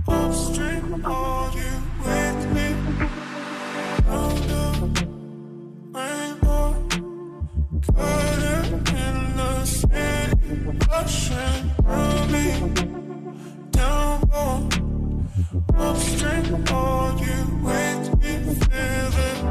Upstream, are you with me? Under rainbow, curtain in the city, rushing through me. Downpour, upstream, are you with me? Feel it.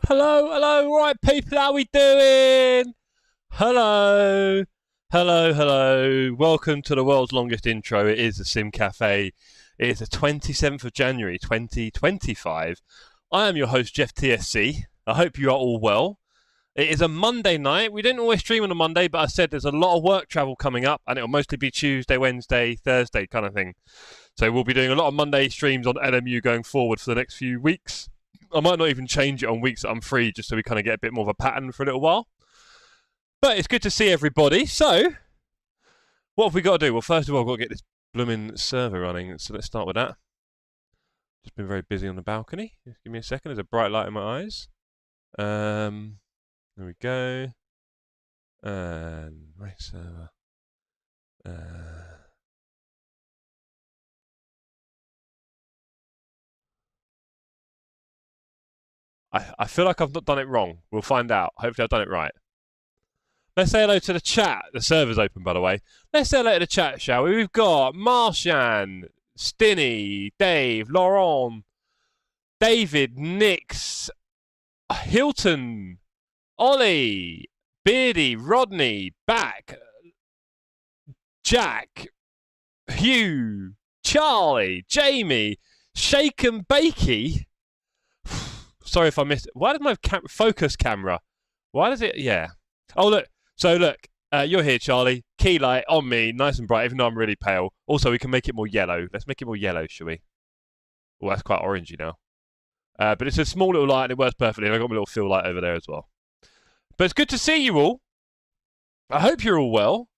Hello, right people, how we doing? Hello. Welcome to the world's longest intro. It is the Sim Cafe. It is the 27th of January, 2025. I am your host, Jeff TSC. I hope you are all well. It is a Monday night. We didn't always stream on a Monday, but I said there's a lot of work travel coming up, and it'll mostly be Tuesday, Wednesday, Thursday kind of thing. So we'll be doing a lot of Monday streams on LMU going forward for the next few weeks. I might not even change it on weeks that I'm free, just so we kind of get a bit more of a pattern for a little while. But it's good to see everybody. So, what have we got to do? Well, first of all, I've got to get this blooming server running. So let's start with that. Just been very busy on the balcony. Just give me a second. There's a bright light in my eyes. There we go. And right server. I feel like I've not done it wrong. We'll find out. Hopefully I've done it right. Let's say hello to the chat. The server's open, by the way. Let's say hello to the chat, shall we? We've got Marshan, Stinny, Dave, Laurent, David, Nix, Hilton, Ollie, Beardy, Rodney, Back, Jack, Hugh, Charlie, Jamie, Shake and Bakey. Sorry if I missed it. Why does my focus camera? Why does it? Yeah. Oh, look. So, look. You're here, Charlie. Key light on me, nice and bright, even though I'm really pale. Also, we can make it more yellow. Let's make it more yellow, shall we? Oh, that's quite orangey now. But it's a small little light and it works perfectly. And I've got my little fill light over there as well. But it's good to see you all. I hope you're all well.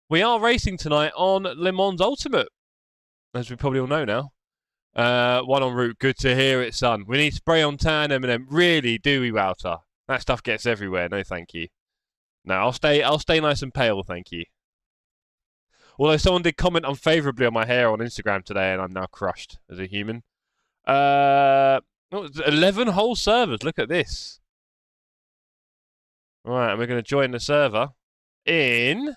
We are racing tonight on Le Mans Ultimate, as we probably all know now. One en route. Good to hear it, son. We need spray on tan M&M. Really, do we, Wouter? That stuff gets everywhere. No, thank you. No, I'll stay nice and pale, thank you. Although someone did comment unfavourably on my hair on Instagram today, and I'm now crushed as a human. 11 whole servers. Look at this. All right, and we're going to join the server in...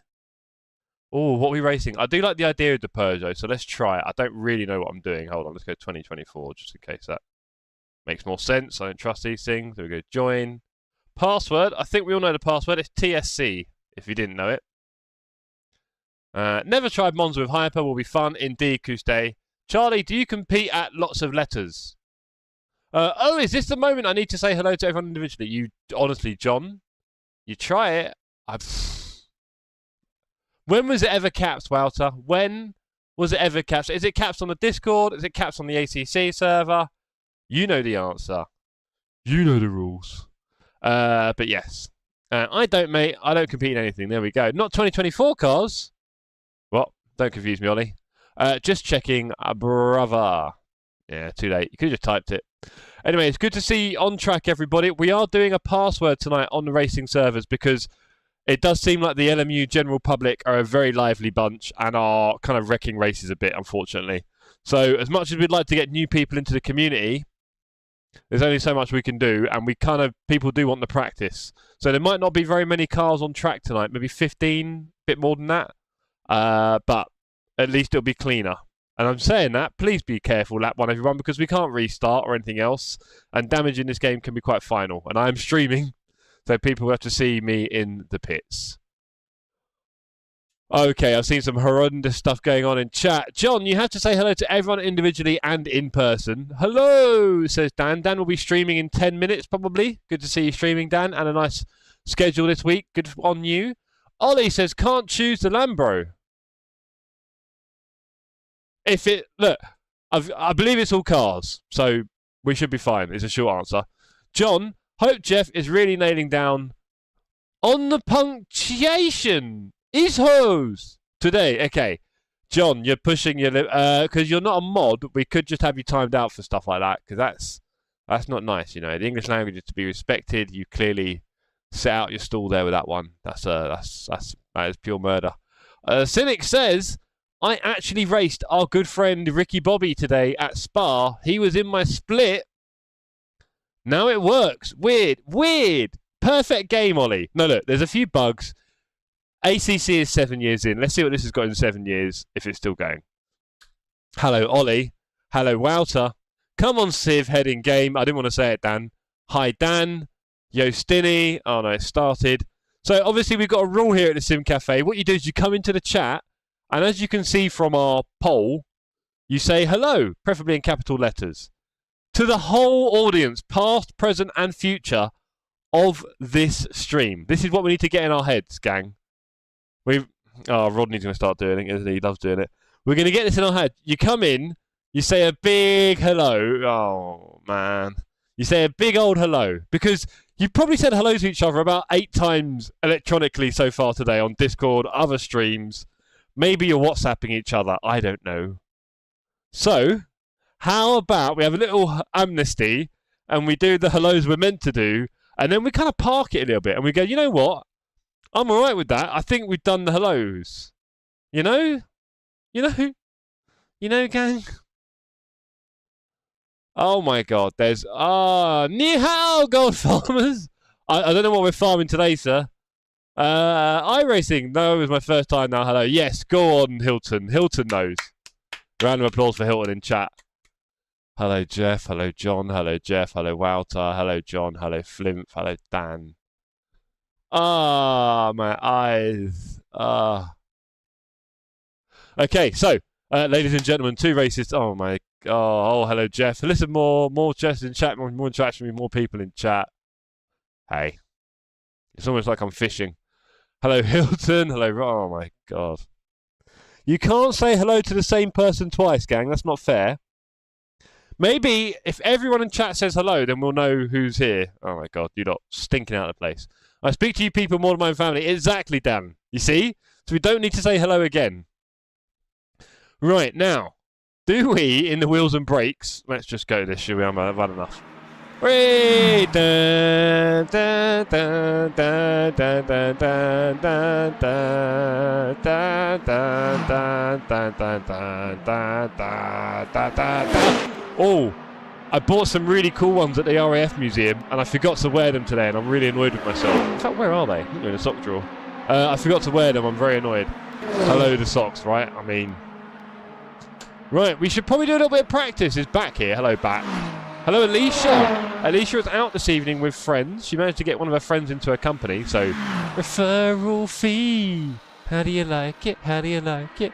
Oh, what are we racing? I do like the idea of the Peugeot, so let's try it. I don't really know what I'm doing. Hold on, let's go 2024, just in case that makes more sense. I don't trust these things. There we go, join. Password, I think we all know the password. It's TSC, if you didn't know it. Never tried Monza with Hyper. Will be fun. Indeed, Couste. Charlie, do you compete at lots of letters? Oh, is this the moment I need to say hello to everyone individually? You, honestly, John, you try it. When was it ever capped, Wouter? When was it ever capped? Is it capped on the Discord? Is it capped on the ACC server? You know the answer. You know the rules. But yes. I don't, mate. I don't compete in anything. There we go. Not 2024 cars. What? Don't confuse me, Ollie. Just checking. Brother. Yeah, too late. You could have just typed it. Anyway, it's good to see you on track, everybody. We are doing a password tonight on the racing servers because it does seem like the LMU general public are a very lively bunch and are kind of wrecking races a bit, unfortunately. So as much as we'd like to get new people into the community, there's only so much we can do, and people do want the practice. So there might not be very many cars on track tonight, maybe 15, a bit more than that. But at least it'll be cleaner. And I'm saying that, please be careful, lap one, everyone, because we can't restart or anything else, and damage in this game can be quite final. And I'm streaming, so people will have to see me in the pits. Okay, I've seen some horrendous stuff going on in chat. John, you have to say hello to everyone individually and in person. Hello, says Dan. Dan will be streaming in 10 minutes, probably. Good to see you streaming, Dan, and a nice schedule this week. Good on you. Ollie says, can't choose the Lambro. Look, I believe it's all cars, so we should be fine, is a short answer. John, hope Jeff is really nailing down on the punctuation. Is hose today. Okay, John, you're pushing your because you're not a mod. We could just have you timed out for stuff like that because that's not nice. You know, the English language is to be respected. You clearly set out your stall there with that one. That is pure murder. Cynic says, I actually raced our good friend Ricky Bobby today at Spa. He was in my split. Now it works. Weird. Perfect game, Ollie. No, look, there's a few bugs. ACC is 7 years in. Let's see what this has got in 7 years, if it's still going. Hello, Ollie. Hello, Wouter. Come on, Civ, head in game. I didn't want to say it, Dan. Hi, Dan. Yo, Stinny. Oh, no, it started. So, obviously, we've got a rule here at the Sim Cafe. What you do is you come into the chat, and as you can see from our poll, you say hello, preferably in capital letters, to the whole audience, past, present, and future of this stream. This is what we need to get in our heads, gang. Rodney's going to start doing it, isn't he? He loves doing it. We're going to get this in our head. You come in, you say a big hello. Oh, man. You say a big old hello. Because you've probably said hello to each other about 8 times electronically so far today on Discord, other streams. Maybe you're WhatsApping each other. I don't know. So, how about we have a little amnesty and we do the hellos we're meant to do, and then we kind of park it a little bit and we go, you know what? I'm all right with that. I think we've done the hellos. You know, gang? Oh my god, there's ni hao, gold farmers. I don't know what we're farming today, sir. iRacing, no, it was my first time now. Hello, yes, go on, Hilton. Hilton knows. Round of applause for Hilton in chat. Hello, Jeff. Hello, John. Hello, Jeff. Hello, Walter. Hello, John. Hello, Flimp. Hello, Dan. Ah, my eyes. Okay, so, ladies and gentlemen, 2 races. Oh my. Oh, hello, Jeff. Listen, more chats in chat, more interaction with more people in chat. Hey, it's almost like I'm fishing. Hello, Hilton. Hello. Oh my god. You can't say hello to the same person twice, gang. That's not fair. Maybe if everyone in chat says hello, then we'll know who's here. Oh my god, you're not stinking out of the place. I speak to you people more than my own family. Exactly, Dan. You see? So we don't need to say hello again. Right, now, do we, in the wheels and brakes, let's just go this, shall we? I've had enough. Whee! Dun, dun, dun, dun, dun, dun, dun, dun, dun, dun, dun, dun, dun, dun, dun, dun, dun. Oh, I bought some really cool ones at the RAF museum, and I forgot to wear them today, and I'm really annoyed with myself. In fact, where are they? I think they're in a sock drawer. I forgot to wear them. I'm very annoyed. Hello, the socks, right? I mean... Right, we should probably do a little bit of practice. Is back here. Hello, back. Hello, Alicia. Alicia is out this evening with friends. She managed to get one of her friends into her company, so... Referral fee. How do you like it? How do you like it?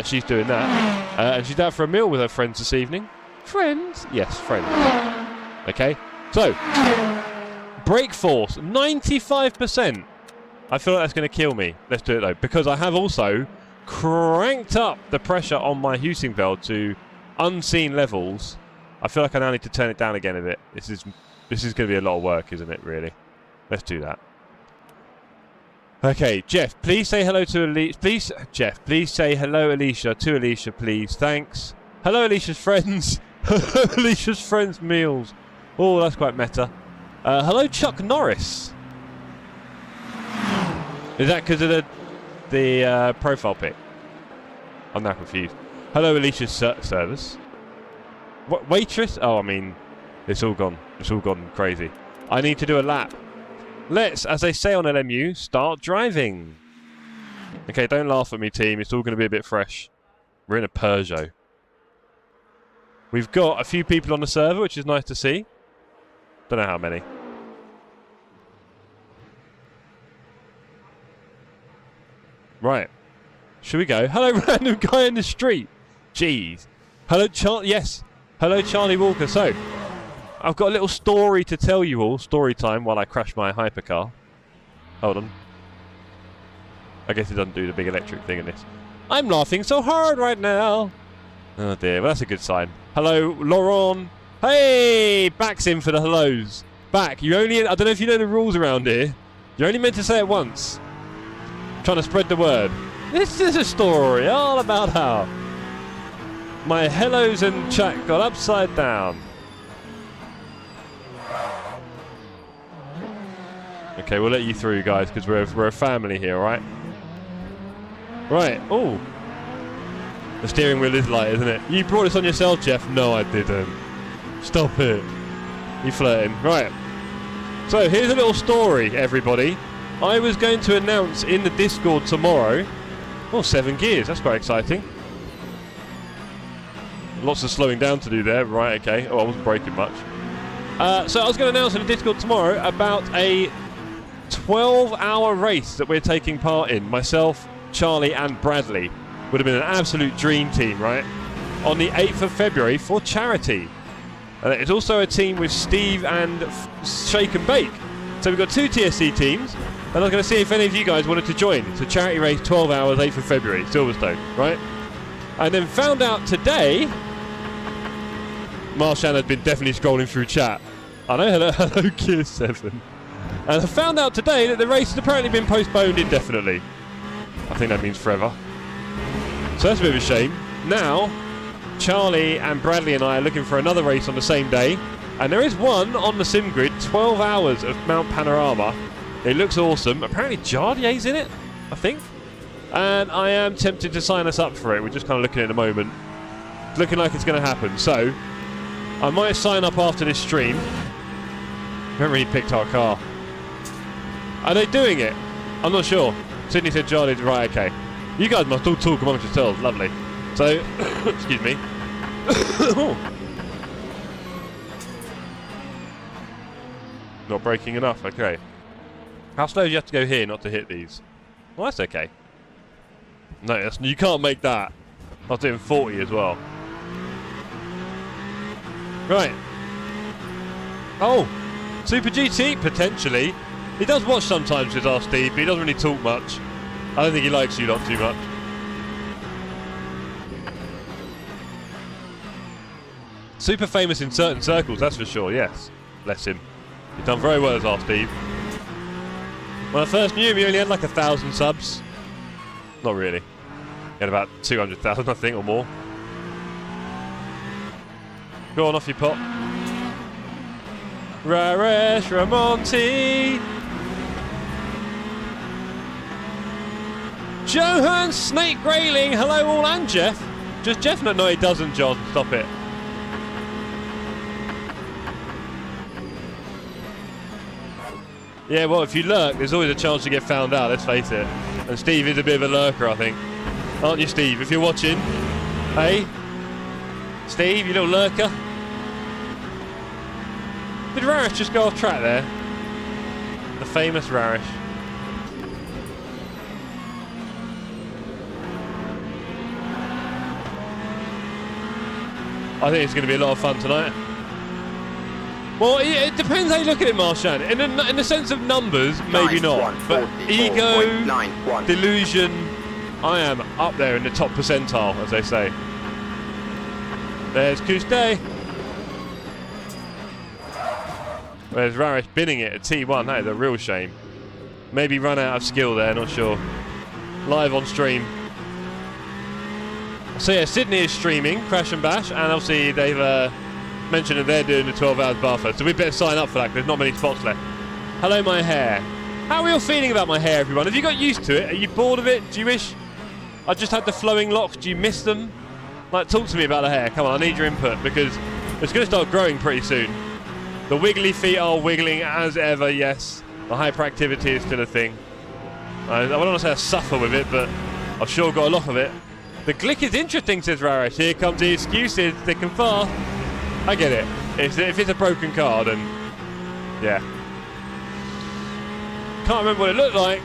She's doing that. And she's out for a meal with her friends this evening. Friends? Yes, friends. Okay, so... Brake force, 95%. I feel like that's going to kill me. Let's do it, though, because I have also cranked up the pressure on my Heusinkveld to unseen levels. I feel like I now need to turn it down again a bit. This is going to be a lot of work, isn't it, really? Let's do that. Okay, Jeff, please say hello to Alicia. Please, Jeff, please say hello, Alicia, to Alicia, please. Thanks. Hello, Alicia's friends. Alicia's friends' meals. Oh, that's quite meta. Hello, Chuck Norris. Is that because of the profile pic? I'm now confused. Hello, Alicia's service. What, waitress? Oh, I mean, it's all gone. It's all gone crazy. I need to do a lap. Let's, as they say on LMU, start driving. Okay, don't laugh at me, team. It's all going to be a bit fresh. We're in a Peugeot. We've got a few people on the server, which is nice to see. Don't know how many. Right. Should we go? Hello, random guy in the street. Jeez. Hello, Charlie. Yes. Hello, Charlie Walker. So, I've got a little story to tell you all. Story time while I crash my hypercar. Hold on. I guess it doesn't do the big electric thing in this. I'm laughing so hard right now. Oh dear. Well, that's a good sign. Hello, Laurent. Hey, Back's in for the hellos. Back. You only. I don't know if you know the rules around here. You're only meant to say it once. Trying to spread the word. This is a story all about how my hellos and chat got upside down. Okay, we'll let you through, guys, because we're a family here, right? Right. Oh, the steering wheel is light, isn't it? You brought this on yourself, Jeff. No, I didn't. Stop it. You flirting. Right. So here's a little story, everybody. I was going to announce in the Discord tomorrow. Oh, 7 gears. That's quite exciting. Lots of slowing down to do there. Right, okay. Oh, I wasn't braking much. So I was going to announce in the Discord tomorrow about a 12-hour race that we're taking part in. Myself, Charlie and Bradley. Would have been an absolute dream team, right? On the 8th of February for charity. It's also a team with Steve and Shake and Bake. So we've got 2 TSC teams. And I was going to see if any of you guys wanted to join. It's a charity race, 12 hours, 8th of February, Silverstone, right? And then found out today... Marshan had been definitely scrolling through chat. I know, hello, Gear 7. And I found out today that the race has apparently been postponed indefinitely. I think that means forever. So that's a bit of a shame. Now, Charlie and Bradley and I are looking for another race on the same day. And there is one on the sim grid, 12 hours of Mount Panorama. It looks awesome. Apparently Jardier's in it, I think. And I am tempted to sign us up for it. We're just kind of looking at it in a moment. It's looking like it's going to happen. So, I might sign up after this stream. Haven't really picked our car. Are they doing it? I'm not sure. Sydney said Charlie, right, okay. You guys must all talk amongst yourselves, lovely. So, excuse me. Not braking enough, okay. How slow do you have to go here not to hit these? Well, that's okay. No, you can't make that. I was doing 40 as well. Right. Oh, Super GT, potentially. He does watch sometimes with our Steve, but he doesn't really talk much. I don't think he likes you lot too much. Super famous in certain circles, that's for sure, yes. Bless him. He's done very well as our Steve. When I first knew him, he only had like 1,000 subs. Not really. He had about 200,000, I think, or more. Go on, off you pop. Raresh Ramonti. Johan Snake Grayling, hello all, and Jeff. Just Jeff? No, he doesn't, John. Stop it. Yeah, well, if you lurk, there's always a chance to get found out, let's face it. And Steve is a bit of a lurker, I think. Aren't you, Steve? If you're watching. Hey? Steve, you little lurker. Did Rarish just go off track there? The famous Rarish. I think it's going to be a lot of fun tonight. Well, it depends how you look at it, Marshan. In the sense of numbers, maybe not. But ego, delusion, I am up there in the top percentile, as they say. There's Kuste. Where's Rarish binning it at T1? That is a real shame. Maybe run out of skill there, not sure. Live on stream. So yeah, Sydney is streaming, Crash and Bash, and obviously they've mentioned that they're doing the 12 hours buffer, so we better sign up for that because there's not many spots left. Hello, my hair. How are we all feeling about my hair, everyone? Have you got used to it? Are you bored of it? Do you wish I just had the flowing locks? Do you miss them? Like, talk to me about the hair. Come on, I need your input because it's going to start growing pretty soon. The wiggly feet are wiggling as ever, yes. The hyperactivity is still a thing. I don't want to say I suffer with it, but I've sure got a lot of it. The glick is interesting, says Rarish. Here comes the excuses, thick and fast. I get it. If it's a broken car, then yeah. Can't remember what it looked like.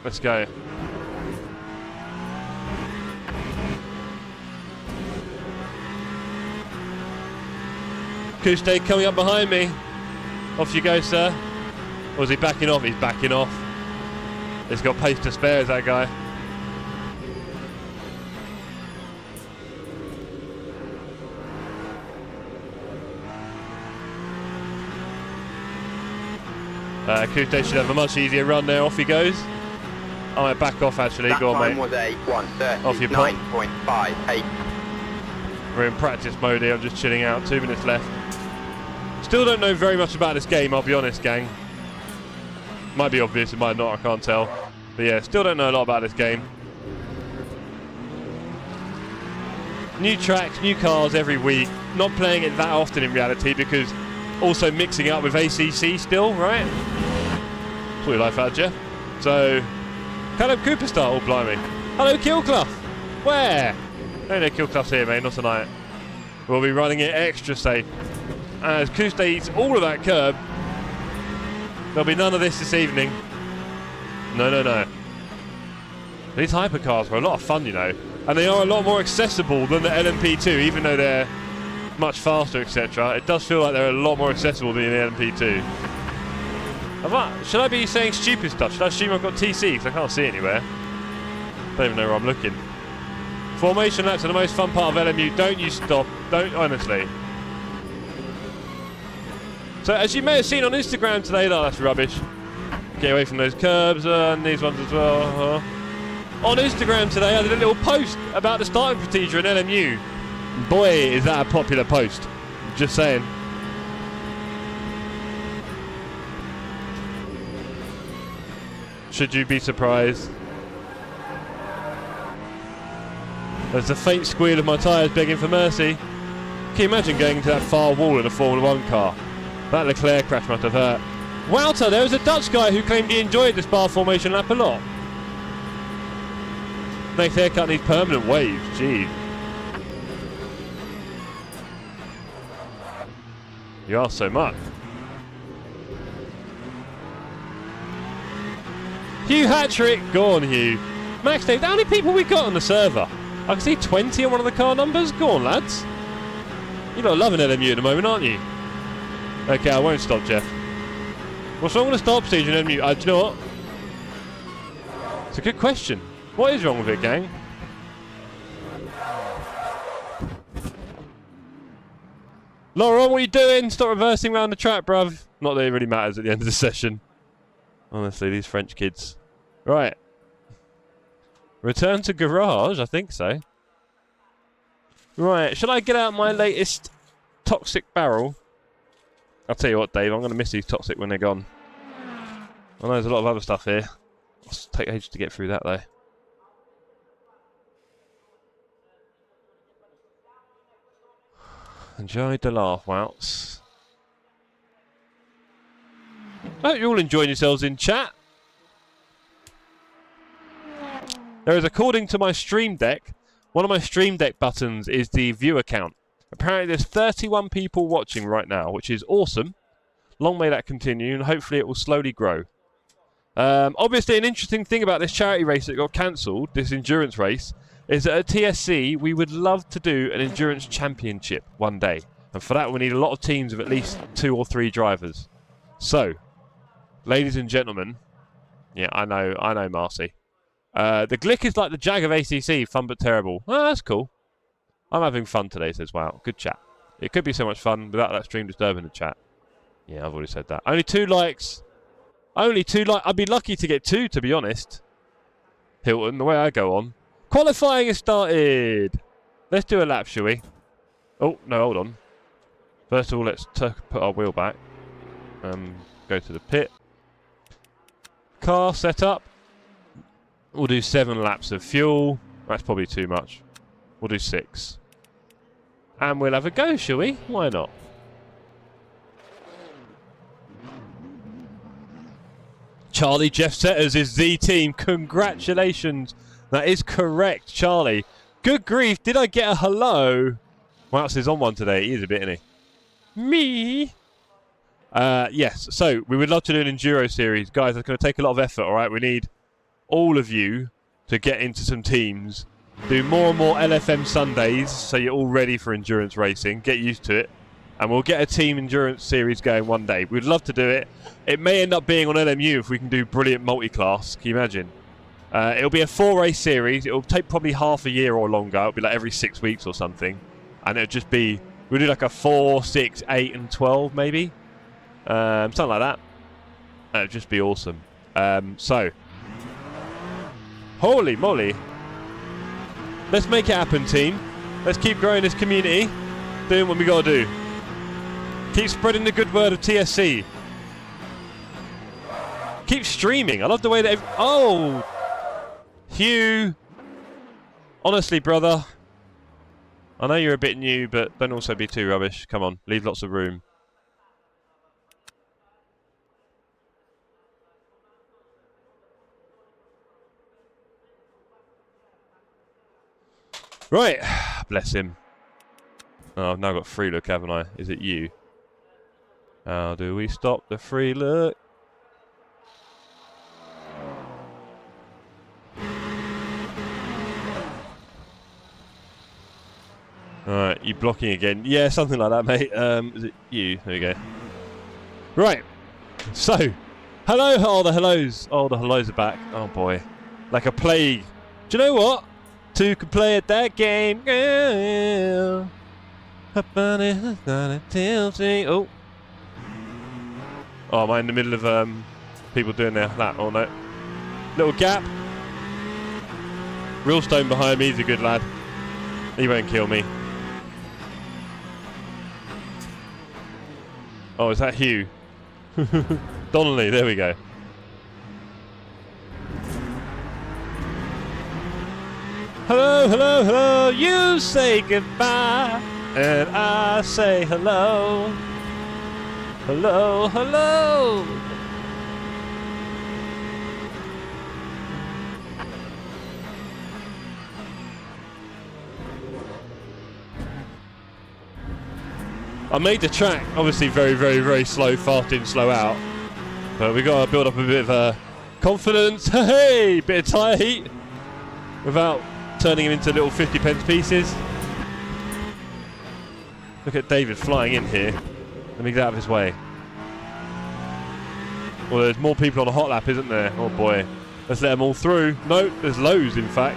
Let's go. Kuste coming up behind me. Off you go, sir. Or is he backing off? He's backing off. He's got pace to spare, is that guy. Kuste should have a much easier run there. Off he goes. I might back off actually. That go on, mate. was a 1:39.58. Off you pop. We're in practice mode here. I'm just chilling out. 2 minutes left. Still don't know very much about this game, I'll be honest, gang. Might be obvious, it might not, I can't tell. But yeah, still don't know a lot about this game. New tracks, new cars every week. Not playing it that often in reality because also mixing it up with ACC still, right? That's what you like that, Jeff. So, Caleb Cooper start, oh blimey. Hello, Killclough. Where? No, Killclough's here, mate, not tonight. We'll be running it extra safe. As Kuste eats all of that curb, there'll be none of this evening. No. These hypercars are a lot of fun, you know. And they are a lot more accessible than the LMP2, even though they're much faster, etc. It does feel like they're a lot more accessible than the LMP2. Should I be saying stupid stuff? Should I assume I've got TC? Because I can't see it anywhere. Don't even know where I'm looking. Formation laps are the most fun part of LMU. Don't you stop. Don't, honestly. So, as you may have seen on Instagram today, that's rubbish. Get away from those curbs and these ones as well. On Instagram today, I did a little post about the starting procedure in LMU. Boy, is that a popular post. Just saying. Should you be surprised? There's the faint squeal of my tyres begging for mercy. Can you imagine going into that far wall in a Formula 1 car? That Leclerc crash must have hurt. Wouter, there was a Dutch guy who claimed he enjoyed this bar formation lap a lot. Next haircut needs permanent waves, jeez. You are so much. Hugh hat-trick! Go on, Hugh. Max Dave, how many people we got on the server? I can see 20 on one of the car numbers. Go on, lads. You're not loving LMU at the moment, aren't you? Okay, I won't stop, Jeff. What's wrong with the stop stage in LMU? Do you know what? It's a good question. What is wrong with it, gang? Laura, what are you doing? Stop reversing around the track, bruv. Not that it really matters at the end of the session. Honestly, these French kids. Right. Return to garage? I think so. Right, should I get out my latest toxic barrel? I'll tell you what, Dave, I'm going to miss these toxic when they're gone. I know there's a lot of other stuff here. It'll take ages to get through that, though. Enjoy the laugh, Wouts. I hope you're all enjoying yourselves in chat. There is, according to my Stream Deck, one of my Stream Deck buttons is the viewer count. Apparently there's 31 people watching right now, which is awesome. Long may that continue, and hopefully it will slowly grow. Obviously, an interesting thing about this charity race that got cancelled, this endurance race, is that at TSC, we would love to do an endurance championship one day. And for that, we need a lot of teams of at least 2 or 3 drivers. So, ladies and gentlemen, yeah, I know, Marcy. The Glick is like the Jag of ACC, fun but terrible. Oh, that's cool. I'm having fun today, says Wow. Good chat. It could be so much fun without that stream disturbing the chat. Yeah, I've already said that. Only 2 likes. Only 2 likes. I'd be lucky to get 2, to be honest. Hilton, the way I go on. Qualifying has started. Let's do a lap, shall we? Oh, no, hold on. First of all, let's put our wheel back. Go to the pit. Car set up. We'll do 7 laps of fuel. That's probably too much. We'll do 6. And we'll have a go, shall we? Why not? Charlie Jeff Setters is the team. Congratulations. That is correct, Charlie. Good grief, did I get a hello? Mouse is on one today. He is a bit, isn't he? Me? Yes, so we would love to do an Enduro series. Guys, it's going to take a lot of effort, all right? We need all of you to get into some teams. Do more and more LFM Sundays so you're all ready for endurance racing. Get used to it. And we'll get a team endurance series going one day. We'd love to do it. It may end up being on LMU if we can do brilliant multi-class. Can you imagine? It'll be a 4-race series. It'll take probably half a year or longer. It'll be like every 6 weeks or something. And it'll just be... We'll do like a 4, 6, 8 and 12 maybe. Something like that. It'll just be awesome. So... Holy moly. Let's make it happen, team. Let's keep growing this community. Doing what we got to do. Keep spreading the good word of TSC. Keep streaming. I love the way that... Oh! Hugh. Honestly, brother. I know you're a bit new, but don't also be too rubbish. Come on. Leave lots of room. Right. Bless him. Oh, I've now got free look, haven't I? Is it you? How do we stop the free look? Alright, you blocking again? Yeah, something like that, mate. Is it you? There you go. Right. So, hello. Oh, the hellos. Oh, the hellos are back. Oh, boy. Like a plague. Do you know what? Two can play at that game. Oh. Oh, am I in the middle of people doing their lap? Oh, no. Little gap. Real Stone behind me. He's a good lad. He won't kill me. Oh, is that Hugh? Donnelly, there we go. Hello, hello, hello. You say goodbye, and I say hello. Hello, hello. I made the track obviously very, very, very slow, fast in, slow out. But we got to build up a bit of confidence. Hey, bit of tyre heat without turning him into little 50p pieces. Look at David flying in here. Let me get out of his way. Well, there's more people on a hot lap, isn't there? Oh boy. Let's let them all through. No, there's loads in fact.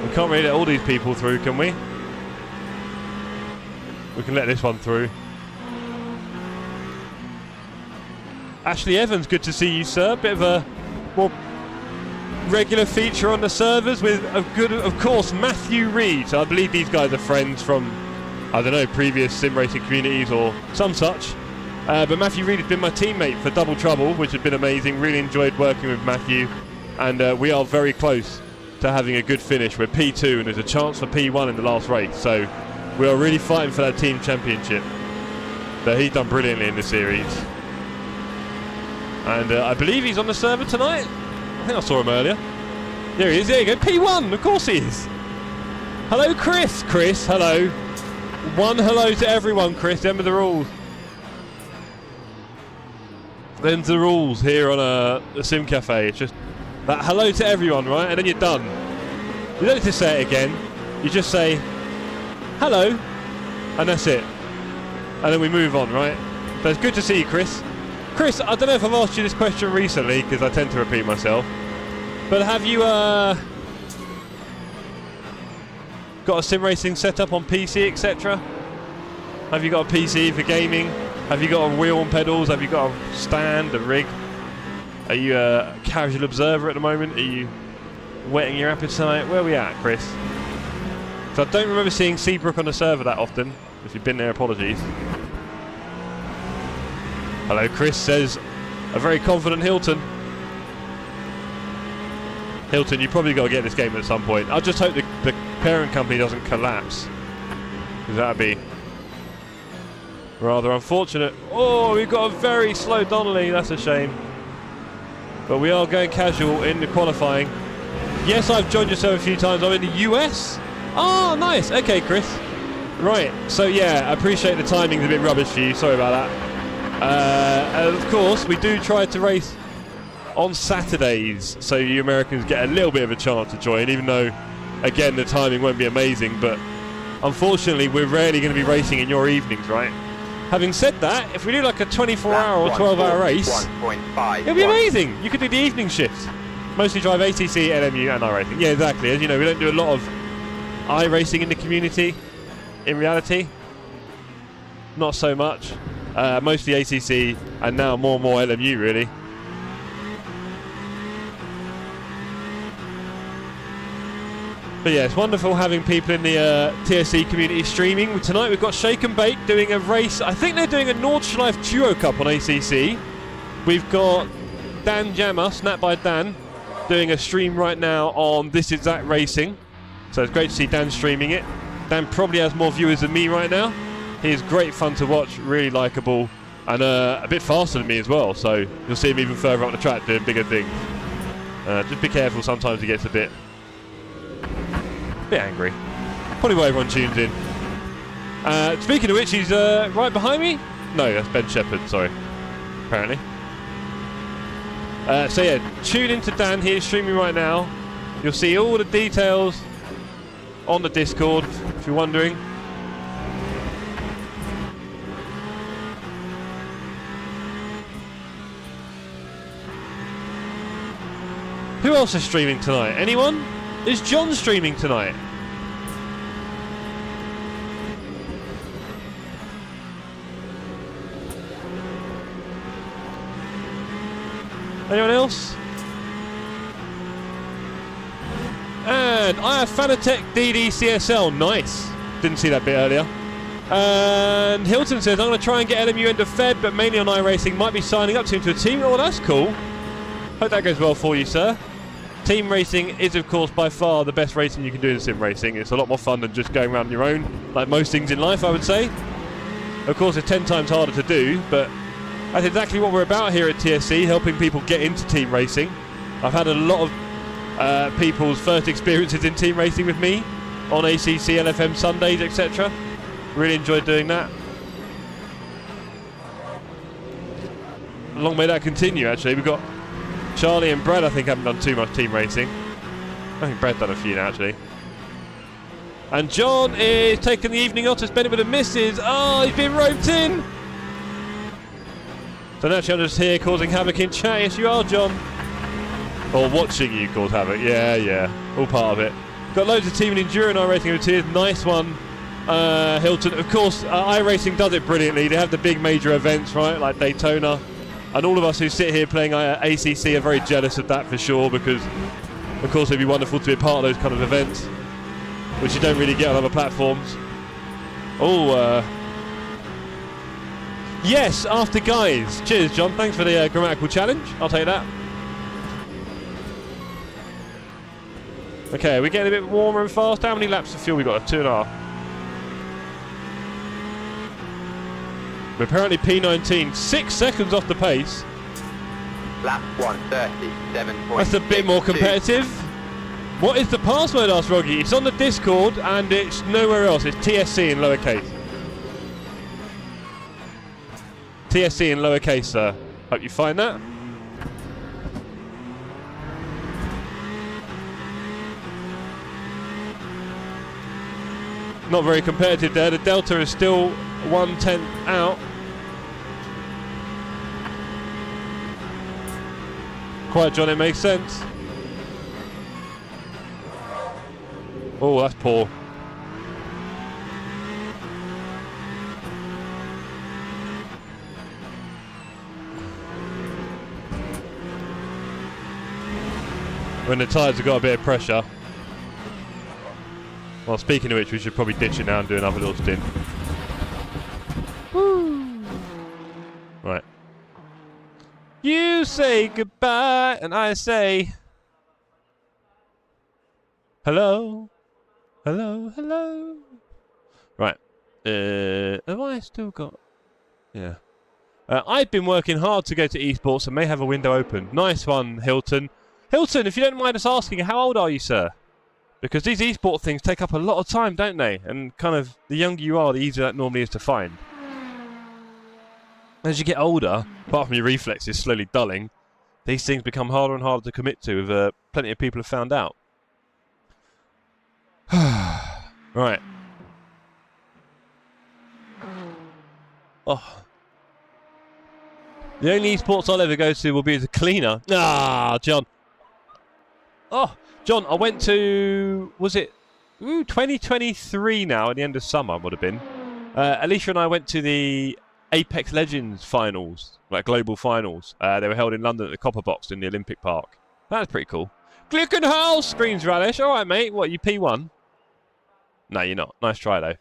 We can't really let all these people through, can we? We can let this one through. Ashley Evans, good to see you, sir. Bit of a more regular feature on the servers with of course, Matthew Reed. So I believe these guys are friends from, I don't know, previous sim racing communities or some such. But Matthew Reed has been my teammate for Double Trouble, which has been amazing. Really enjoyed working with Matthew. And we are very close to having a good finish. We're P2 and there's a chance for P1 in the last race. So we are really fighting for that team championship. But he's done brilliantly in the series. And I believe he's on the server tonight. I think I saw him earlier. There he is. There you go. P1. Of course he is. Hello, Chris. Chris, hello. One hello to everyone, Chris. Remember the rules. Them's the rules here on a Sim Cafe. It's just that hello to everyone, right? And then you're done. You don't need to say it again. You just say hello, and that's it. And then we move on, right? So it's good to see you, Chris. Chris, I don't know if I've asked you this question recently, because I tend to repeat myself. But have you got a sim racing setup on PC, etc.? Have you got a PC for gaming? Have you got a wheel and pedals? Have you got a stand, a rig? Are you a casual observer at the moment? Are you whetting your appetite? Where are we at, Chris? So I don't remember seeing Seabrook on the server that often. If you've been there, apologies. Hello, Chris says, a very confident Hilton. Hilton, you probably got to get this game at some point. I just hope the parent company doesn't collapse, because that would be rather unfortunate. Oh, we've got a very slow Donnelly. That's a shame. But we are going casual in the qualifying. Yes, I've joined yourself a few times. I'm in the US. Oh, nice. Okay, Chris. Right. So, yeah, I appreciate the timing's a bit rubbish for you. Sorry about that. And of course, we do try to race on Saturdays, so you Americans get a little bit of a chance to join, even though, again, the timing won't be amazing. But unfortunately, we're rarely going to be racing in your evenings, right? Having said that, if we do like a 24-hour or 12-hour race, it'll be amazing. You could do the evening shift. Mostly drive ATC, LMU, and iRacing. Yeah, exactly. As you know, we don't do a lot of iRacing in the community, in reality. Not so much. Mostly ATC, and now more and more LMU, really. But yeah, it's wonderful having people in the TSC community streaming. Tonight we've got Shake and Bake doing a race. I think they're doing a Nordschleife Duo Cup on ACC. We've got Dan Jammer, Snap by Dan, doing a stream right now on This Exact Racing. So it's great to see Dan streaming it. Dan probably has more viewers than me right now. He is great fun to watch, really likeable, and a bit faster than me as well. So you'll see him even further up the track doing bigger things. Just be careful, sometimes he gets a bit angry. Probably why everyone tunes in. Speaking of which, he's right behind me. No, that's Ben Shepherd, sorry. Apparently. So yeah, tune into Dan here, streaming right now. You'll see all the details on the Discord, if you're wondering. Who else is streaming tonight? Anyone? Is John streaming tonight? Anyone else? And I have Fanatec DDCSL. Nice. Didn't see that bit earlier. And Hilton says, I'm going to try and get LMU into Fed, but mainly on iRacing. Might be signing up to a team. Oh, that's cool. Hope that goes well for you, sir. Team racing is, of course, by far the best racing you can do in sim racing. It's a lot more fun than just going around on your own, like most things in life, I would say. Of course, it's 10 times harder to do, but that's exactly what we're about here at TSC, helping people get into team racing. I've had a lot of people's first experiences in team racing with me on ACC, LFM Sundays, etc. Really enjoyed doing that. Long may that continue, actually. We've got Charlie and Brad, I think, haven't done too much team racing. I think Brad's done a few now, actually. And John is taking the evening off to spend it with the missus. Oh, he's been roped in. So naturally, I'm just here causing havoc in chat. Yes, you are, John. Or watching you cause havoc. Yeah. All part of it. Got loads of team and enduro in iRacing over tiers. Nice one, Hilton. Of course, iRacing does it brilliantly. They have the big major events, right, like Daytona. And all of us who sit here playing ACC are very jealous of that for sure, because, of course, it'd be wonderful to be a part of those kind of events, which you don't really get on other platforms. Oh, yes, after guys. Cheers, John. Thanks for the grammatical challenge. I'll take that. Okay, we're getting a bit warmer and fast. How many laps of fuel we got? 2.5. We're apparently P19, 6 seconds off the pace. Lap 1:37.82. That's a bit more competitive. What is the password, asked Roggy? It's on the Discord and it's nowhere else. It's TSC in lowercase. TSC in lowercase, sir. Hope you find that. Not very competitive there. The Delta is still 1/10 out. Quite, John, it makes sense. Oh, that's poor. When the tyres have got a bit of pressure. Well, speaking of which, we should probably ditch it now and do another little stint. Woo! Right. You say goodbye, and I say hello, hello, hello. Right. Have I still got? Yeah. I've been working hard to go to esports and may have a window open. Nice one, Hilton. Hilton, if you don't mind us asking, how old are you, sir? Because these esport things take up a lot of time, don't they? And kind of, the younger you are, the easier that normally is to find. As you get older, apart from your reflexes slowly dulling, these things become harder and harder to commit to, as plenty of people have found out. Right. Oh. The only esports I'll ever go to will be as a cleaner. Ah, John. Oh, John, I went to, was it 2023 now, at the end of summer would have been. Alicia and I went to the Apex Legends finals, like global finals. They were held in London at the Copper Box in the Olympic Park. That was pretty cool. Glickenhaus, screams Radish. All right, mate. What, you P1? No, you're not. Nice try, though.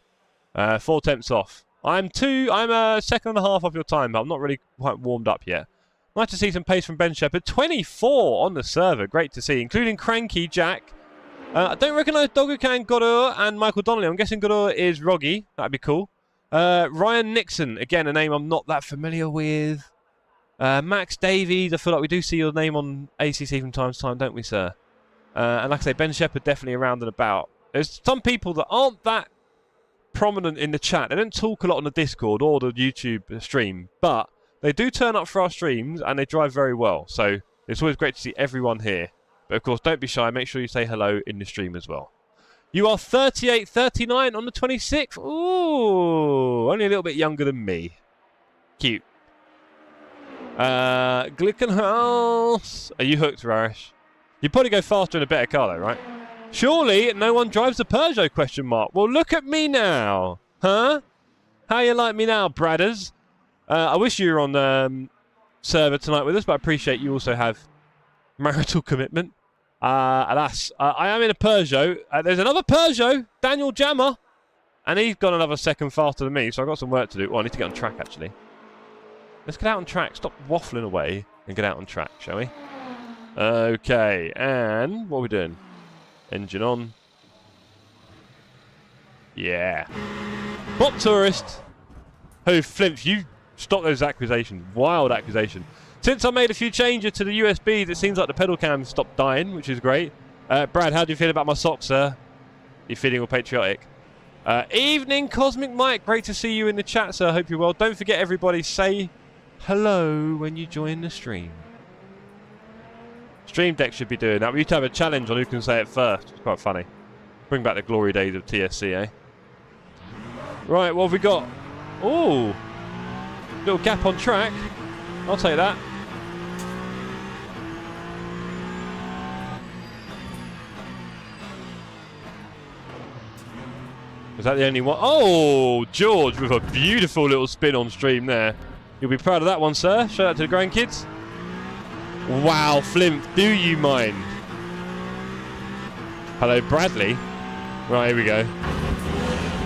4 attempts off. I'm a second and a half off your time, but I'm not really quite warmed up yet. Nice to see some pace from Ben Shepherd. 24 on the server. Great to see, including Cranky Jack. I don't recognise Dogukan Godur and Michael Donnelly. I'm guessing Godur is Roggy. That'd be cool. Ryan Nixon. Again, a name I'm not that familiar with. Max Davies. I feel like we do see your name on ACC from time to time, don't we, sir? And like I say, Ben Shepherd definitely around and about. There's some people that aren't that prominent in the chat. They don't talk a lot on the Discord or the YouTube stream, but they do turn up for our streams and they drive very well. So it's always great to see everyone here. But of course, don't be shy. Make sure you say hello in the stream as well. You are 38-39 on the 26th. Ooh, only a little bit younger than me. Cute. Glickenhaus. Are you hooked, Rarish? You'd probably go faster in a better car though, right? Surely no one drives the Peugeot, question mark. Well, look at me now. Huh? How you like me now, Bradders? I wish you were on the server tonight with us, but I appreciate you also have marital commitment. Alas, I am in a Peugeot. There's another Peugeot, Daniel Jammer, and he's gone another second faster than me, so I've got some work to do. Oh, I need to get on track, actually. Let's get out on track. Stop waffling away and get out on track, shall we? Okay, and what are we doing? Engine on. Yeah. Bot tourist. Who, Flimp, you stop those accusations. Wild accusation. Since I made a few changes to the USBs, it seems like the pedal cam stopped dying, which is great. Brad, how do you feel about my socks, sir? You feeling all patriotic? Evening, Cosmic Mike. Great to see you in the chat, sir. Hope you're well. Don't forget, everybody, say hello when you join the stream. Stream Deck should be doing that. We used to have a challenge on who can say it first. It's quite funny. Bring back the glory days of TSC, eh? Right, what have we got? Oh, little gap on track. I'll take that. Is that the only one? Oh, George with a beautiful little spin on stream there. You'll be proud of that one, sir. Shout out to the grandkids. Wow, Flimp, do you mind? Hello, Bradley. Right, here we go.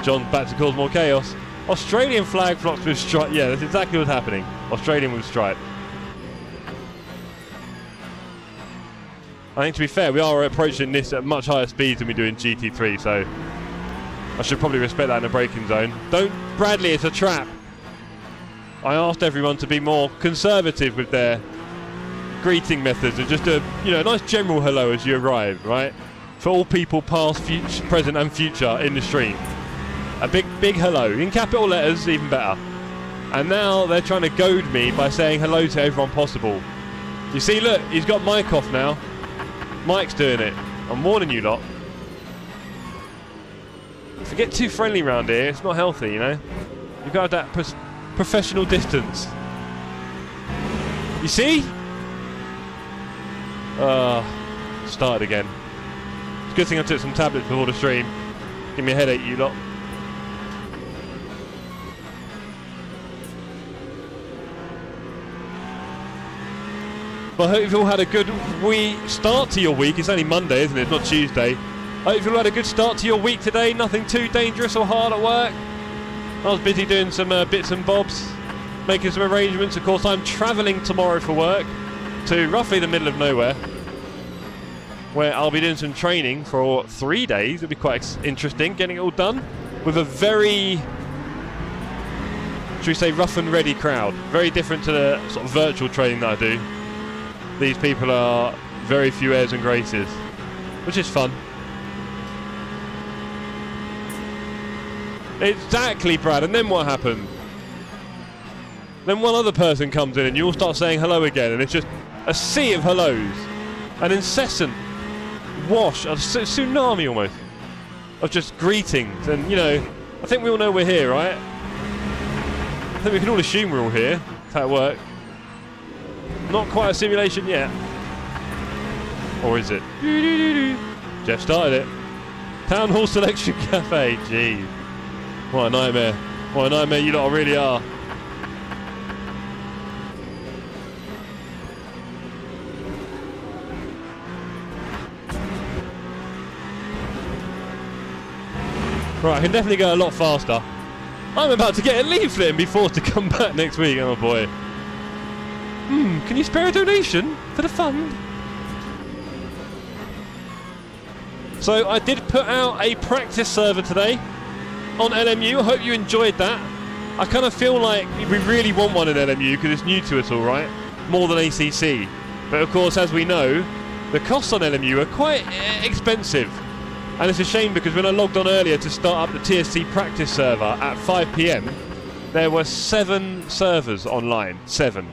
John's back to cause more chaos. Australian flag flocks with stripe. Yeah, that's exactly what's happening. Australian with stripe. I think, to be fair, we are approaching this at much higher speeds than we do in GT3, so I should probably respect that in the braking zone. Don't, Bradley, it's a trap. I asked everyone to be more conservative with their greeting methods and just a, you know, a nice general hello as you arrive, right? For all people past, future, present and future in the stream. A big hello. In capital letters, even better. And now they're trying to goad me by saying hello to everyone possible. You see, look, he's got Mike off now. Mike's doing it. I'm warning you lot. If you get too friendly around here, it's not healthy, you know? You've got that professional distance. You see? Started again. It's a good thing I took some tablets before the stream. Give me a headache, you lot. But I hope you've all had a good start to your week. It's only Monday, isn't it? It's not Tuesday. I hope you've all had a good start to your week today. Nothing too dangerous or hard at work. I was busy doing some bits and bobs, making some arrangements. Of course, I'm travelling tomorrow for work to roughly the middle of nowhere, where I'll be doing some training for 3 days. It'll be quite interesting, getting it all done with a very, should we say, rough and ready crowd. Very different to the sort of virtual training that I do. These people are very few airs and graces, which is fun. Exactly, Brad. And then what happened? Then one other person comes in and you all start saying hello again, and it's just a sea of hellos. An incessant wash, a tsunami almost, of just greetings. And, you know, I think we all know we're here, right? I think we can all assume we're all here. That's how it works. Not quite a simulation yet. Or is it? Jeff started it. Town Hall Selection Cafe. Jeez. What a nightmare. What a nightmare you lot really are. Right, I can definitely go a lot faster. I'm about to get a leaflet and be forced to come back next week. Oh boy. Can you spare a donation for the fund? So I did put out a practice server today on LMU. I hope you enjoyed that. I kind of feel like we really want one in LMU because it's new to us, all right, more than ACC. But of course, as we know, the costs on LMU are quite expensive. And it's a shame because when I logged on earlier to start up the TSC practice server at 5 PM, there were 7 servers online. 7.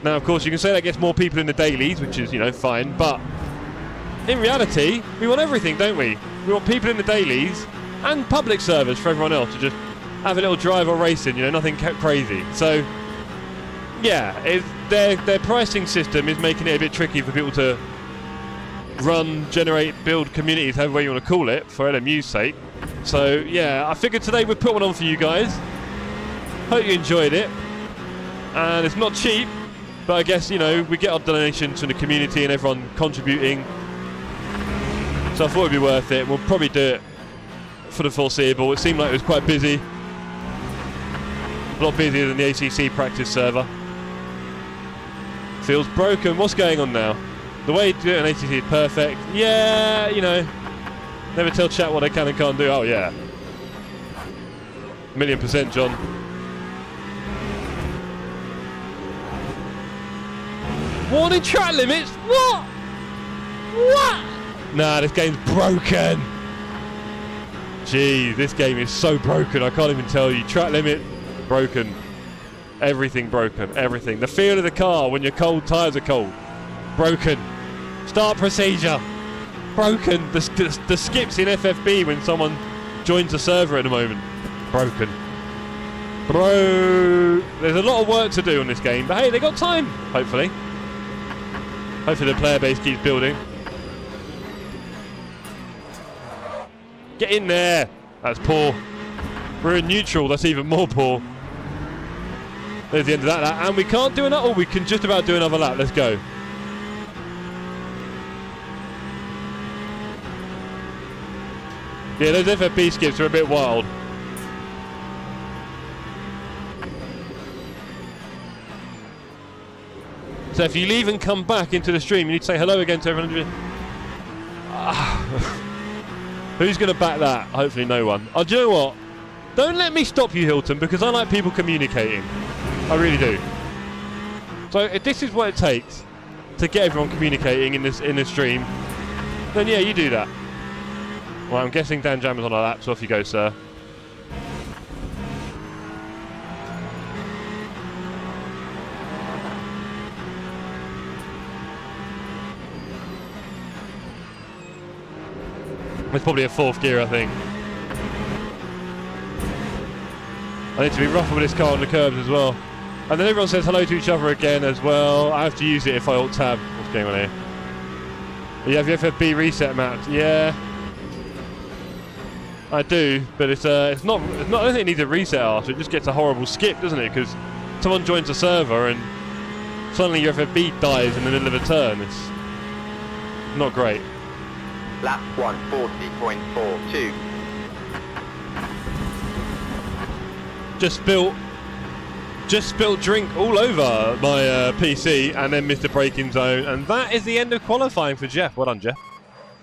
Now, of course, you can say that gets more people in the dailies, which is, you know, fine. But in reality, we want everything, don't we? We want people in the dailies and public servers for everyone else to just have a little drive or racing, you know, nothing crazy. So, yeah, their pricing system is making it a bit tricky for people to run, generate, build communities, however way you want to call it, for LMU's sake. So, yeah, I figured today we'd put one on for you guys. Hope you enjoyed it. And it's not cheap, but I guess, you know, we get our donations from the community and everyone contributing. So I thought it'd be worth it. We'll probably do it for the foreseeable. It seemed like it was quite busy. A lot busier than the ACC practice server. Feels broken. What's going on now? The way to do it on ATC is perfect. Yeah, you know, never tell chat what they can and can't do. Oh yeah, 1,000,000%, John. Warning track limits? What? What? Nah, this game's broken. Gee, this game is so broken. I can't even tell you. Track limit, broken. Everything broken. Everything. The feel of the car when your cold tyres are cold, broken. Start procedure, broken. The skips in FFB when someone joins the server at the moment, broken. Bro, there's a lot of work to do on this game, but hey, they got time. Hopefully the player base keeps building. Get in there. That's poor. We're in neutral. That's even more poor. There's the end of that lap, and we can't do another. Oh, we can just about do another lap. Let's go. Yeah, those FFB skips are a bit wild. So if you leave and come back into the stream, you need to say hello again to everyone. Who's going to back that? Hopefully no one. Oh, do you know what? Don't let me stop you, Hilton, because I like people communicating. I really do. So if this is what it takes to get everyone communicating in this stream, then yeah, you do that. Well, I'm guessing Dan Jammer's on our lap, so off you go, sir. It's probably a fourth gear, I think. I need to be rougher with this car on the curbs as well. And then everyone says hello to each other again as well. I have to use it if I alt-tab. What's going on here? You have your FFB reset mapped. Yeah. I do, but it's not. I don't think it needs a reset after. It just gets a horrible skip, doesn't it? Because someone joins the server and suddenly your FFB dies in the middle of a turn. It's not great. Lap 140.42. Just spilled drink all over my PC and then missed the braking zone, and that is the end of qualifying for Jeff. Well done, Jeff.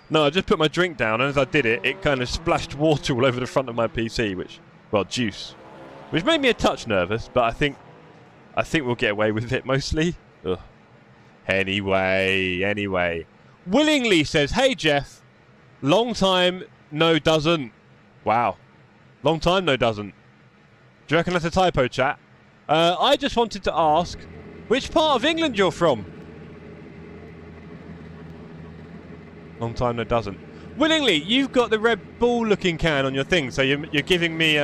No, I just put my drink down, and as I did it, it kind of splashed water all over the front of my PC, juice, which made me a touch nervous, but I think we'll get away with it mostly. Ugh. Anyway. Willingly says, hey, Jeff, long time, no doesn't. Wow. Long time, no doesn't. Do you reckon that's a typo, chat? I just wanted to ask, which part of England you're from? Long time, no doesn't. Willingly, you've got the Red Bull looking can on your thing, so you're giving me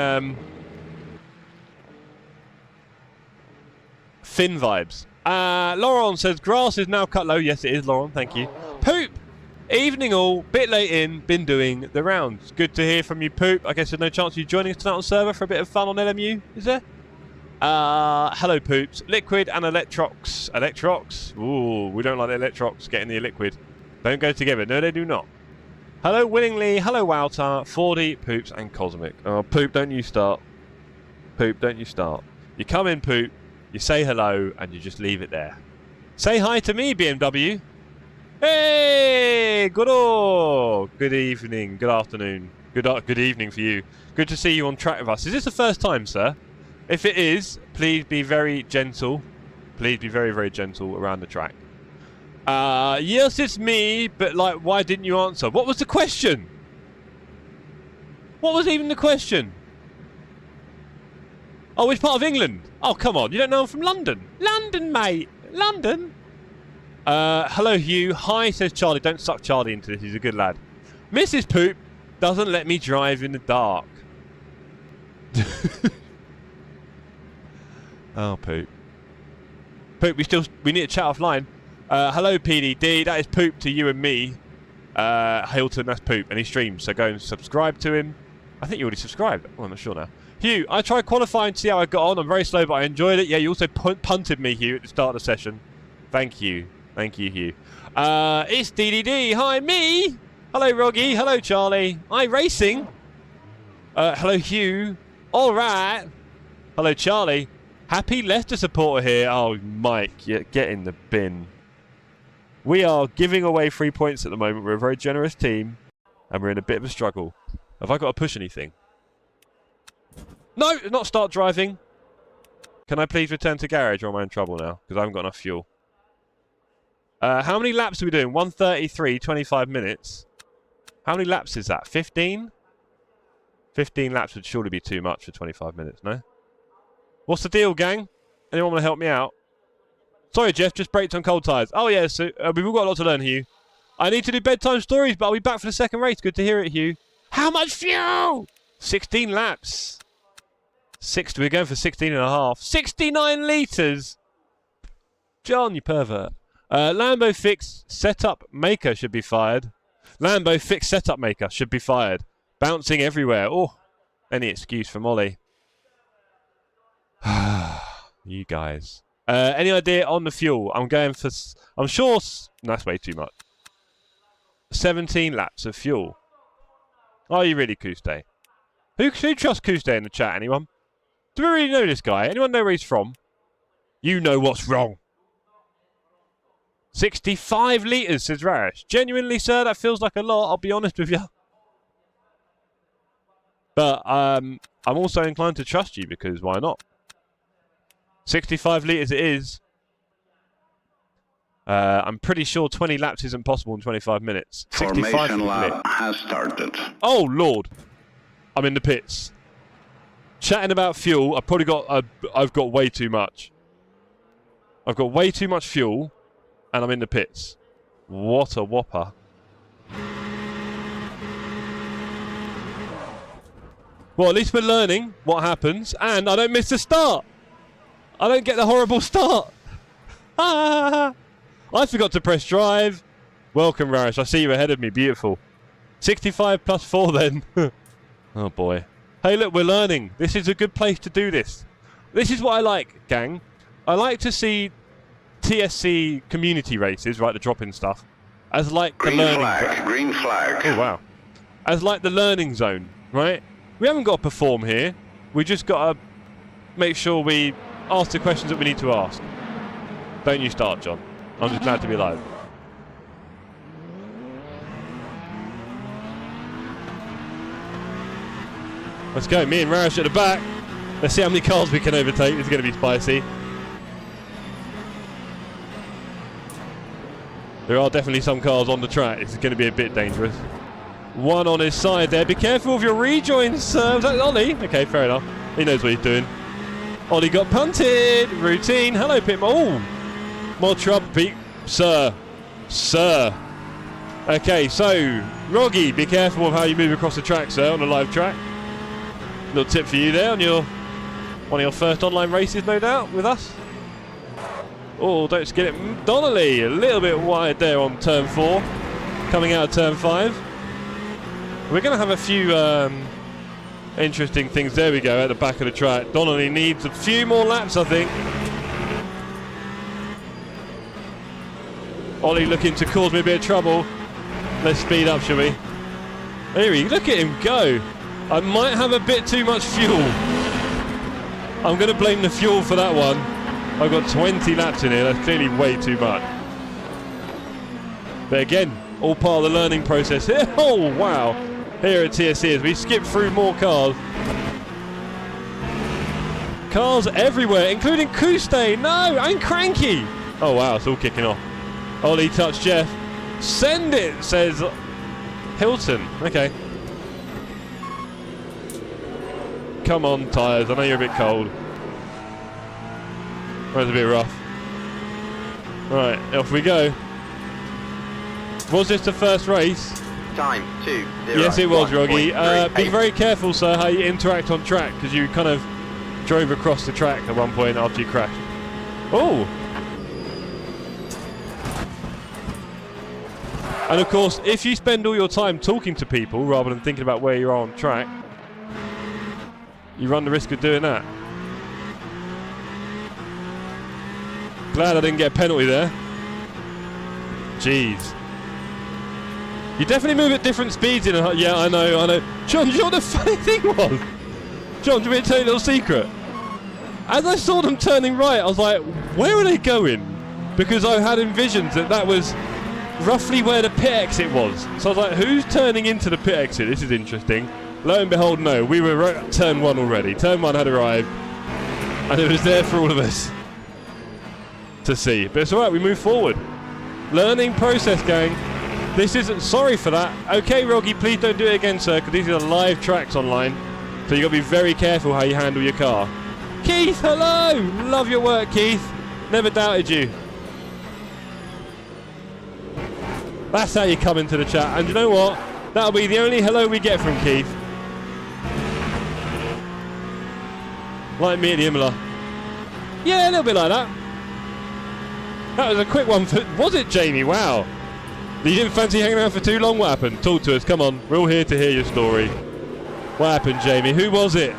Finn vibes. Laurent says, grass is now cut low. Yes, it is, Laurent, thank you. Poop! Evening all, bit late in, been doing the rounds. Good to hear from you, Poop. I guess there's no chance of you joining us tonight on server for a bit of fun on LMU, is there? Hello, Poops. Liquid and Electrox. Electrox? Ooh, we don't like the Electrox getting the liquid. Don't go together. No, they do not. Hello, Willingly. Hello, Wowtar. 40, Poops, and Cosmic. Oh, Poop, don't you start. Poop, don't you start. You come in, Poop, you say hello, and you just leave it there. Say hi to me, BMW. Hey, good evening, good afternoon, good evening for you. Good to see you on track with us. Is this the first time, sir? If it is, please be very gentle. Please be very, very gentle around the track. Yes, it's me, but like, why didn't you answer? What was the question? What was even the question? Oh, which part of England? Oh, come on, you don't know I'm from London. London, mate, London. Hello, Hugh. Hi, says Charlie. Don't suck Charlie into this. He's a good lad. Mrs. Poop doesn't let me drive in the dark. Oh, Poop. Poop, we need to chat offline. Hello, PDD. That is Poop to you and me. Hilton, that's Poop, and he streams, so go and subscribe to him. I think you already subscribed. Oh, I'm not sure now. Hugh, I tried qualifying to see how I got on. I'm very slow, but I enjoyed it. Yeah, you also punted me, Hugh, at the start of the session. Thank you. Thank you, Hugh. It's DDD. Hi, me. Hello, Roggy. Hello, Charlie. Hi, Racing. Hello, Hugh. All right. Hello, Charlie. Happy Leicester supporter here. Oh, Mike, get in the bin. We are giving away 3 points at the moment. We're a very generous team, and we're in a bit of a struggle. Have I got to push anything? No, not start driving. Can I please return to garage, or am I in trouble now? Because I haven't got enough fuel. How many laps are we doing? 133, 25 minutes. How many laps is that? 15? 15 laps would surely be too much for 25 minutes, no? What's the deal, gang? Anyone want to help me out? Sorry, Jeff, just braked on cold tyres. Oh, yeah, so we've all got a lot to learn, Hugh. I need to do bedtime stories, but I'll be back for the second race. Good to hear it, Hugh. How much fuel? 16 laps. We're going for 16 and a half. 69 litres! John, you pervert. Lambo fix setup maker should be fired. Lambo fix setup maker should be fired. Bouncing everywhere. Oh, any excuse for Molly. You guys. Any idea on the fuel? I'm going for... I'm sure... No, that's way too much. 17 laps of fuel. Are you really Kuste? Who trusts Kuste in the chat? Anyone? Do we really know this guy? Anyone know where he's from? You know what's wrong. 65 litres, says Rash. Genuinely, sir, that feels like a lot. I'll be honest with you. But I'm also inclined to trust you, because why not? 65 litres it is. I'm pretty sure 20 laps isn't possible in 25 minutes. 65 Formation lap has started. Oh, Lord. I'm in the pits. Chatting about fuel, I've got way too much. I've got way too much fuel, and I'm in the pits. What a whopper. Well, at least we're learning what happens, and I don't miss the start. I don't get the horrible start. I forgot to press drive. Welcome, Rarish. I see you ahead of me. Beautiful. 65 plus 4 then. Oh, boy. Hey, look, we're learning. This is a good place to do this. This is what I like, gang. I like to see TSC community races, right, the drop-in stuff, as like the learning... Green flag. Oh, wow. As like the learning zone, right? We haven't got to perform here. We just got to make sure we ask the questions that we need to ask. Don't you start, John. I'm just glad to be alive. Let's go. Me and Rarish at the back. Let's see how many cars we can overtake. This is going to be spicy. There are definitely some cars on the track. This is going to be a bit dangerous. One on his side there. Be careful of your rejoins, sir. Was that Ollie? Okay, fair enough. He knows what he's doing. Ollie got punted. Routine. Hello, Pitman. Oh, more trouble, Pete. Sir. Sir. Okay, so, Roggy, be careful of how you move across the track, sir, on a live track. Little tip for you there on one of your first online races, no doubt, with us. Oh, don't skid it. Donnelly, a little bit wide there on turn 4. Coming out of turn 5. We're going to have a few interesting things. There we go, at the back of the track. Donnelly needs a few more laps, I think. Ollie looking to cause me a bit of trouble. Let's speed up, shall we? There we go. Look at him go. I might have a bit too much fuel. I'm going to blame the fuel for that one. I've got 20 laps in here. That's clearly way too much. But again, all part of the learning process here. Oh, wow. Here at TSC as we skip through more cars. Cars everywhere, including Kuste. No, and Cranky. Oh, wow. It's all kicking off. Ollie touched Jeff. Send it, says Hilton. Okay. Come on, tyres. I know you're a bit cold. That was a bit rough. Right, off we go. Was this the first race? Time 2, 0, yes, it was, Roggy. 1.38. Be very careful, sir, how you interact on track, because you kind of drove across the track at one point after you crashed. Oh! And of course, if you spend all your time talking to people rather than thinking about where you are on track, you run the risk of doing that. Glad I didn't get a penalty there. Jeez. You definitely move at different speeds in a... Yeah, I know. John, do you know what the funny thing was? John, do you want me to tell you a little secret? As I saw them turning right, I was like, where are they going? Because I had envisioned that was roughly where the pit exit was. So I was like, who's turning into the pit exit? This is interesting. Lo and behold, no, we were right at turn 1 already. Turn 1 had arrived, and it was there for all of us to see. But it's alright, we move forward. Learning process, gang. This isn't, sorry for that. Okay, Roggy, please don't do it again, sir, because these are live tracks online. So you've got to be very careful how you handle your car. Keith, hello! Love your work, Keith. Never doubted you. That's how you come into the chat. And you know what? That'll be the only hello we get from Keith. Like me at the Imola. Yeah, a little bit like that. That was a quick one for... Was it, Jamie? Wow. You didn't fancy hanging around for too long? What happened? Talk to us. Come on. We're all here to hear your story. What happened, Jamie? Who was it?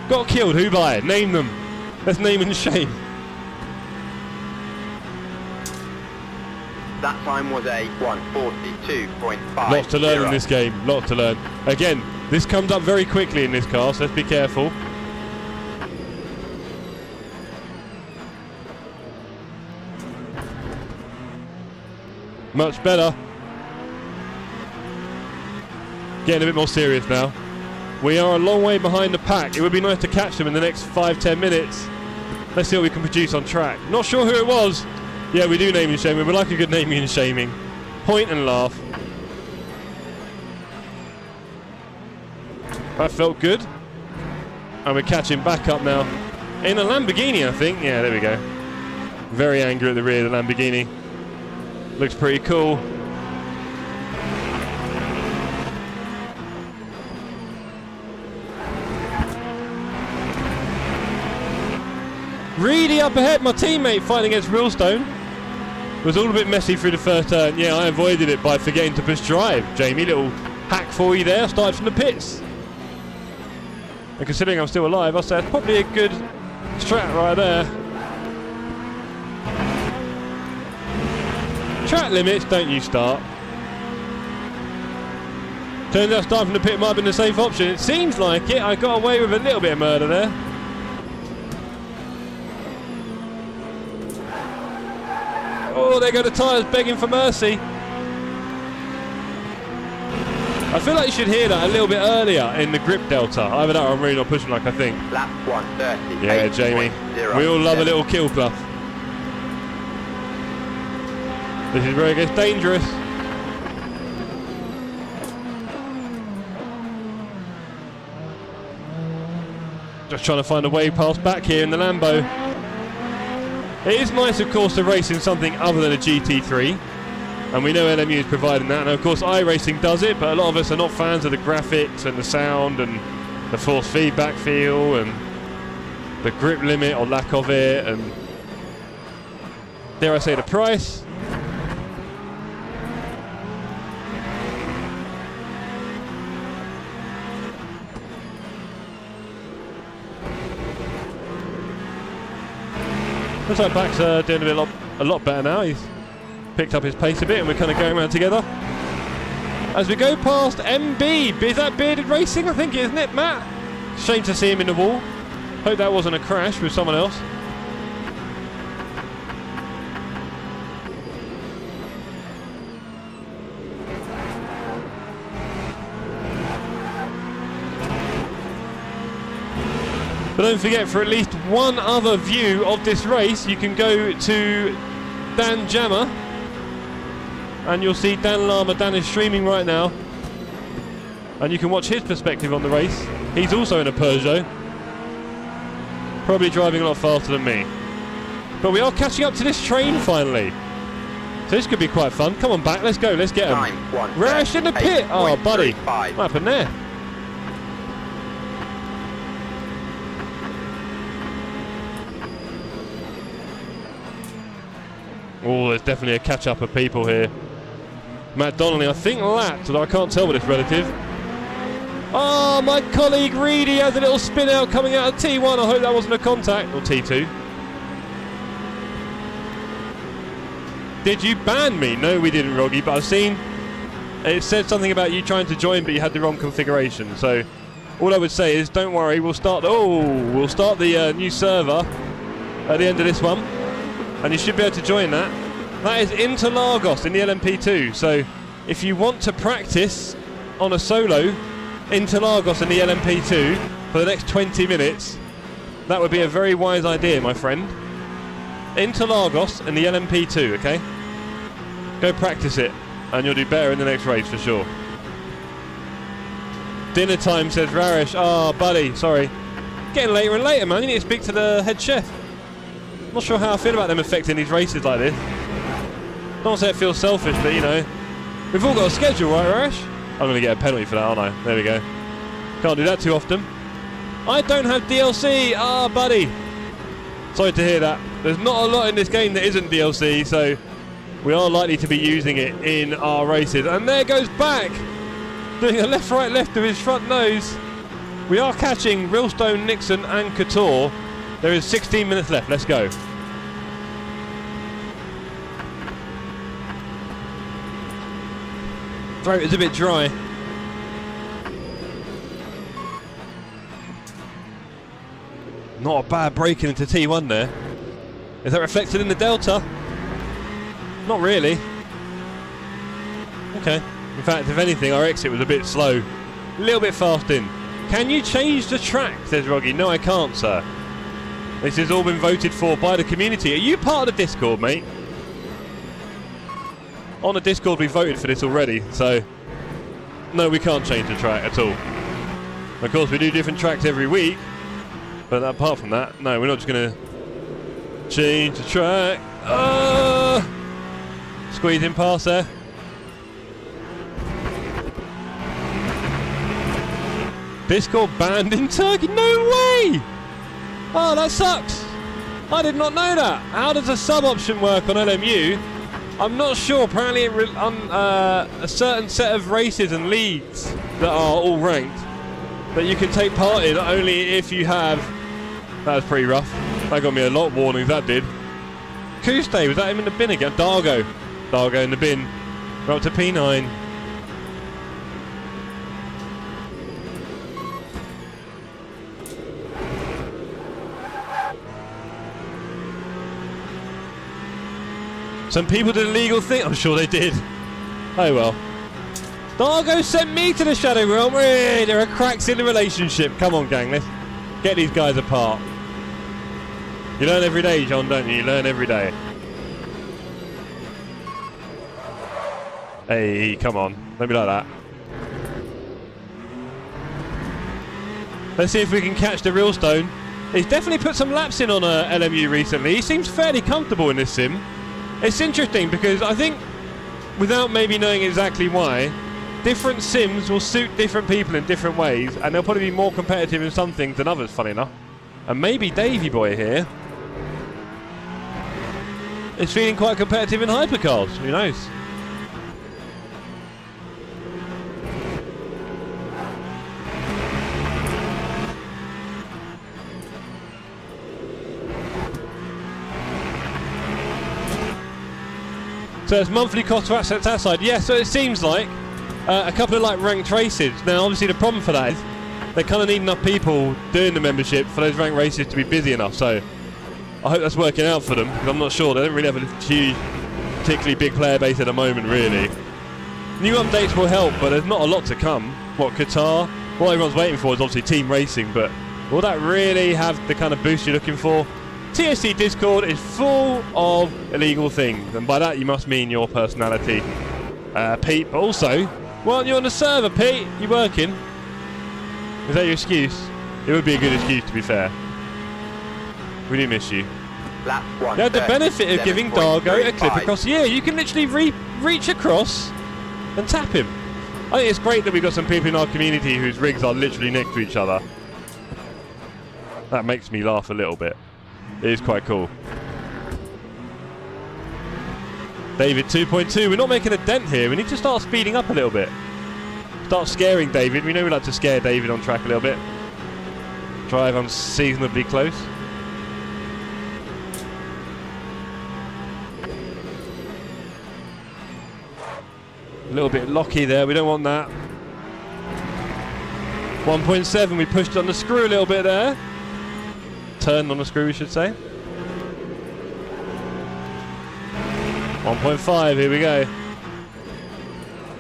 Got killed. Who by it? Name them. Let's name and shame. That time was a 1:42.5. Lots to learn in this game. Lots to learn. Again, this comes up very quickly in this car, so let's be careful. Much better. Getting a bit more serious now. We are a long way behind the pack. It would be nice to catch them in the next 5-10 minutes. Let's see what we can produce on track. Not sure who it was. Yeah, we do name and shame. We would like a good naming and shaming. Point and laugh. That felt good. And we're catching back up now. In a Lamborghini, I think. Yeah, there we go. Very angry at the rear of the Lamborghini. Looks pretty cool. Really up ahead, my teammate fighting against Realstone. It was all a bit messy through the first turn. Yeah, I avoided it by forgetting to push drive. Jamie, little hack for you there. Started from the pits. And considering I'm still alive, I'll say it's probably a good strat right there. Track limits, don't you start. Turns out starting from the pit might have been the safe option. It seems like it. I got away with a little bit of murder there. Oh, there go the tyres begging for mercy. I feel like you should hear that a little bit earlier in the grip delta. Either that or I'm really not pushing like I think. Lap 1:30. Yeah, Jamie. We all love a little kill club. This is where it gets dangerous. Just trying to find a way past back here in the Lambo. It is nice, of course, to race in something other than a GT3. And we know LMU is providing that. And of course, iRacing does it, but a lot of us are not fans of the graphics and the sound and the force feedback feel and the grip limit or lack of it. And dare I say the price. Looks like Back's doing a lot better now. He's picked up his pace a bit and we're kind of going around together. As we go past MB, is that Bearded Racing? I think it is, isn't it, Matt? Shame to see him in the wall. Hope that wasn't a crash with someone else. But don't forget, for at least one other view of this race, you can go to Dan Jammer and you'll see Dan Lama. Dan is streaming right now and you can watch his perspective on the race. He's also in a Peugeot, probably driving a lot faster than me. But we are catching up to this train finally, so this could be quite fun. Come on, Back, let's go, let's get him. Rash in the pit. Oh buddy, what happened there? Oh, there's definitely a catch-up of people here. Matt Donnelly, I think lapped, although I can't tell with this relative. Oh, my colleague Reedy has a little spin out coming out of T1. I hope that wasn't a contact. Or T2. Did you ban me? No, we didn't, Roggy, but I've seen it said something about you trying to join, but you had the wrong configuration. So all I would say is, don't worry, we'll start the new server at the end of this one. And you should be able to join that. That is Interlagos in the LMP2. So if you want to practice on a solo Interlagos in the LMP2 for the next 20 minutes, that would be a very wise idea, my friend. Interlagos in the LMP2, okay? Go practice it, and you'll do better in the next race for sure. Dinner time, says Raresh. Oh, buddy, sorry. Getting later and later, man. You need to speak to the head chef. Not sure how I feel about them affecting these races like this. Don't want to say it feels selfish, but you know, we've all got a schedule, right, Raresh? I'm going to get a penalty for that, aren't I? There we go. Can't do that too often. I don't have DLC. Ah, buddy. Sorry to hear that. There's not a lot in this game that isn't DLC, so we are likely to be using it in our races. And there goes back, doing a left, right, left with his front nose. We are catching Rilstone, Nixon and Couture. There is 16 minutes left. Let's go. Throat is a bit dry. Not a bad breaking into T1 there. Is that reflected in the Delta? Not really. Okay. In fact, if anything, our exit was a bit slow. A little bit fast in. Can you change the track, says Roggy. No, I can't, sir. This has all been voted for by the community. Are you part of the Discord, mate? On the Discord, we voted for this already, so no, we can't change the track at all. Of course, we do different tracks every week, but apart from that, no, we're not just going to change the track. Squeezing past there. Discord banned in Turkey? No way! Oh, that sucks. I did not know that. How does a sub option work on LMU? I'm not sure. Apparently on a certain set of races and leagues that are all ranked, that you can take part in only if you have... That was pretty rough. That got me a lot of warnings, that did. Kuste, was that him in the bin again? Dargo in the bin. We're up to P9. Some people did a legal thing. I'm sure they did. Oh well. Dargo sent me to the Shadow Realm. Hey, there are cracks in the relationship. Come on, gang. Let's get these guys apart. You learn every day, John, don't you? You learn every day. Hey, come on. Don't be like that. Let's see if we can catch the Rilstone. He's definitely put some laps in on LMU recently. He seems fairly comfortable in this sim. It's interesting because I think, without maybe knowing exactly why, different sims will suit different people in different ways, and they'll probably be more competitive in some things than others, funny enough. And maybe Davey Boy here is feeling quite competitive in hypercars. Who knows? So it's monthly cost for assets outside. Yeah, so it seems like a couple of like ranked races. Now obviously the problem for that is they kind of need enough people doing the membership for those ranked races to be busy enough. So I hope that's working out for them, because I'm not sure. They don't really have a huge, particularly big player base at the moment, really. New updates will help, but there's not a lot to come. What, Qatar? What everyone's waiting for is obviously team racing, but will that really have the kind of boost you're looking for? TSC Discord is full of illegal things, and by that you must mean your personality, Pete. But also, well, you're on the server, Pete. You working? Is that your excuse? It would be a good excuse, to be fair. We do miss you. Lap 1. You had the benefit of giving Dargo a clip across. Yeah, you can literally reach across and tap him. I think it's great that we've got some people in our community whose rigs are literally next to each other. That makes me laugh a little bit. It is quite cool. David 2.2. We're not making a dent here. We need to start speeding up a little bit. Start scaring David. We know we like to scare David on track a little bit. Drive unseasonably close. A little bit locky there. We don't want that. 1.7. We pushed on the screw a little bit there. Turned on the screw, we should say. 1.5, here we go.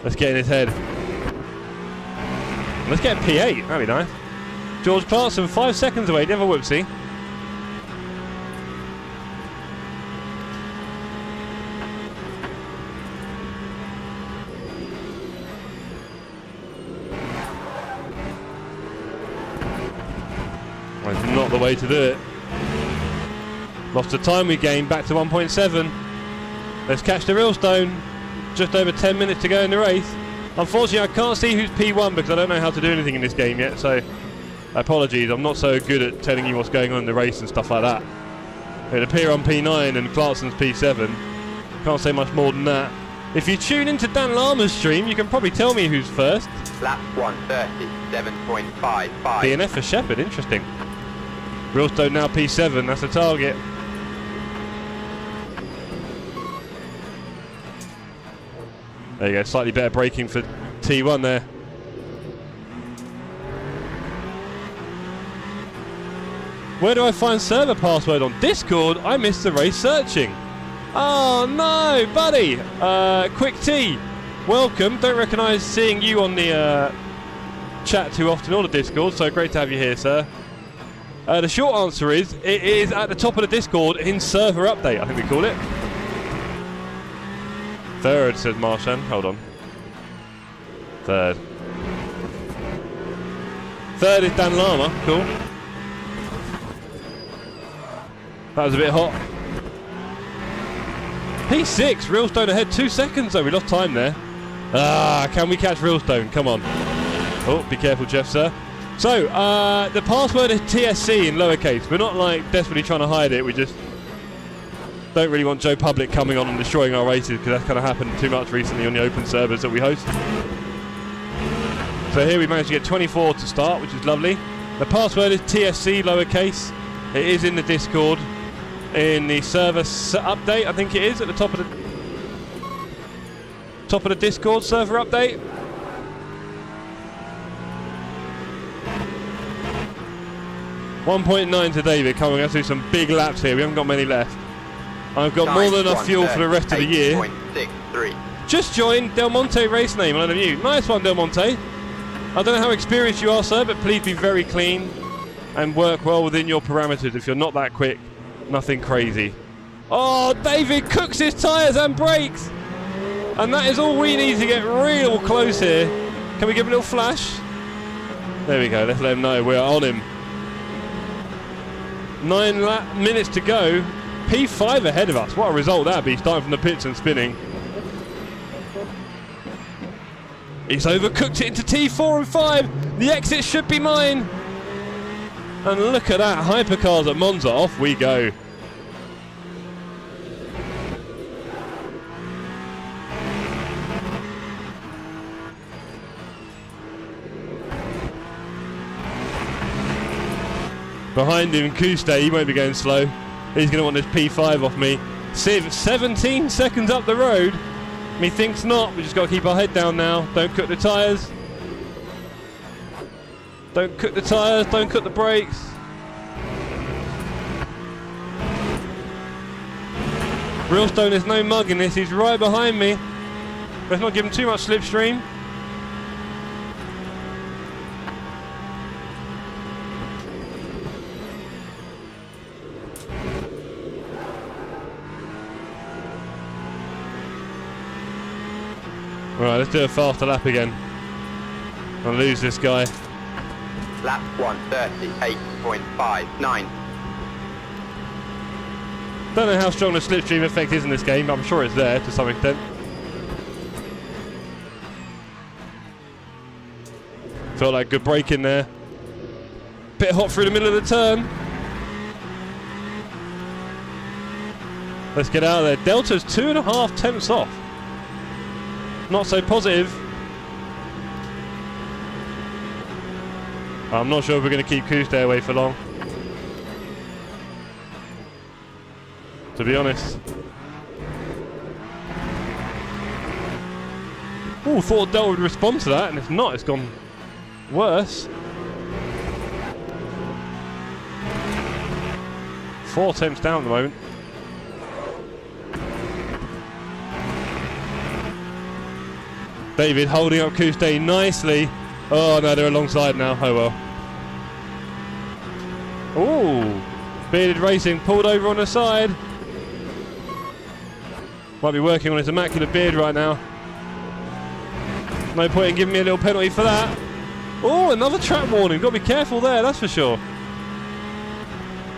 Let's get in his head. Let's get P8, that'd be nice. George Clarkson, 5 seconds away, never whoopsie. That's not the way to do it. Lost the time we gained, back to 1.7. Let's catch the real stone. Just over 10 minutes to go in the race. Unfortunately, I can't see who's P1 because I don't know how to do anything in this game yet, so apologies. I'm not so good at telling you what's going on in the race and stuff like that. It'll appear on P9 and Clarkson's P7. Can't say much more than that. If you tune into Dan Lama's stream, you can probably tell me who's first. Lap 1:37.55. DNF for Shepherd, interesting. Realstone now P7, that's the target. There you go, slightly better braking for T1 there. Where do I find server password on Discord? I missed the race searching. Oh no, buddy! Quick T, welcome. Don't recognise seeing you on the chat too often or the Discord, so great to have you here, sir. The short answer is, it is at the top of the Discord in server update, I think we call it. Third, says Marshan. Hold on. Third. Third is Dan Lama. Cool. That was a bit hot. P6. Realstone ahead 2 seconds though. We lost time there. Ah, can we catch Realstone? Come on. Oh, be careful, Jeff, sir. So, the password is TSC in lowercase. We're not like desperately trying to hide it. We just don't really want Joe Public coming on and destroying our races because that's kind of happened too much recently on the open servers that we host. So here we managed to get 24 to start, which is lovely. The password is TSC lowercase. It is in the Discord in the server update. I think it is at the top of the Discord server update. .9 to David. Come on, we're going to do some big laps here. We haven't got many left. I've got more than enough fuel for the rest of the year. Just joined Del Monte race name, I don't know you. Nice one, Del Monte. I don't know how experienced you are, sir, but please be very clean and work well within your parameters. If you're not that quick, nothing crazy. Oh, David cooks his tyres and brakes. And that is all we need to get real close here. Can we give a little flash? There we go, let's let him know we're on him. 9 minutes to go. P5 ahead of us. What a result that'd be, starting from the pits and spinning. He's overcooked it into T4 and 5. The exit should be mine. And look at that, hypercars at Monza. Off we go. Behind him, Kuste, he won't be going slow. He's going to want this P5 off me. Civ, 17 seconds up the road. Methinks not. We just got to keep our head down now. Don't cook the tyres. Don't cook the tyres. Don't cook the brakes. Realstone, there's no mug in this. He's right behind me. Let's not give him too much slipstream. Right, let's do a faster lap again. I'll lose this guy. Lap 1:38.59. Don't know how strong the slipstream effect is in this game, but I'm sure it's there to some extent. Felt like good break in there. Bit hot through the middle of the turn. Let's get out of there. Delta's 2.5 tenths off. Not so positive. I'm not sure if we're going to keep Kuste away for long, to be honest. Oh, thought Del would respond to that, and it's not. It's gone worse. 4 tenths down at the moment. David holding up Kuste nicely. Oh no, they're alongside now. Oh well. Ooh, Bearded Racing pulled over on the side. Might be working on his immaculate beard right now. No point in giving me a little penalty for that. Oh, another track warning. Got to be careful there, that's for sure.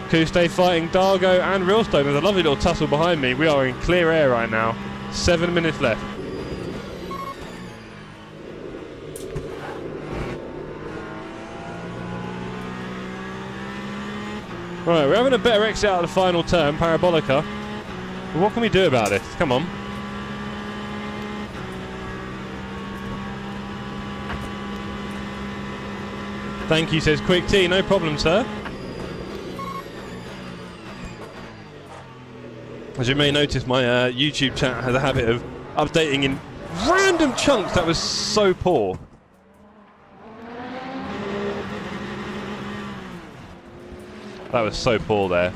Kuste fighting Dargo and Realstone. There's a lovely little tussle behind me. We are in clear air right now. 7 minutes left. Right, we're having a better exit out of the final turn, Parabolica. But what can we do about this? Come on. Thank you, says Quick T. No problem, sir. As you may notice, my YouTube chat has a habit of updating in random chunks. That was so poor. That was so poor there.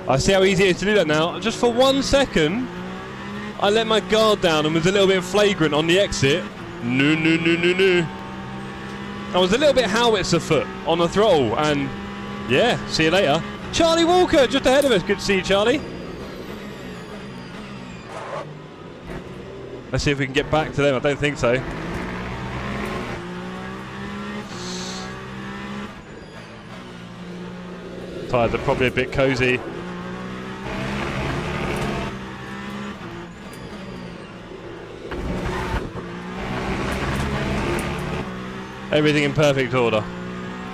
I see how easy it is to do that now. Just for 1 second, I let my guard down and was a little bit flagrant on the exit. No. I was a little bit howitzer foot on the throttle, and yeah, see you later. Charlie Walker just ahead of us. Good to see you, Charlie. Let's see if we can get back to them. I don't think so. Tyres are probably a bit cosy. Everything in perfect order.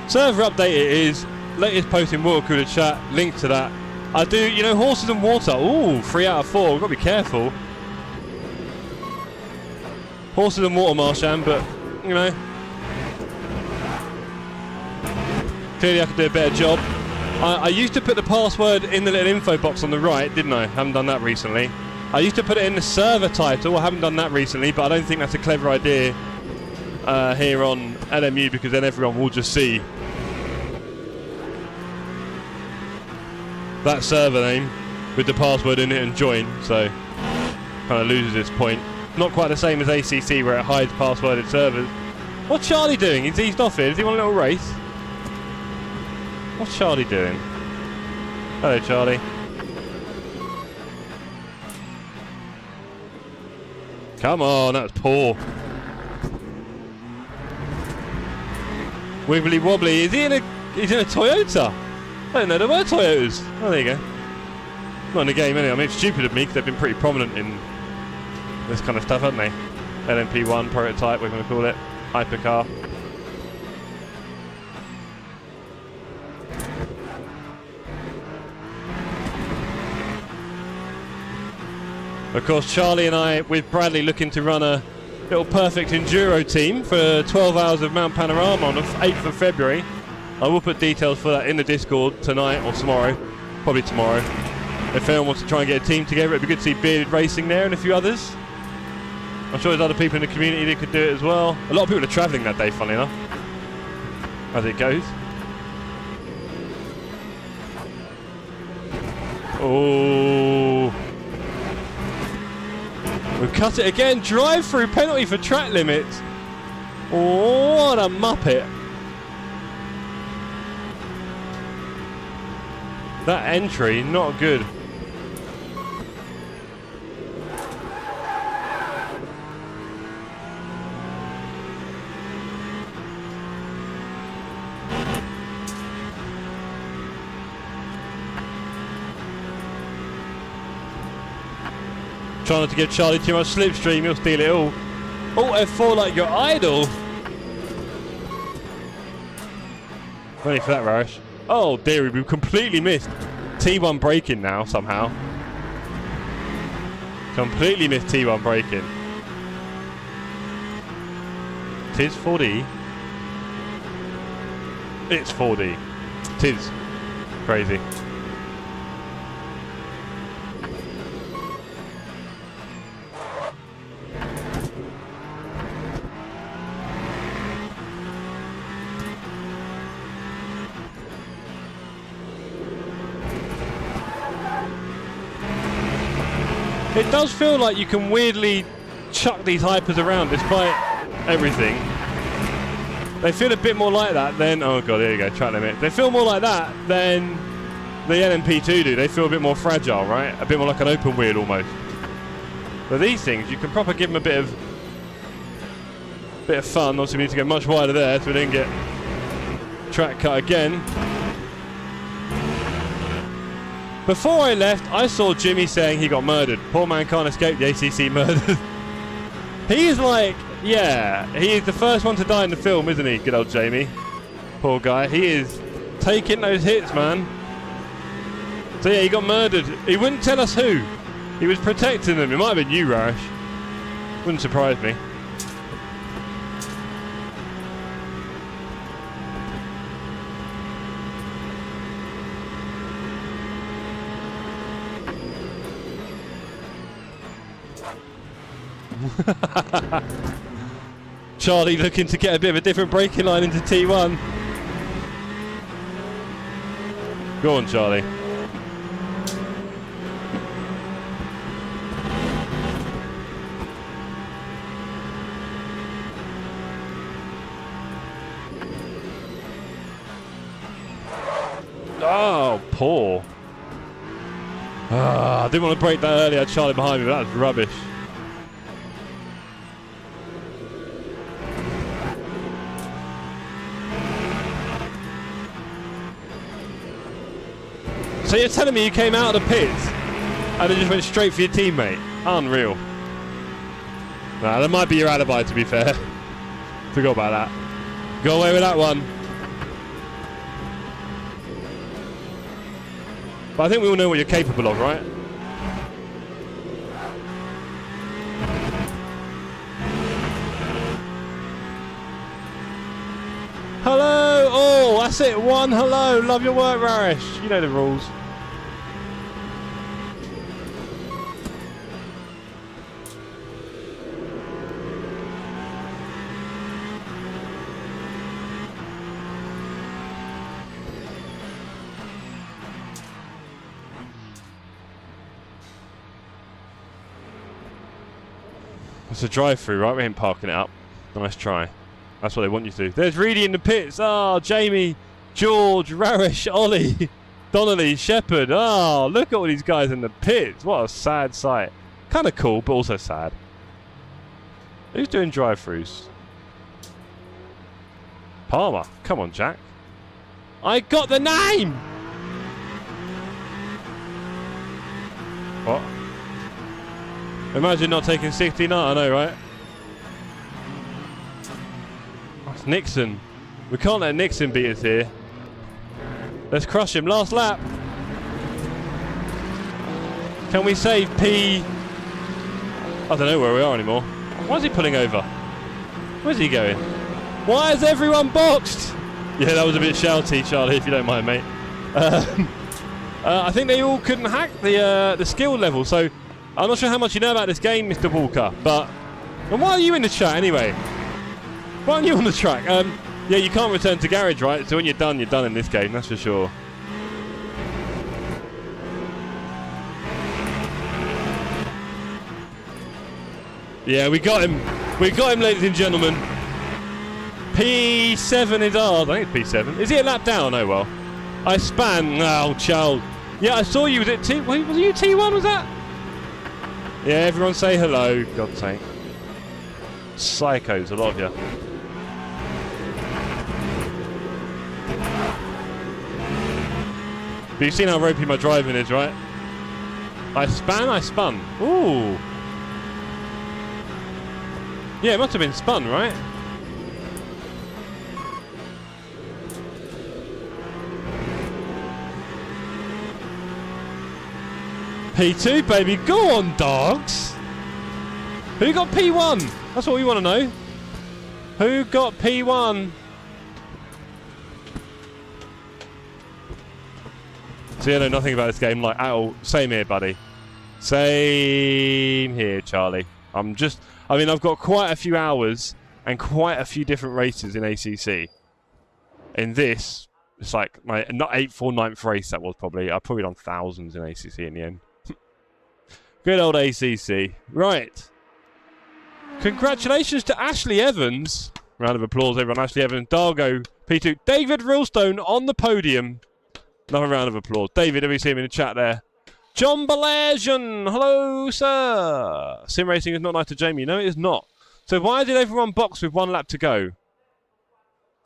Server update it is. Latest post in water cooler chat. Link to that. I do, you know, horses and water. Ooh, 3 out of 4. We've got to be careful. Horses and water, Marchand, but, you know. Clearly I could do a better job. I used to put the password in the little info box on the right, didn't I? Haven't done that recently. I used to put it in the server title. I haven't done that recently, but I don't think that's a clever idea here on LMU, because then everyone will just see that server name with the password in it and join, so kind of loses its point. Not quite the same as ACC where it hides passworded servers. What's Charlie doing? He's eased off here. Does he want a little race? What's Charlie doing? Hello, Charlie. Come on, that was poor. Wibbly wobbly. Is he in a? He's in a Toyota. I didn't know there were Toyotas. Oh, there you go. Not in the game anyway. I mean, it's stupid of me because they've been pretty prominent in this kind of stuff, haven't they? LMP1 prototype, we're going to call it. Hypercar. Of course, Charlie and I, with Bradley, looking to run a little perfect enduro team for 12 hours of Mount Panorama on the 8th of February. I will put details for that in the Discord tonight or tomorrow. Probably tomorrow. If anyone wants to try and get a team together, it'd be good to see Bearded Racing there and a few others. I'm sure there's other people in the community that could do it as well. A lot of people are travelling that day, funnily enough, as it goes. Oh. We've cut it again. Drive-through penalty for track limits. Oh, what a muppet. That entry, not good. Trying not to give Charlie too much slipstream, he'll steal it all. Oh, F4 like your idol. Ready for that, Rash. Oh dear, we've completely missed T1 braking now, somehow. Completely missed T1 braking. Tis 4D. It's 4D. Tis. Crazy. It does feel like you can weirdly chuck these hypers around despite everything. They feel a bit more like that than, oh god, here you go, track limit. They feel more like that than the LMP2 do. They feel a bit more fragile, right? A bit more like an open wheel almost. But these things, you can proper give them a bit of fun. Obviously we need to get much wider there so we didn't get track cut again. Before I left, I saw Jimmy saying he got murdered. Poor man can't escape the ACC murder. He's like, yeah, he is the first one to die in the film, isn't he? Good old Jamie. Poor guy. He is taking those hits, man. So yeah, he got murdered. He wouldn't tell us who. He was protecting them. It might have been you, Rash. Wouldn't surprise me. Charlie looking to get a bit of a different braking line into T1. Go on, Charlie. Oh, poor. I didn't want to break that earlier. Charlie behind me, but that was rubbish. So you're telling me you came out of the pits and then just went straight for your teammate? Unreal. Nah, that might be your alibi, to be fair. Forgot about that. Go away with that one. But I think we all know what you're capable of, right? Hello! Oh, that's it. One hello. Love your work, Rarish. You know the rules. It's a drive-through, right? We ain't parking it up. Nice try. That's what they want you to do. There's Reedy in the pits. Oh, Jamie, George, Rarish, Ollie, Donnelly, Shepherd. Oh, look at all these guys in the pits. What a sad sight. Kind of cool, but also sad. Who's doing drive-throughs? Palmer. Come on, Jack. I got the name! What? Imagine not taking 69, I know, right? That's Nixon. We can't let Nixon beat us here. Let's crush him. Last lap. Can we save P? I don't know where we are anymore. Why is he pulling over? Where's he going? Why is everyone boxed? Yeah, that was a bit shouty, Charlie, if you don't mind, mate. I think they all couldn't hack the skill level, so I'm not sure how much you know about this game, Mr. Walker, but... And why are you in the chat, anyway? Why aren't you on the track? Yeah, you can't return to garage, right? So when you're done in this game, that's for sure. Yeah, we got him. We got him, ladies and gentlemen. P7 is ours. I think it's P7. Is he a lap down? Oh, well. I span. Oh, child. Yeah, I saw you. Was it T? Was you T1? Was that? Yeah, everyone say hello. God's sake. Psychos, a lot of you. But you've seen how ropey my driving is, right? I span, I spun. Ooh. Yeah, it must have been spun, right? P2, baby. Go on, dogs. Who got P1? That's what we want to know. Who got P1? So you know nothing about this game, like, at all. Same here, buddy. Same here, Charlie. I mean, I've got quite a few hours and quite a few different races in ACC. In this, it's like my not 8th or 9th race that was probably. I've probably done thousands in ACC in the end. Good old ACC. Right. Congratulations to Ashley Evans. Round of applause, everyone. Ashley Evans, Dargo, P2. David Rillstone on the podium. Another round of applause. David, let me see him in the chat there. John Balasian, hello, sir. Sim racing is not nice to Jamie. No, it is not. So why did everyone box with 1 lap to go?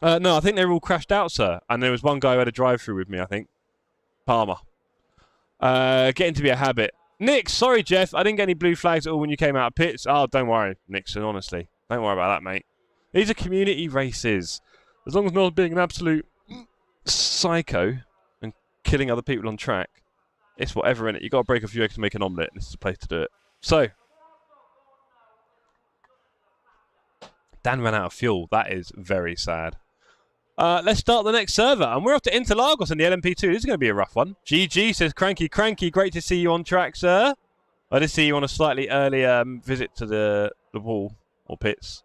No, I think they were all crashed out, sir. And there was one guy who had a drive-through with me, I think. Palmer. Getting to be a habit. Nick, sorry, Jeff. I didn't get any blue flags at all when you came out of pits. Oh, don't worry, Nixon, honestly. Don't worry about that, mate. These are community races. As long as no one's being an absolute psycho and killing other people on track, it's whatever, innit? You've got to break a few eggs to make an omelette, and this is the place to do it. So, Dan ran out of fuel. That is very sad. Let's start the next server, and we're off to Interlagos in the LMP2. This is going to be a rough one. GG says, Cranky, great to see you on track, sir. I did see you on a slightly earlier visit to the wall, or pits.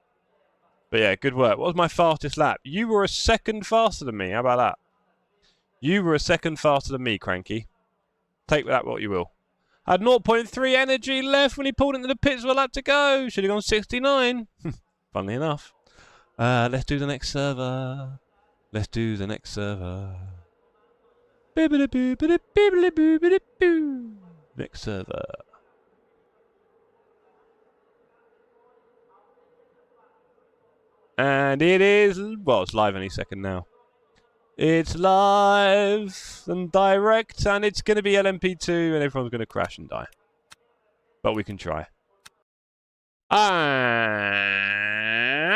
But yeah, good work. What was my fastest lap? You were a second faster than me. How about that? You were a second faster than me, Cranky. Take that what you will. Had 0.3 energy left when he pulled into the pits with a lap to go. Should have gone 69. Funnily enough. Let's do the next server. Let's do the next server. Next server. And it is, well, it's live any second now. It's live and direct, and it's going to be LMP2, and everyone's going to crash and die. But we can try.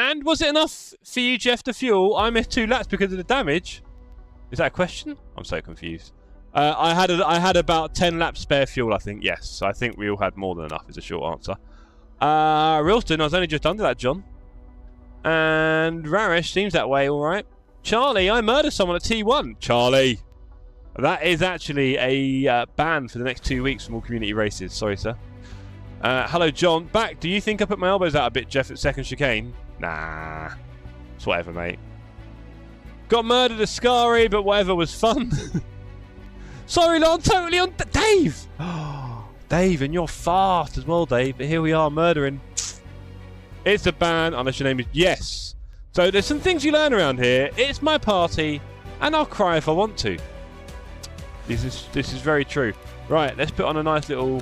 And was it enough for you, Jeff, to fuel? I missed 2 laps because of the damage. Is that a question? I'm so confused. I had about 10 laps spare fuel, I think. Yes, I think we all had more than enough is a short answer. Ralston, I was only just under that, John. And Raresh seems that way, all right. Charlie, I murdered someone at T1. Charlie. That is actually a ban for the next 2 weeks from all community races. Sorry, sir. Hello, John. Back. Do you think I put my elbows out a bit, Jeff, at second chicane? Nah. It's whatever, mate. Got murdered at Scary, but whatever was fun. Sorry, Lon. Totally on... Dave! Dave, and you're fast as well, Dave. But here we are, murdering. It's a ban, unless your name is... Yes. So there's some things you learn around here. It's my party, and I'll cry if I want to. This is very true. Right, let's put on a nice little...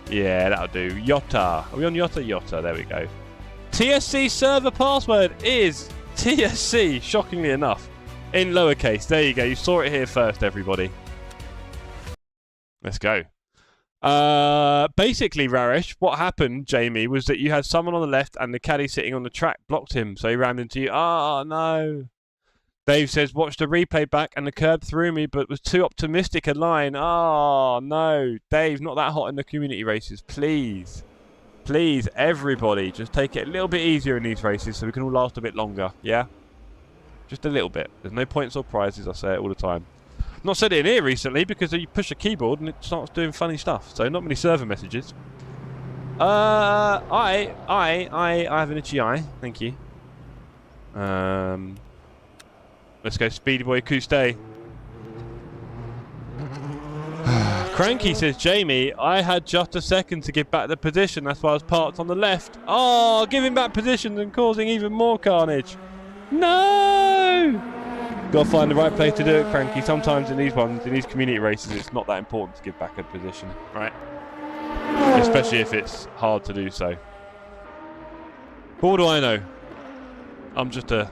Yeah, that'll do. Yotta. Are we on Yotta? Yotta. There we go. TSC server password is TSC, shockingly enough. In lowercase. There you go. You saw it here first, everybody. Let's go. Basically, Raresh, what happened, Jamie, was that you had someone on the left and the caddy sitting on the track blocked him, so he rammed into you. Oh, no. Dave says, watched the replay back and the curb threw me, but was too optimistic a line. Oh, no. Dave, not that hot in the community races. Please. Please, everybody, just take it a little bit easier in these races so we can all last a bit longer, yeah? Just a little bit. There's no points or prizes, I say it all the time. Not said it in here recently because you push a keyboard and it starts doing funny stuff. So not many server messages. I have an itchy eye. Thank you. Let's go Speedy Boy Couste. Cranky says, Jamie, I had just a second to give back the position. That's why I was parked on the left. Oh, giving back positions and causing even more carnage. No! Gotta find the right place to do it, Cranky. Sometimes in these ones, in these community races, it's not that important to give back a position, right? Especially if it's hard to do so. But what do I know? I'm just a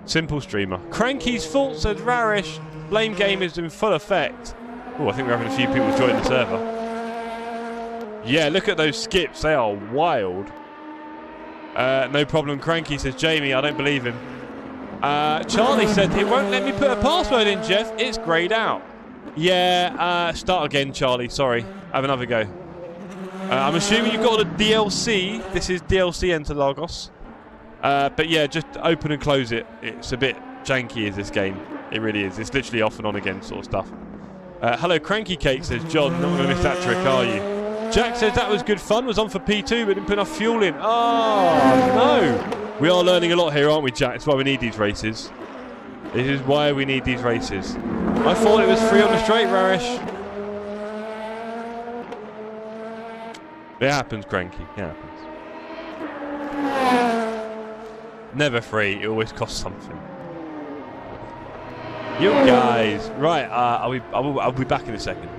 simple streamer. Cranky's fault, says Rarish. Blame game is in full effect. Oh, I think we're having a few people join the server. Yeah, look at those skips. They are wild. No problem, Cranky, says Jamie. I don't believe him. Charlie said, it won't let me put a password in, Jeff. It's greyed out. Yeah, start again, Charlie. Sorry. Have another go. I'm assuming you've got a DLC. This is DLC Interlagos. But yeah, just open and close it. It's a bit janky, is this game. It really is. It's literally off and on again sort of stuff. Hello, Cranky Cake, says John. Not going to miss that trick, are you? Jack says that was good fun. Was on for P2, but didn't put enough fuel in. Oh, no. We are learning a lot here, aren't we, Jack? That's why we need these races. This is why we need these races. I thought it was free on the straight, Rarish. It happens, Cranky. It happens. Never free. It always costs something. You guys. Right. I'll be back in a second.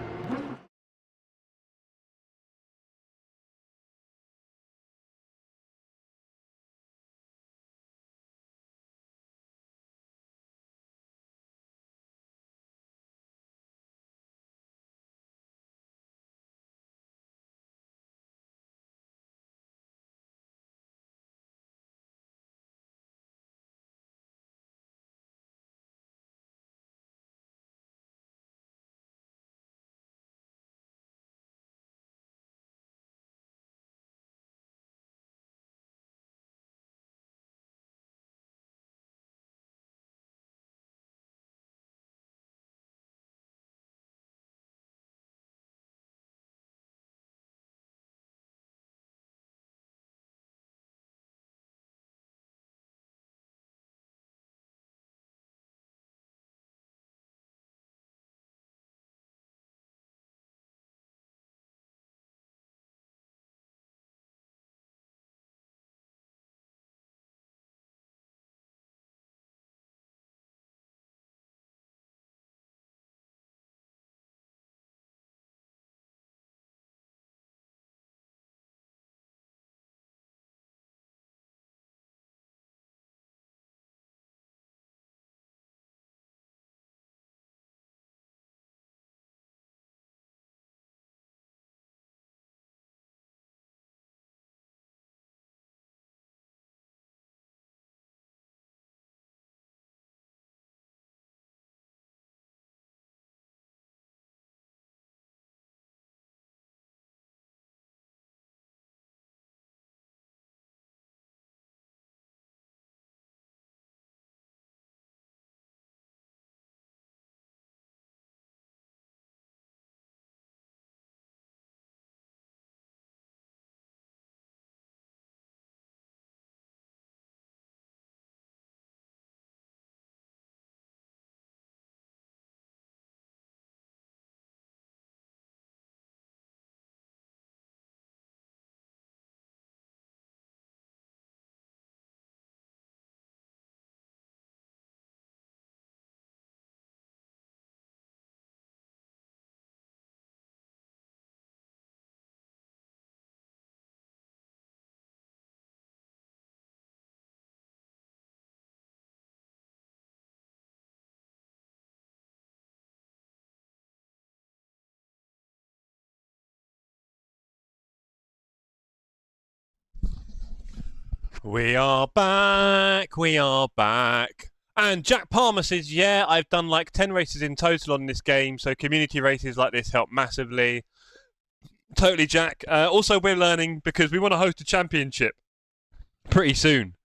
We are back. We are back. And Jack Palmer says, yeah, I've done like 10 races in total on this game, so community races like this help massively. Totally, Jack. Also, we're learning because we want to host a championship pretty soon.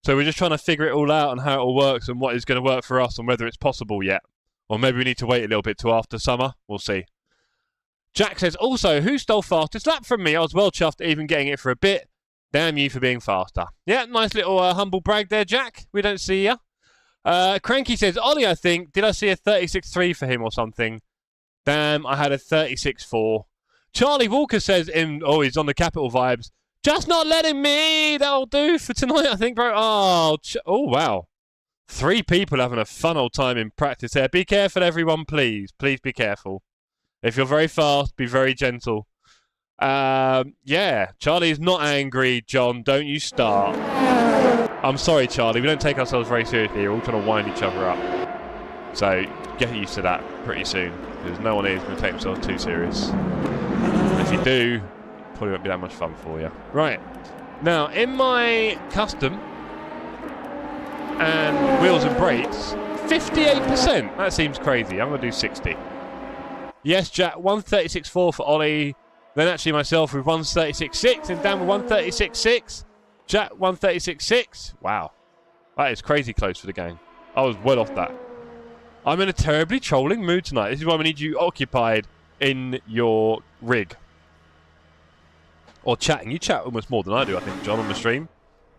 So we're just trying to figure it all out and how it all works and what is going to work for us and whether it's possible yet. Or maybe we need to wait a little bit till after summer. We'll see. Jack says, also, who stole fastest lap from me? I was well chuffed even getting it for a bit. Damn you for being faster. Yeah, nice little humble brag there, Jack. We don't see ya. Cranky says, Ollie, I think. Did I see a 36.3 for him or something? Damn, I had a 36.4. Charlie Walker says, he's on the Capital vibes. Just not letting me. That'll do for tonight, I think, bro. Oh, wow. 3 people having a fun old time in practice here. Be careful, everyone, please. Please be careful. If you're very fast, be very gentle. Yeah, Charlie's not angry, John. Don't you start. I'm sorry, Charlie. We don't take ourselves very seriously. We're all trying to wind each other up. So, get used to that pretty soon. Because no one here is going to take themselves too serious. And if you do, probably won't be that much fun for you. Right. Now, in my custom and wheels and brakes, 58%. That seems crazy. I'm going to do 60. Yes, Jack, 136.4 for Ollie. Then actually myself with 136.6 and Dan with 136.6. Jack 136.6. Wow. That is crazy close for the gang. I was well off that. I'm in a terribly trolling mood tonight. This is why we need you occupied in your rig. Or chatting. You chat almost more than I do, I think, John, on the stream.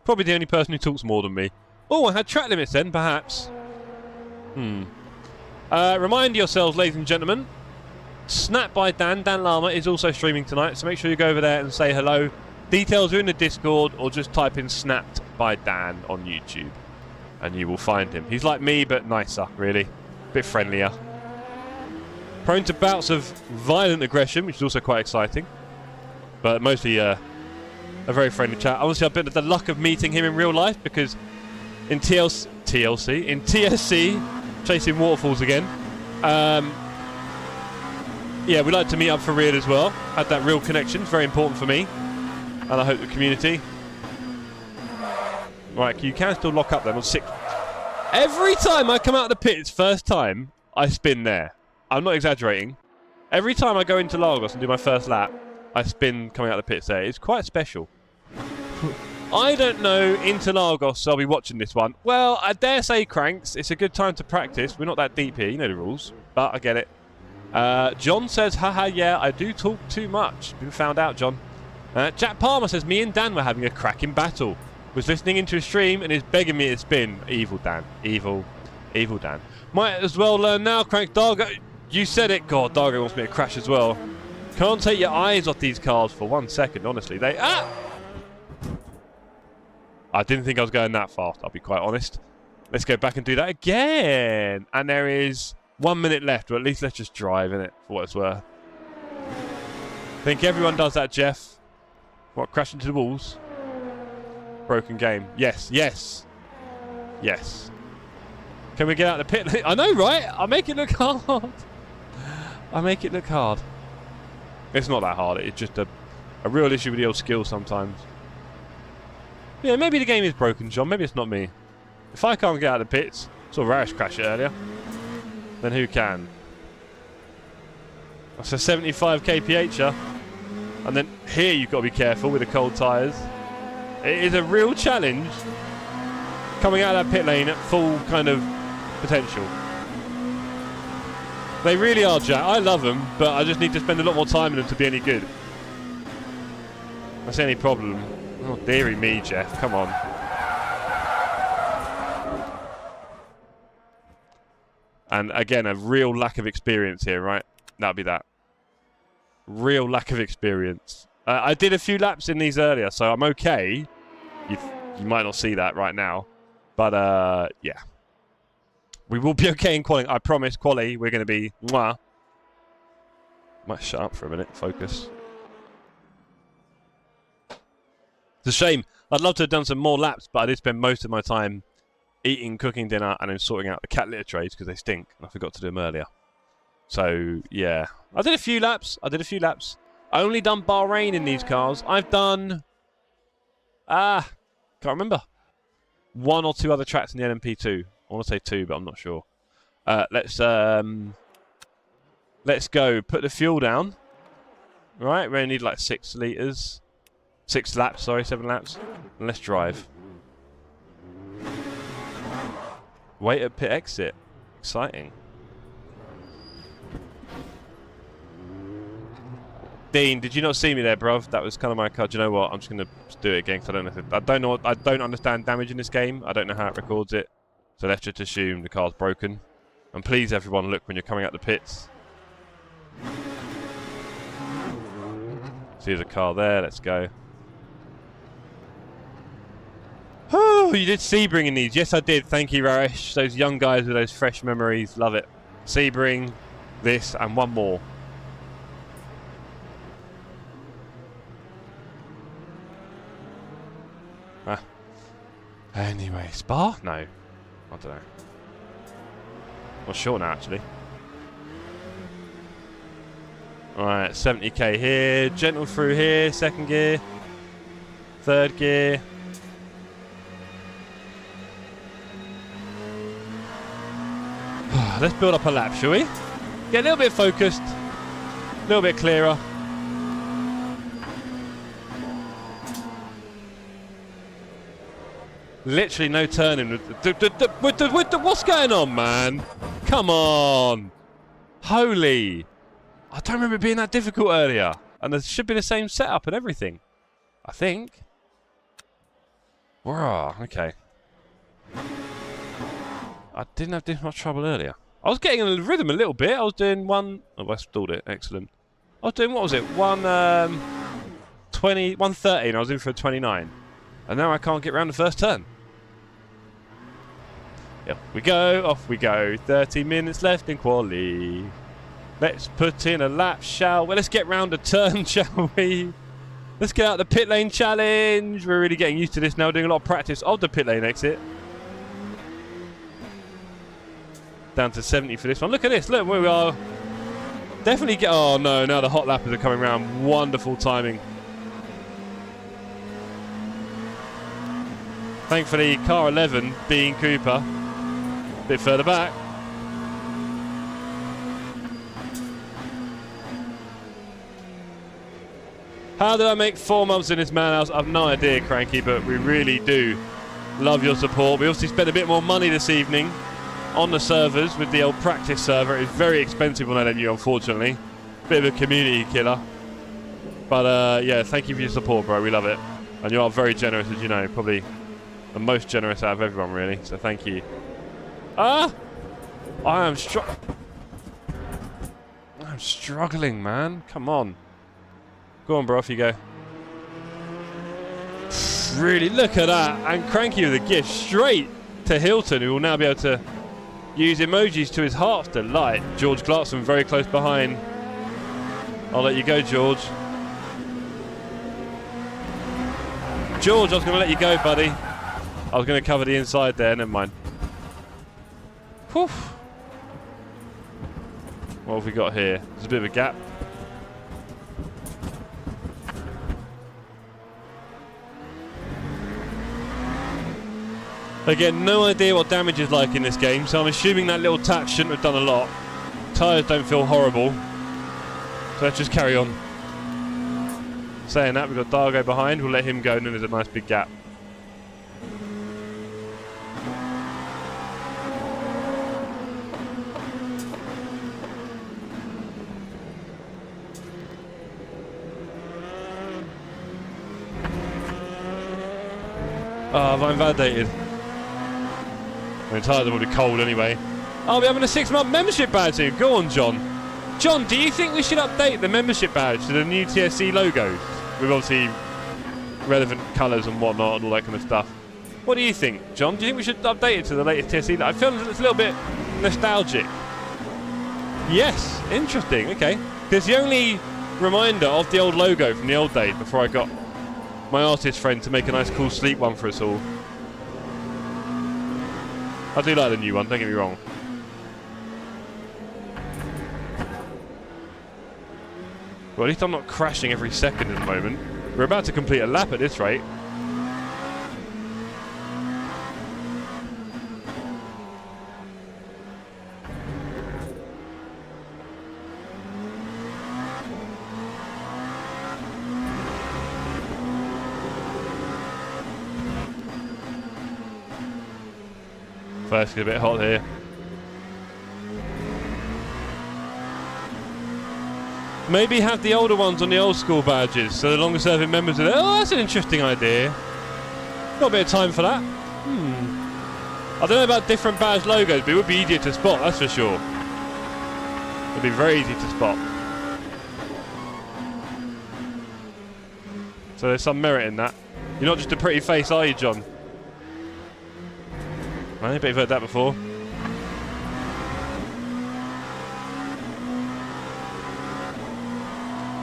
Probably the only person who talks more than me. Oh, I had track limits then, perhaps. Remind yourselves, ladies and gentlemen, Snap by Dan Lama is also streaming tonight, so make sure you go over there and say hello. Details are in the Discord, or just type in Snapped by Dan on YouTube, and you will find him. He's like me, but nicer, really. Bit friendlier. Prone to bouts of violent aggression, which is also quite exciting. But mostly a very friendly chat. Obviously, I've been the luck of meeting him in real life, because in TSC, chasing waterfalls again. Yeah, we like to meet up for real as well. Had that real connection. It's very important for me. And I hope the community. Right, you can still lock up then on 6. Every time I come out of the pits, first time, I spin there. I'm not exaggerating. Every time I go into Lagos and do my first lap, I spin coming out of the pits there. It's quite special. I don't know Interlagos, so I'll be watching this one. Well, I dare say, Cranks, it's a good time to practice. We're not that deep here, you know the rules, but I get it. John says, haha, yeah, I do talk too much. Been found out, John. Jack Palmer says, me and Dan were having a cracking battle. Was listening into a stream and is begging me to spin. Evil Dan. Evil Dan. Might as well learn now, Crank. Dargo, you said it. God, Dargo wants me to crash as well. Can't take your eyes off these cars for 1 second, honestly. I didn't think I was going that fast, I'll be quite honest. Let's go back and do that again. And there is 1 minute left, or at least let's just drive, innit, for what it's worth. I think everyone does that, Jeff. What, crash into the walls? Broken game. Yes. Can we get out of the pit? I know, right? I make it look hard. It's not that hard. It's just a real issue with the old skills sometimes. Yeah, maybe the game is broken, John. Maybe it's not me. If I can't get out of the pits, saw Rarish crash it earlier, then who can? That's a 75 kph, and then here you've got to be careful with the cold tyres. It is a real challenge coming out of that pit lane at full kind of potential. They really are, Jack. I love them, but I just need to spend a lot more time in them to be any good. That's any problem. Oh, dearie me, Jeff. Come on. And again, a real lack of experience here, right? That'll be that. Real lack of experience. I did a few laps in these earlier, so I'm okay. You might not see that right now. But, yeah. We will be okay in quality. I promise, quality, we're going to be... Mwah. Might shut up for a minute. Focus. It's a shame. I'd love to have done some more laps, but I did spend most of my time eating, cooking dinner, and then sorting out the cat litter trays because they stink. And I forgot to do them earlier. So, yeah. I did a few laps. I only done Bahrain in these cars. I've done... can't remember. 1 or 2 other tracks in the LMP2. I want to say 2, but I'm not sure. Let's go. Put the fuel down. Right, we only need like 6 litres. 6 laps, sorry, 7 laps. And let's drive. Wait at pit exit. Exciting. Dean, did you not see me there, bruv? That was kind of my car. Do you know what? I'm just going to do it again because I don't understand damage in this game. I don't know how it records it. So let's just assume the car's broken. And please, everyone, look when you're coming out the pits. See, there's a car there. Let's go. Oh, you did Sebring in these. Yes, I did. Thank you, Rarish. Those young guys with those fresh memories. Love it. Sebring, this, and one more. Anyway, Spa? No. I don't know. Not sure now, actually. Alright, 70k here. Gentle through here. 2nd gear. 3rd gear. Let's build up a lap, shall we? Get a little bit focused. A little bit clearer. Literally no turning. What's going on, man? Come on. Holy. I don't remember it being that difficult earlier. And there should be the same setup and everything. I think. Wow, okay. I didn't have this much trouble earlier. I was getting in the rhythm a little bit. I was doing one... Oh, I stalled it. Excellent. I was doing, what was it? 130 and I was in for a 29. And now I can't get round the first turn. Here we go, off we go. 30 minutes left in quali. Let's put in a lap, shall we? Let's get round a turn, shall we? Let's get out the pit lane challenge. We're really getting used to this now, doing a lot of practice of the pit lane exit. Down to 70 for this one. Look at this, look where we are. Definitely get, oh no, now the hot lappers are coming round. Wonderful timing. Thankfully, car 11 being Cooper. A bit further back. How did I make 4 months in this manhouse? I've no idea, Cranky, but we really do love your support. We obviously spent a bit more money this evening on the servers with the old practice server. It's very expensive on LMU, unfortunately. Bit of a community killer. But yeah, thank you for your support, bro. We love it. And you are very generous, as you know. Probably the most generous out of everyone, really. So thank you. Ah! I'm struggling, man. Come on. Go on, bro. Off you go. Really, look at that. And Cranky with a gift straight to Hilton, who will now be able to use emojis to his heart's delight. George Clarkson very close behind. I'll let you go, George. George, I was going to let you go, buddy. I was going to cover the inside there. Never mind. Whew. What have we got here? There's a bit of a gap. Again, no idea what damage is like in this game, so I'm assuming that little tap shouldn't have done a lot. Tyres don't feel horrible. So let's just carry on. Saying that, we've got Dargo behind. We'll let him go, and then there's a nice big gap. Oh, I've invalidated. I mean, tyres are probably cold anyway. I'll be having a 6-month membership badge soon. Go on, John. John, do you think we should update the membership badge to the new TSC logos? With obviously relevant colours and whatnot and all that kind of stuff. What do you think, John? Do you think we should update it to the latest TSC? I feel it's a little bit nostalgic. Yes, interesting, okay. Because the only reminder of the old logo from the old days before I got my artist friend to make a nice cool sleek one for us all. I do like the new one, don't get me wrong. Well, at least I'm not crashing every second at the moment. We're about to complete a lap at this rate. First, get a bit hot here. Maybe have the older ones on the old school badges, so the longer serving members are there. Oh, that's an interesting idea. Got a bit of time for that. I don't know about different badge logos, but it would be easier to spot, that's for sure. It'd be very easy to spot. So there's some merit in that. You're not just a pretty face, are you, John? I bet you've heard that before.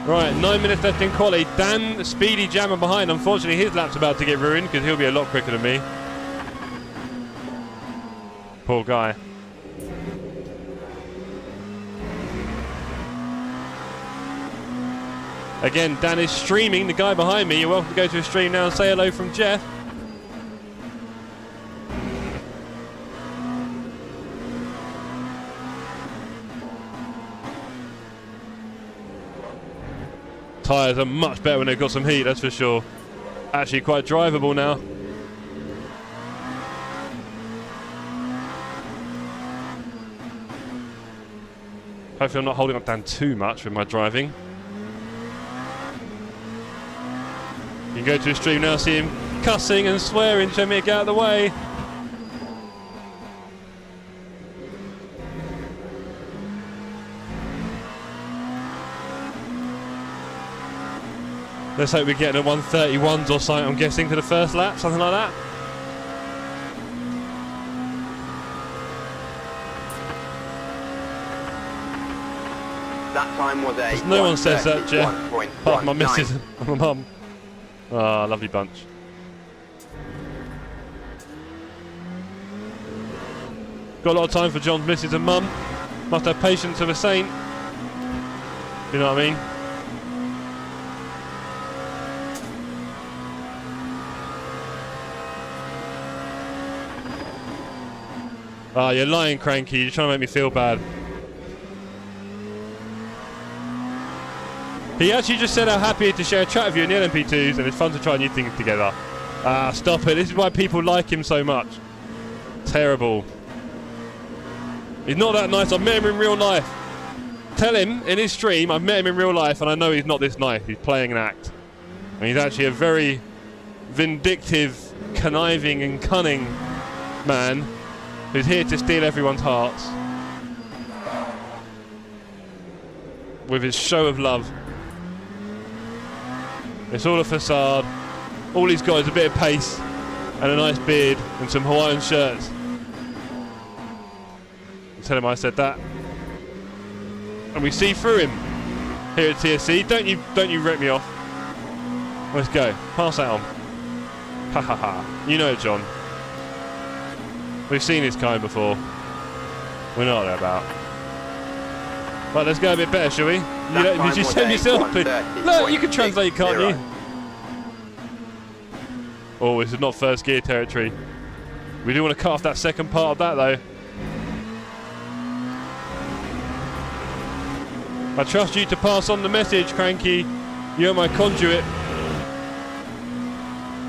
Right, 9 minutes left in quali. Dan, the speedy jammer behind. Unfortunately, his lap's about to get ruined because he'll be a lot quicker than me. Poor guy. Again, Dan is streaming. The guy behind me, you're welcome to go to his stream now and say hello from Jeff. Tyres are much better when they've got some heat, that's for sure. Actually quite drivable now. Hopefully I'm not holding up Dan too much with my driving. You can go to his stream now, see him cussing and swearing, show me to get out of the way. Let's hope we're getting a 131s or something, I'm guessing, for the first lap, something like that. That time was a No one says that, Jeff. 1:31.19. Apart from my missus and my mum. Ah, lovely bunch. Got a lot of time for John's missus and mum. Must have patience of a saint. You know what I mean? Ah, you're lying, Cranky. You're trying to make me feel bad. He actually just said how happy he is to share a chat with you in the LMP2s, and it's fun to try new things together. Ah, stop it. This is why people like him so much. Terrible. He's not that nice. I've met him in real life. Tell him in his stream I've met him in real life and I know he's not this nice. He's playing an act. And he's actually a very vindictive, conniving and cunning man who's here to steal everyone's hearts with his show of love. It's all a facade. All he's got is a bit of pace and a nice beard and some Hawaiian shirts. Tell him I said that. And we see through him here at TSC. Don't you rip me off. Let's go. Pass that on. Ha ha ha. You know it, John. We've seen this kind before. We know what they're about. Right, let's go a bit better, shall we? Did you send yourself? Look, you can translate, can't you? Oh, this is not first gear territory. We do want to cut off that second part of that, though. I trust you to pass on the message, Cranky. You're my conduit.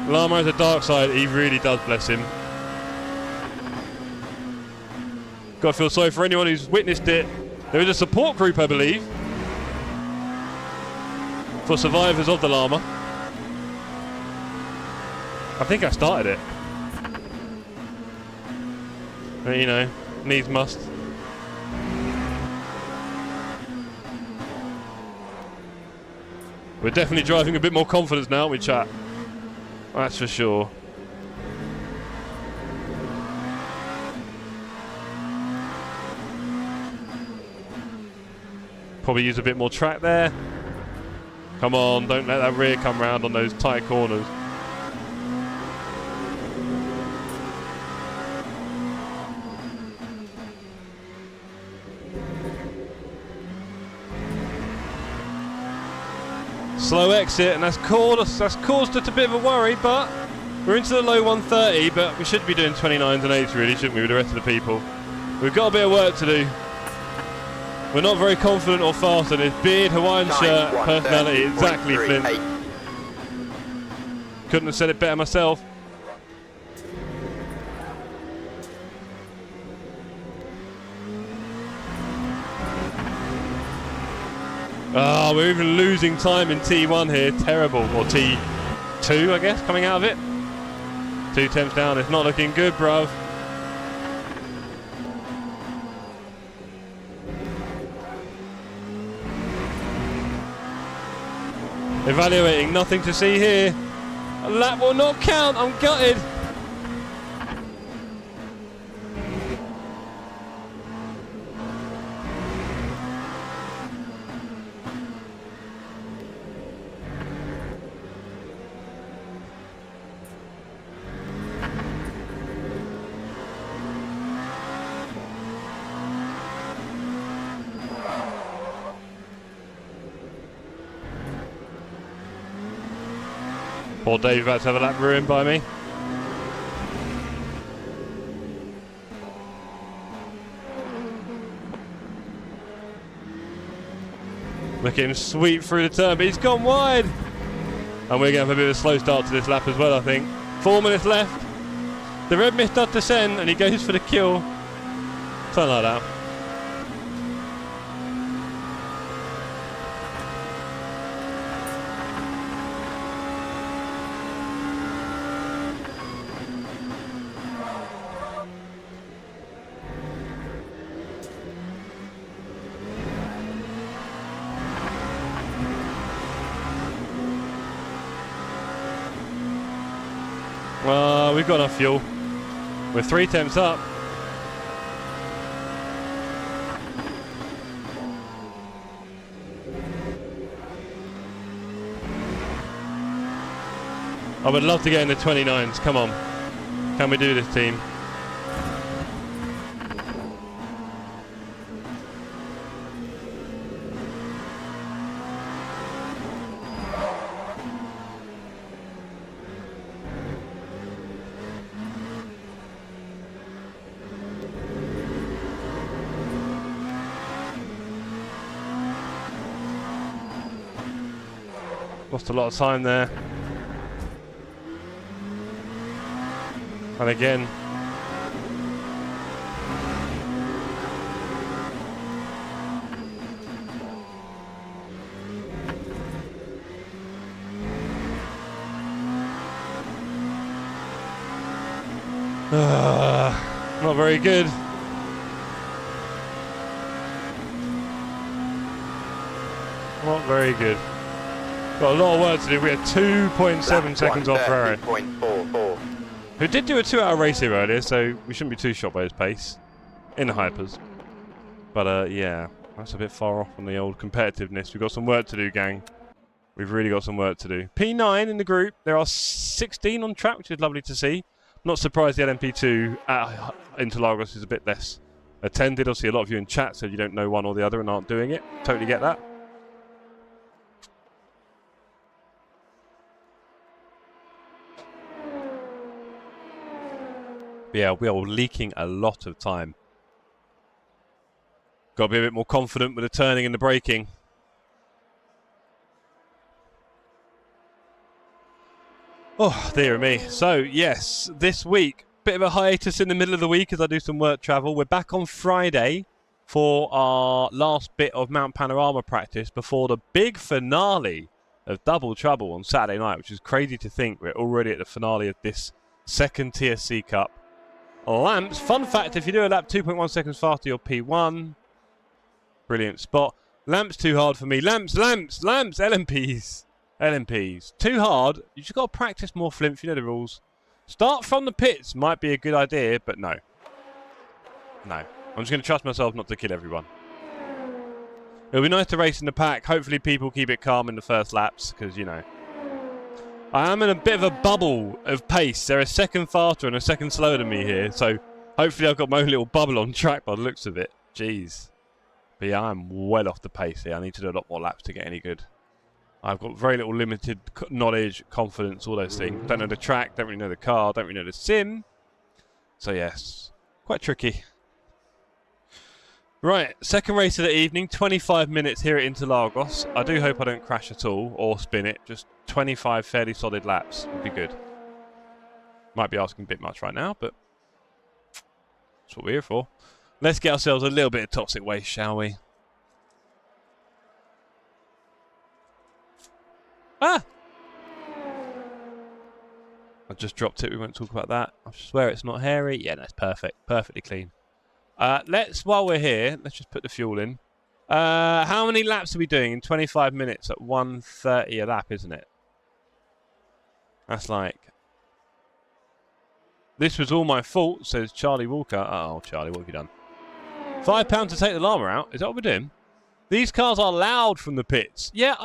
Llama has a dark side. He really does, bless him. Gotta feel sorry for anyone who's witnessed it. There is a support group, I believe, for survivors of the Llama. I think I started it. But, you know, needs must. We're definitely driving a bit more confidence now, aren't we, chat? That's for sure. Probably use a bit more track there. Come on, don't let that rear come round on those tight corners. Slow exit, and that's caused it a bit of a worry, but we're into the low 130, but we should be doing 29s and 8s really, shouldn't we, with the rest of the people? We've got a bit of work to do. We're not very confident or fast, and his beard, Hawaiian shirt, personality, exactly, Flynn. Couldn't have said it better myself. Oh, we're even losing time in T1 here. Terrible. Or T2, I guess, coming out of it. 2 temps down. It's not looking good, bruv. Evaluating. Nothing to see here. A lap will not count. I'm gutted. Poor Dave about to have a lap ruined by me. Look at him sweep through the turn, but he's gone wide. And we're going to have a bit of a slow start to this lap as well, I think. 4 minutes left. The red mist does descend, and he goes for the kill. Something like that. We've got enough fuel. We're 3 tenths up. I would love to get in the 29s. Come on. Can we do this, team? Lost a lot of time there. And again. Not very good. Not very good. Got a lot of work to do. We had 2.7 seconds off Ferrari. Who did do a 2-hour race here earlier, so we shouldn't be too shocked by his pace in the hypers. But yeah, that's a bit far off on the old competitiveness. We've got some work to do, gang. We've really got some work to do. P9 in the group. There are 16 on track, which is lovely to see. Not surprised the LMP2 at Interlagos is a bit less attended. Obviously, a lot of you in chat said you don't know one or the other and aren't doing it. Totally get that. Yeah, we are leaking a lot of time. Got to be a bit more confident with the turning and the braking. Oh, dear me. So, yes, this week, bit of a hiatus in the middle of the week as I do some work travel. We're back on Friday for our last bit of Mount Panorama practice before the big finale of Double Trouble on Saturday night, which is crazy to think we're already at the finale of this second TSC Cup. Lamps, fun fact, if you do a lap 2.1 seconds faster, you're P1. Brilliant spot. Lamps too hard for me. Lamps, LMPs. Too hard. You just got to practice more, Flimp. You know the rules. Start from the pits might be a good idea, but no. No. I'm just going to trust myself not to kill everyone. It'll be nice to race in the pack. Hopefully people keep it calm in the first laps, because, you know, I am in a bit of a bubble of pace. They're a second faster and a second slower than me here. So hopefully I've got my own little bubble on track by the looks of it. Jeez. But yeah, I'm well off the pace here. I need to do a lot more laps to get any good. I've got very little limited knowledge, confidence, all those things. Don't know the track, don't really know the car, don't really know the sim. So yes, quite tricky. Right, second race of the evening, 25 minutes here at Interlagos. I do hope I don't crash at all or spin it. Just 25 fairly solid laps would be good. Might be asking a bit much right now, but that's what we're here for. Let's get ourselves a little bit of toxic waste, shall we? Ah! I just dropped it. We won't talk about that. I swear it's not hairy. Yeah, that's perfect. Perfectly clean. While we're here, let's just put the fuel in. How many laps are we doing in 25 minutes at 1:30 a lap, isn't it? That's like... This was all my fault, says Charlie Walker. Oh, Charlie, what have you done? £5 to take the llama out? Is that what we're doing? These cars are loud from the pits. Yeah,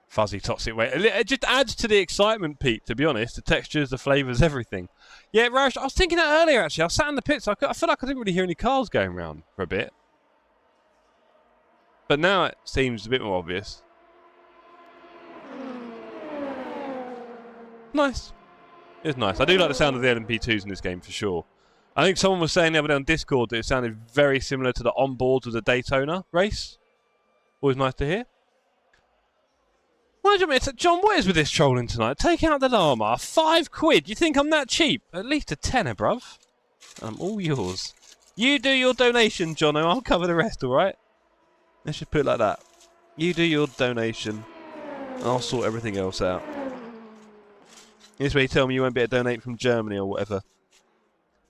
fuzzy toxic weight. It just adds to the excitement, Pete, to be honest. The textures, the flavours, everything. Yeah, Roush, I was thinking that earlier, actually. I was sat in the pits. I feel like I didn't really hear any cars going around for a bit. But now it seems a bit more obvious. Nice. It's nice. I do like the sound of the LMP2s in this game, for sure. I think someone was saying the other day on Discord that it sounded very similar to the onboards of the Daytona race. Always nice to hear. John, what is with this trolling tonight? Take out the llama. £5. You think I'm that cheap? At least a tenner, bruv. I'm all yours. You do your donation, Jono. I'll cover the rest, alright? Let's just put it like that. You do your donation. I'll sort everything else out. This way you tell me you won't be able to donate from Germany or whatever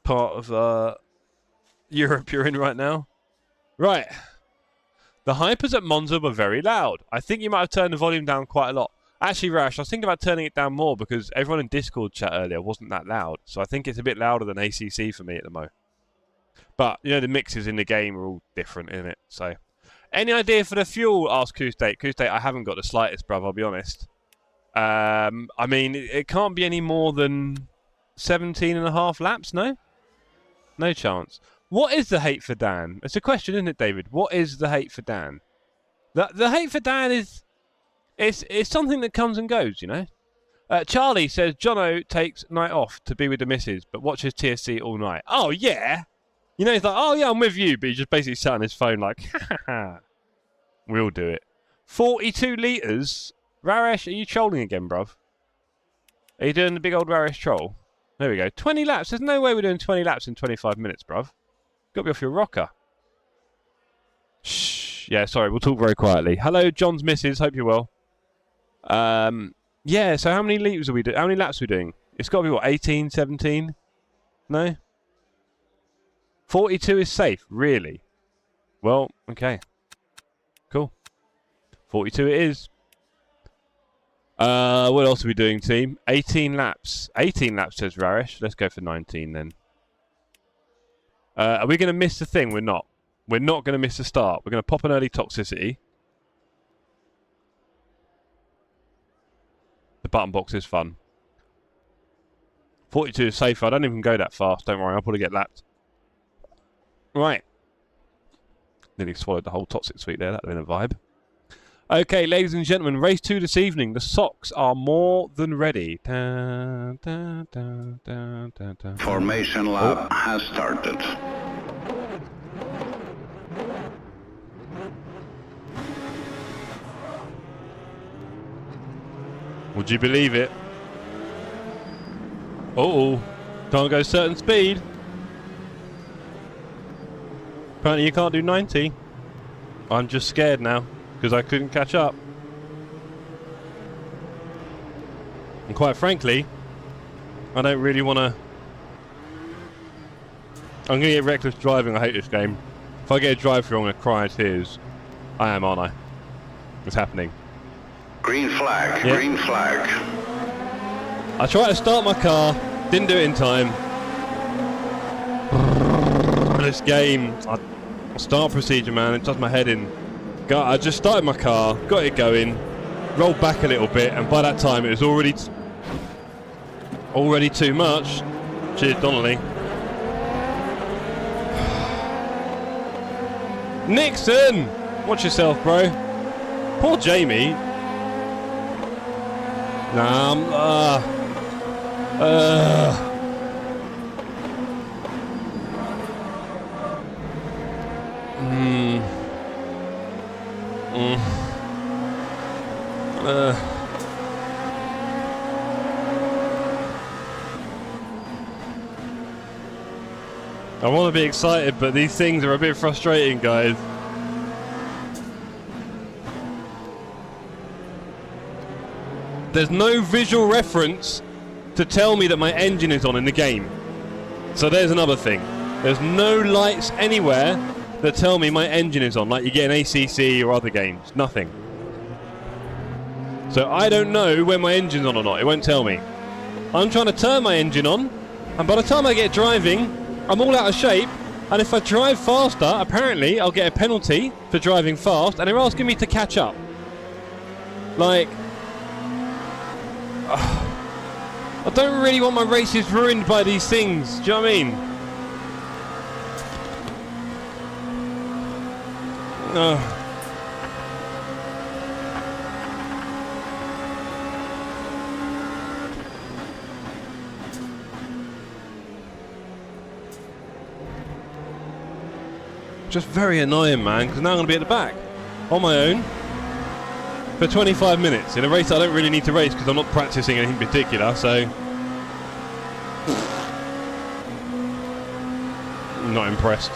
part of Europe you're in right now. Right. The hypers at Monza were very loud. I think you might have turned the volume down quite a lot. Actually, Rash, I was thinking about turning it down more because everyone in Discord chat earlier wasn't that loud. So I think it's a bit louder than ACC for me at the moment. But, you know, the mixes in the game are all different, isn't it? So, any idea for the fuel? Asked Koostate. Koostate, I haven't got the slightest, bruv, I'll be honest. I mean, it can't be any more than 17.5 laps, no? No chance. What is the hate for Dan? It's a question, isn't it, David? What is the hate for Dan? The hate for Dan is... It's something that comes and goes, you know? Charlie says, Jono takes night off to be with the missus, but watches TSC all night. Oh, yeah! You know, he's like, oh, yeah, I'm with you, but he just basically sat on his phone like, ha, ha, ha. We'll do it. 42 litres? Raresh, are you trolling again, bruv? Are you doing the big old Raresh troll? There we go. 20 laps. There's no way we're doing 20 laps in 25 minutes, bruv. Got to be off your rocker. Shh. Yeah, sorry, we'll talk very quietly. Hello, John's missus. Hope you're well. Yeah, so how many laps are we doing? How many laps are we doing? It's got to be, what, 18, 17? No? 42 is safe, really? Well, okay. Cool. 42 it is. What else are we doing, team? 18 laps. 18 laps, says Raresh. Let's go for 19 then. Are we going to miss the thing? We're not. We're not going to miss the start. We're going to pop an early toxicity. The button box is fun. 42 is safe. I don't even go that fast. Don't worry. I'll probably get lapped. Right. Nearly swallowed the whole toxic suite there. That would have been a vibe. Okay, ladies and gentlemen, race 2 this evening. The socks are more than ready. Dun, dun, dun, dun, dun, dun. Formation lap has started. Would you believe it? Uh-oh. Can't go certain speed. Apparently you can't do 90. I'm just scared now because I couldn't catch up. And quite frankly, I don't really want to... I'm going to get reckless driving. I hate this game. If I get a drive-through, I'm going to cry in tears. I am, aren't I? It's happening. Green flag, Yep. green flag. I tried to start my car, didn't do it in time. This game, start procedure, man, it does my head in. I just started my car, got it going, rolled back a little bit, and by that time it was already too much. Cheers, Donnelly. Nixon! Watch yourself, bro. Poor Jamie. Nah, I want to be excited, but these things are a bit frustrating, guys. There's no visual reference to tell me that my engine is on in the game. So there's another thing. There's no lights anywhere that tell me my engine is on, like you get in ACC or other games. Nothing. So I don't know when my engine's on or not. It won't tell me. I'm trying to turn my engine on, and by the time I get driving, I'm all out of shape. And if I drive faster, apparently I'll get a penalty for driving fast, and they're asking me to catch up. Like... I don't really want my races ruined by these things. Do you know what I mean? Just very annoying, man, because now I'm going to be at the back on my own for 25 minutes in a race I don't really need to race because I'm not practicing anything particular, so I'm not impressed.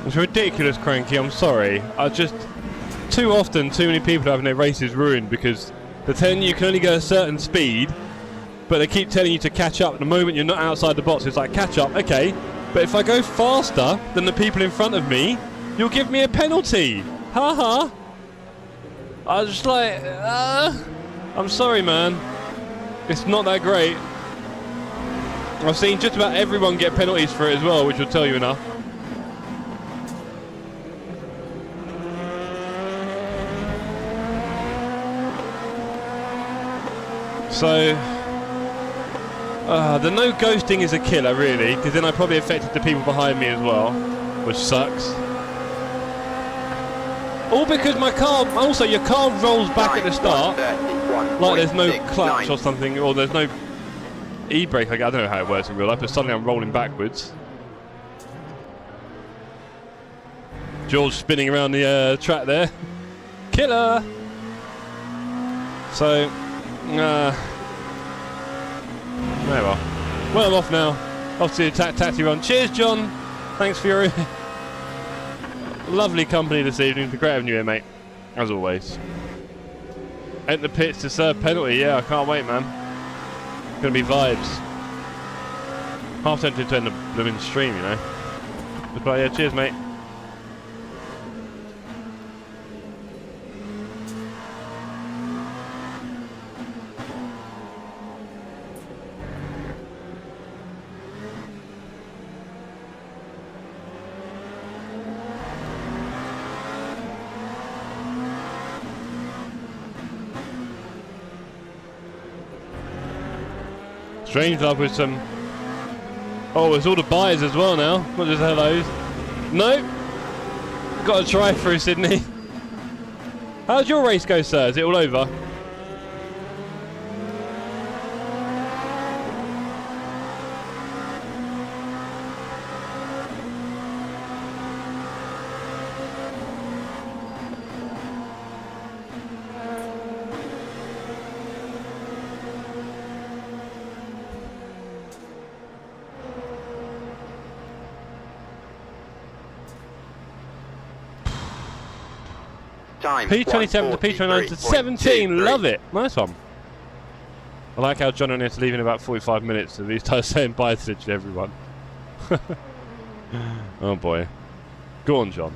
It's ridiculous, Cranky, I'm sorry. I just... too often too many people are having their races ruined because they're telling you can only go a certain speed, but they keep telling you to catch up. The moment you're not outside the box, it's like, catch up, okay, but if I go faster than the people in front of me, you'll give me a penalty. Haha. I was just like, I'm sorry, man. It's not that great. I've seen just about everyone get penalties for it as well, which will tell you enough. So, the no ghosting is a killer, really, because then I probably affected the people behind me as well, which sucks. All because my car, also your car rolls back at the start, like there's no clutch or something, or there's no e-brake. I don't know how it works in real life, but suddenly I'm rolling backwards. George spinning around the track there. Killer! So, oh well, I'm off now. Off to the taxi run. Cheers, John. Thanks for your lovely company this evening. It's great having you here, mate. As always. Enter the pits to serve penalty. Yeah, I can't wait, man. It's gonna be vibes. Half tempted to end the blooming stream, you know. But yeah, cheers, mate. STREAMDECK with some... Oh, it's all the buys as well now, not just hellos. No! Got to try through Sydney. How'd your race go, sir? Is it all over? P27 to P29 to 17, love it. Nice one. I like how John and it's leaving about 45 minutes and he starts saying bye to literally everyone. Oh boy. Go on, John.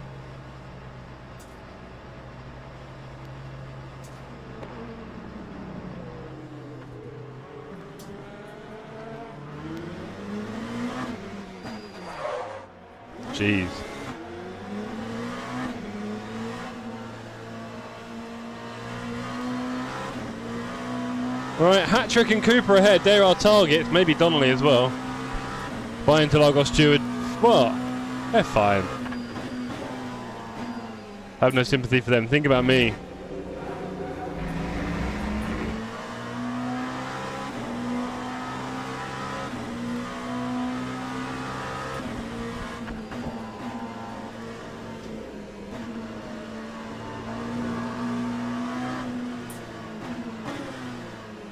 Jeez. Right, Hat-Trick and Cooper ahead. They're our targets. Maybe Donnelly as well. Bye until I got Stewart. What? They're fine. I have no sympathy for them. Think about me.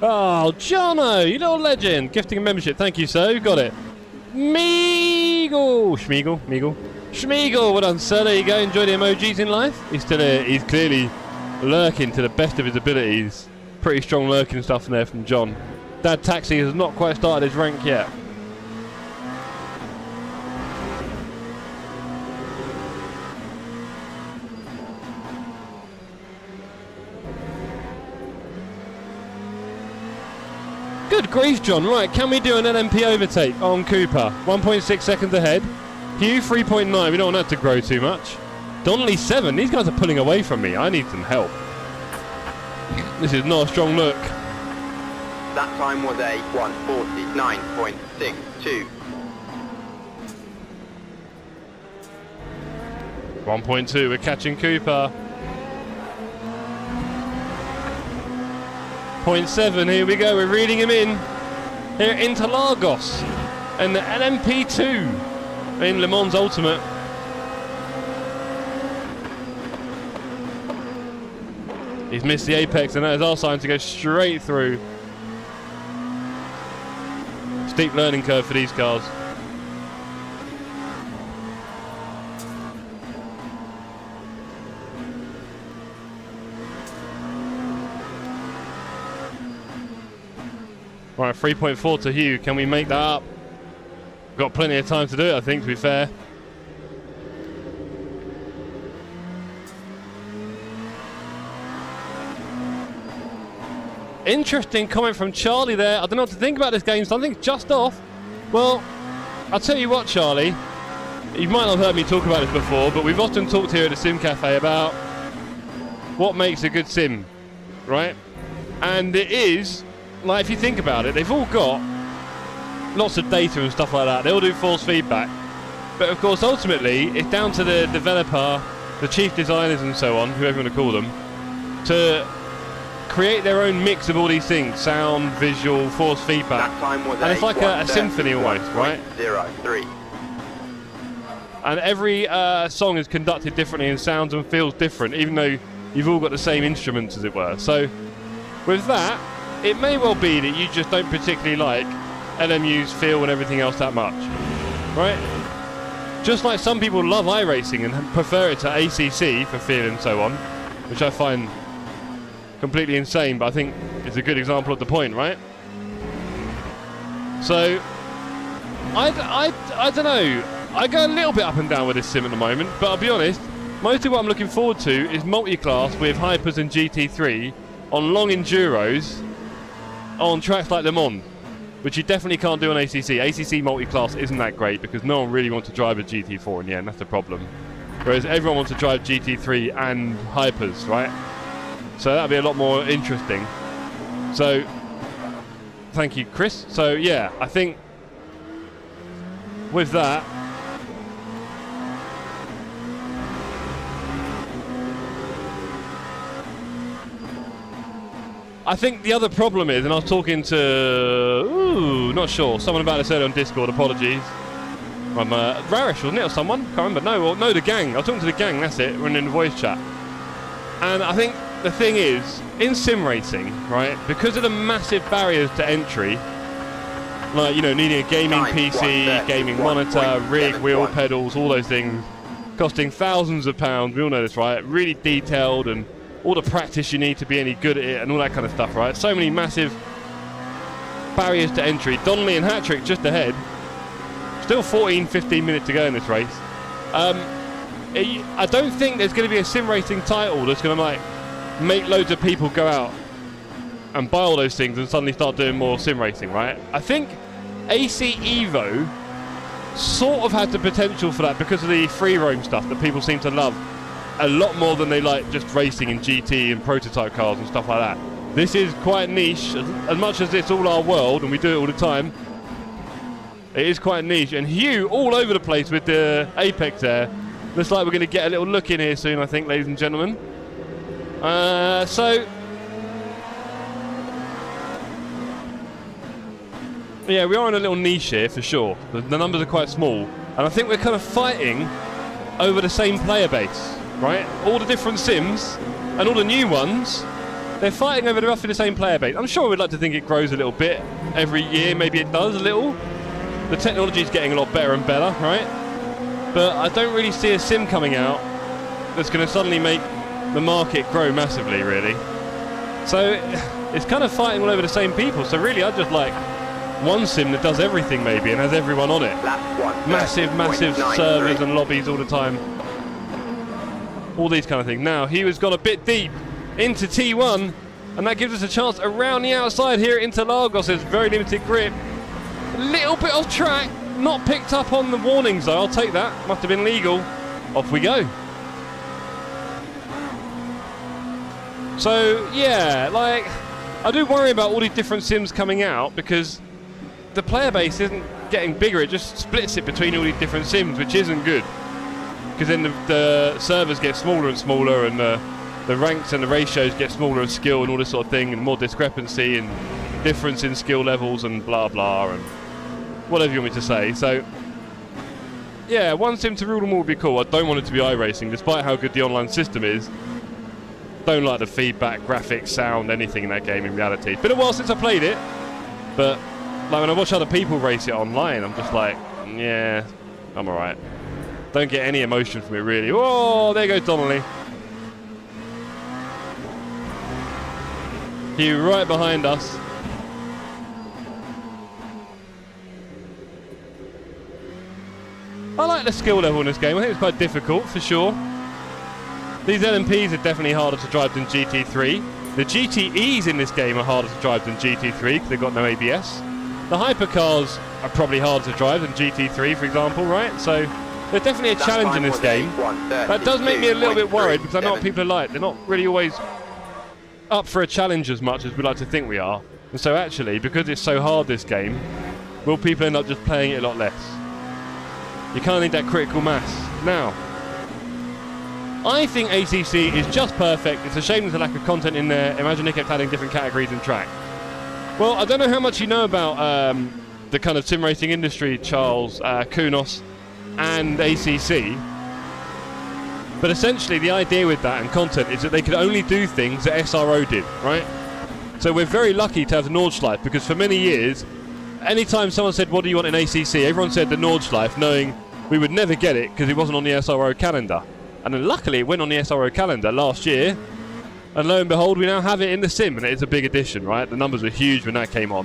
Oh, Jono, you little legend. Gifting a membership. Thank you, sir. You got it. Schmeagle, well done, sir. There you go. Enjoy the emojis in life. He's still here. He's clearly lurking to the best of his abilities. Pretty strong lurking stuff in there from John. Dad Taxi has not quite started his rank yet. Good grief, John. Right, can we do an LMP overtake on Cooper? 1.6 seconds ahead. Hugh, 3.9. We don't want that to grow too much. Donnelly, 7. These guys are pulling away from me. I need some help. This is not a strong look. That time was a 1:49.62. 1.2. We're catching Cooper. 0.7, here we go, we're reading him in. Here at Interlagos. And the LMP2 in Le Mans Ultimate. He's missed the apex and that is our sign to go straight through. Steep learning curve for these cars. Right, 3.4 to Hugh. Can we make that up? Got plenty of time to do it, I think, to be fair. Interesting comment from Charlie there. I don't know what to think about this game, so I think it's just off. Well, I'll tell you what, Charlie. You might not have heard me talk about this before, but we've often talked here at the Sim Cafe about what makes a good sim, right? And it is, like, if you think about it, they've all got lots of data and stuff like that. They all do force feedback. But of course, ultimately, it's down to the developer, the chief designers and so on, whoever you want to call them, to create their own mix of all these things: sound, visual, force feedback. That time was and it's like a symphony almost, right? 03. And every song is conducted differently and sounds and feels different, even though you've all got the same instruments, as it were. So with that, it may well be that you just don't particularly like LMU's feel and everything else that much, right? Just like some people love iRacing and prefer it to ACC for feel and so on, which I find completely insane, but I think it's a good example of the point, right? So I don't know. I go a little bit up and down with this sim at the moment, but I'll be honest, mostly what I'm looking forward to is multi-class with Hypers and GT3 on long enduros on tracks like Le Mans, which you definitely can't do on ACC. ACC multi-class isn't that great because no one really wants to drive a GT4 in the end, that's the problem. Whereas everyone wants to drive GT3 and Hypers, right? So that'll be a lot more interesting. So, thank you, Chris. So yeah, I think with that, I think the other problem is, and I was talking to, not sure, someone about this earlier on Discord, apologies. I'm Rarish, wasn't it, or someone? Can't remember. No, the gang. I was talking to the gang, that's it. We're in the voice chat. And I think the thing is, in sim racing, right, because of the massive barriers to entry, like, you know, needing a gaming PC, gaming monitor, rig, wheel pedals, all those things, costing thousands of pounds, we all know this, right? Really detailed, and all the practice you need to be any good at it and all that kind of stuff, right? So many massive barriers to entry. Donnelly and Hattrick just ahead. Still 15 minutes to go in this race. I don't think there's going to be a sim racing title that's going to like make loads of people go out and buy all those things and suddenly start doing more sim racing, right? I think AC Evo sort of had the potential for that because of the free roam stuff that people seem to love a lot more than they like just racing in GT and prototype cars and stuff like that. This is quite niche, as much as it's all our world and we do it all the time. It is quite niche, and Hugh all over the place with the Apex there. Looks like we're going to get a little look in here soon, I think, ladies and gentlemen. So yeah, we are in a little niche here for sure. The numbers are quite small, and I think we're kind of fighting over the same player base, right? All the different sims and all the new ones, they're fighting over roughly the same player base. I'm sure we'd like to think it grows a little bit every year. Maybe it does a little. The technology's getting a lot better and better, right? But I don't really see a sim coming out that's going to suddenly make the market grow massively, really. So it's kind of fighting all over the same people. So really, I'd just like one sim that does everything maybe and has everyone on it. Massive servers and lobbies all the time. All these kind of things. Now, he has gone a bit deep into T1, and that gives us a chance around the outside here at Interlagos. There's very limited grip. A little bit off track. Not picked up on the warnings though, I'll take that. Must have been legal. Off we go. So, yeah, like, I do worry about all these different sims coming out because the player base isn't getting bigger, it just splits it between all these different sims, which isn't good. Because then the servers get smaller and smaller, and the ranks and the ratios get smaller of skill and all this sort of thing, and more discrepancy and difference in skill levels and blah blah and whatever you want me to say. So yeah, one sim to rule them all would be cool. I don't want it to be iRacing, despite how good the online system is. Don't like the feedback, graphics, sound, anything in that game in reality. It's been a while since I played it, but like when I watch other people race it online, I'm just like, yeah, I'm alright. Don't get any emotion from it really. Oh, there goes Donnelly. He right behind us. I like the skill level in this game. I think it's quite difficult, for sure. These LMPs are definitely harder to drive than GT3. The GTEs in this game are harder to drive than GT3 because they've got no ABS. The hypercars are probably harder to drive than GT3, for example, right? So there's definitely a challenge in this game. That does make me a little bit worried because I know what people are like. They're not really always up for a challenge as much as we like to think we are. And so actually, because it's so hard, this game, will people end up just playing it a lot less? You kind of need that critical mass. Now, I think ACC is just perfect. It's a shame there's a lack of content in there. Imagine they kept adding different categories in track. Well, I don't know how much you know about the kind of sim racing industry, Charles, Kunos, and ACC. But essentially, the idea with that and content is that they could only do things that SRO did, right? So we're very lucky to have the Nordschleife, because for many years, anytime someone said, what do you want in ACC, everyone said the Nordschleife, knowing we would never get it because it wasn't on the SRO calendar. And then luckily it went on the SRO calendar last year, and lo and behold, we now have it in the sim, and it's a big addition, right? The numbers were huge when that came on.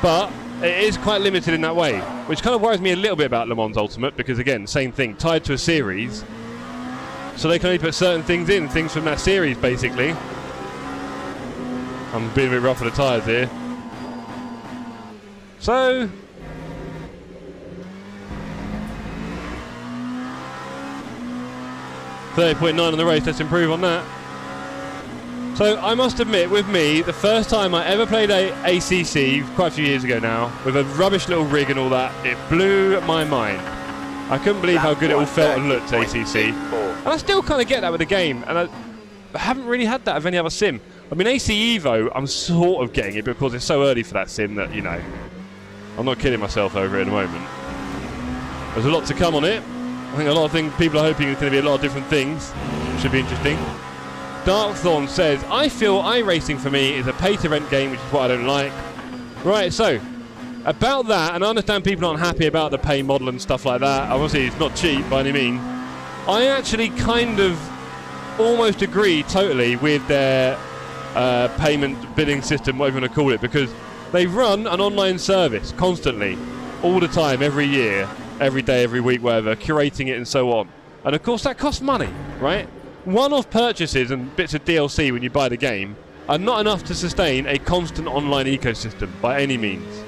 But it is quite limited in that way, which kind of worries me a little bit about Le Mans Ultimate, because again, same thing, tied to a series, so they can only put certain things in, things from that series, basically. I'm being a bit rough on the tyres here. So, .30.9 on the race, let's improve on that. So I must admit, with me, the first time I ever played ACC, quite a few years ago now, with a rubbish little rig and all that, it blew my mind. I couldn't believe how good it all felt and looked, ACC. And I still kind of get that with the game, and I haven't really had that of any other sim. I mean, AC Evo, I'm sort of getting it because it's so early for that sim that, you know, I'm not kidding myself over it at the moment. There's a lot to come on it. I think a lot of things people are hoping it's going to be a lot of different things. Should be interesting. Darkthorn says, I feel iRacing for me is a pay-to-rent game, which is what I don't like. Right, so, about that, and I understand people aren't happy about the pay model and stuff like that. Obviously, it's not cheap by any means. I actually kind of almost agree totally with their payment billing system, whatever you want to call it, because they run an online service constantly, all the time, every year, every day, every week, whatever, curating it and so on. And of course that costs money, right? One-off purchases and bits of DLC when you buy the game are not enough to sustain a constant online ecosystem by any means.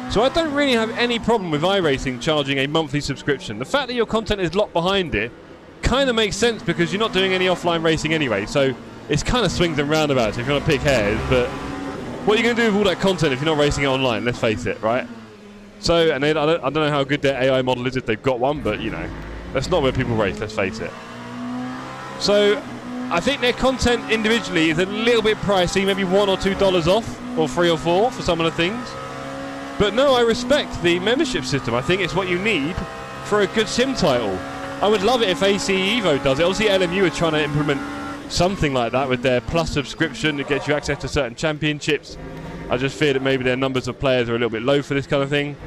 So I don't really have any problem with iRacing charging a monthly subscription. The fact that your content is locked behind it kind of makes sense because you're not doing any offline racing anyway, so it's kind of swings and roundabouts if you want to pick hairs, but what are you going to do with all that content if you're not racing it online? Let's face it, right? So, and I don't know how good their AI model is if they've got one, but, you know, that's not where people race, let's face it. So, I think their content individually is a little bit pricey, maybe $1 or $2 off, or $3 or $4 for some of the things. But no, I respect the membership system. I think it's what you need for a good sim title. I would love it if AC Evo does it. Obviously, LMU are trying to implement something like that with their Plus subscription that gets you access to certain championships. I just fear that maybe their numbers of players are a little bit low for this kind of thing.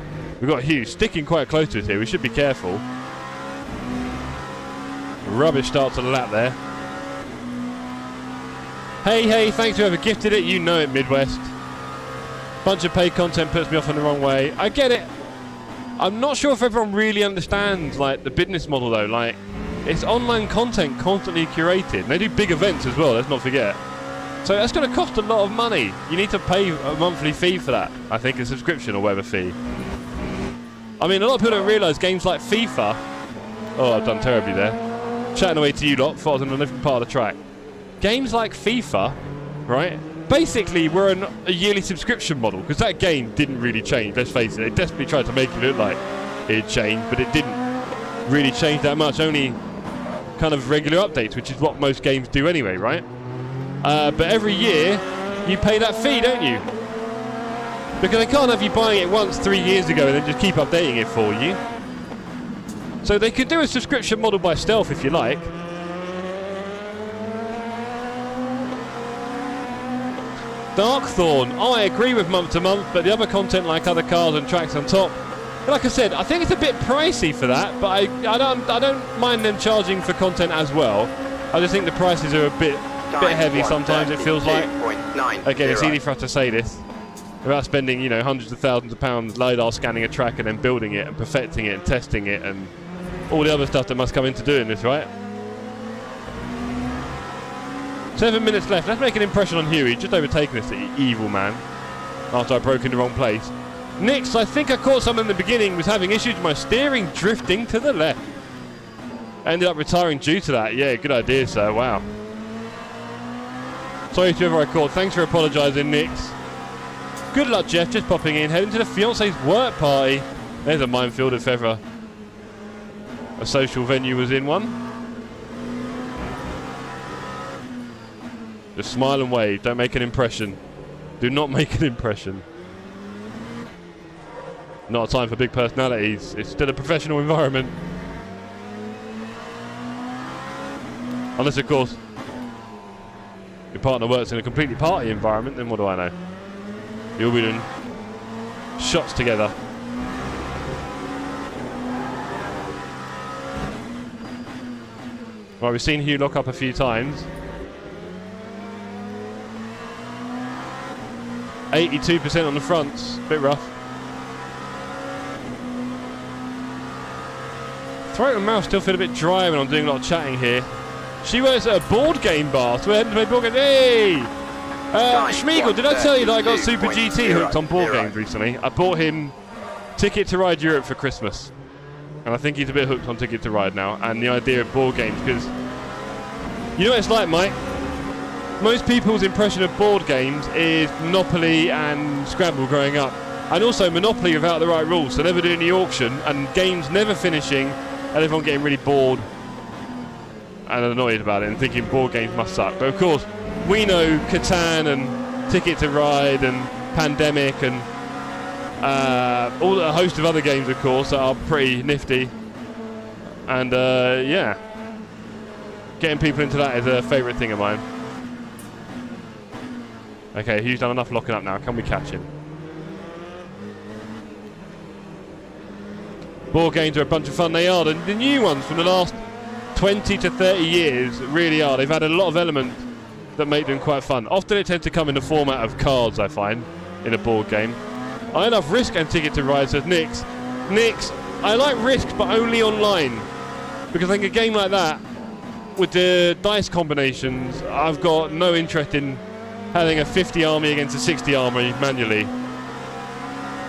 We've got Hughes sticking quite close to us here. We should be careful. Rubbish start to the lap there. Hey, thanks to whoever gifted it. You know it, Midwest. Bunch of paid content puts me off in the wrong way. I get it. I'm not sure if everyone really understands, like, the business model, though. Like, it's online content constantly curated. And they do big events as well, let's not forget. So that's going to cost a lot of money. You need to pay a monthly fee for that. I think a subscription or whatever fee. I mean, a lot of people don't realise games like FIFA... Oh, I've done terribly there. Chatting away to you lot, thought I was on a different part of the track. Games like FIFA, right, basically were a yearly subscription model, because that game didn't really change, let's face it. They desperately tried to make it look like it changed, but it didn't really change that much, only kind of regular updates, which is what most games do anyway, right? But every year, you pay that fee, don't you? Because they can't have you buying it once 3 years ago and then just keep updating it for you. So they could do a subscription model by stealth if you like. Darkthorn, oh, I agree with month to month, but the other content like other cars and tracks on top, like I said, I think it's a bit pricey for that, but I don't mind them charging for content as well. I just think the prices are a bit heavy sometimes, it feels like. Again, it's easy for us to say this. without spending, you know, hundreds of thousands of pounds LiDAR scanning a track and then building it and perfecting it and testing it and all the other stuff that must come into doing this, right? 7 minutes left. Let's make an impression on Huey. Just overtaken us, the evil man, after I broke in the wrong place. Nix, I think I caught someone in the beginning, was having issues with my steering, drifting to the left. Ended up retiring due to that. Yeah, good idea, sir. Wow. Sorry to whoever I caught. Thanks for apologising, Nix. Good luck, Jeff. Just popping in. Heading to the fiance's work party. There's a minefield if ever a social venue was in one. Just smile and wave. Don't make an impression. Do not make an impression. Not a time for big personalities. It's still a professional environment. Unless, of course, your partner works in a completely party environment, then what do I know? You'll be doing shots together. Right, we've seen Hugh lock up a few times. 82% on the fronts, bit rough. Throat and mouth still feel a bit dry when I'm doing a lot of chatting here. She works at a board game bar, so we're heading to play board games. Hey! Schmiegel, did I tell you that I got Super GT hooked on board games recently? I bought him Ticket to Ride Europe for Christmas. And I think he's a bit hooked on Ticket to Ride now, and the idea of board games, because you know what it's like, Mike? Most people's impression of board games is Monopoly and Scrabble growing up. And also Monopoly without the right rules, so never doing the auction, and games never finishing, and everyone getting really bored and annoyed about it and thinking board games must suck. But of course, we know Catan and Ticket to Ride and Pandemic and a host of other games, of course, that are pretty nifty. And yeah, getting people into that is a favourite thing of mine. Okay, Hugh's done enough locking up now. Can we catch him? Board games are a bunch of fun. They are. The new ones from the last 20 to 30 years really are. They've added a lot of elements that make them quite fun. Often it tends to come in the format of cards, I find, in a board game. I love Risk and Ticket to Ride, says Nix. Nix, I like Risk, but only online. Because I think a game like that, with the dice combinations, I've got no interest in having a 50 army against a 60 army manually.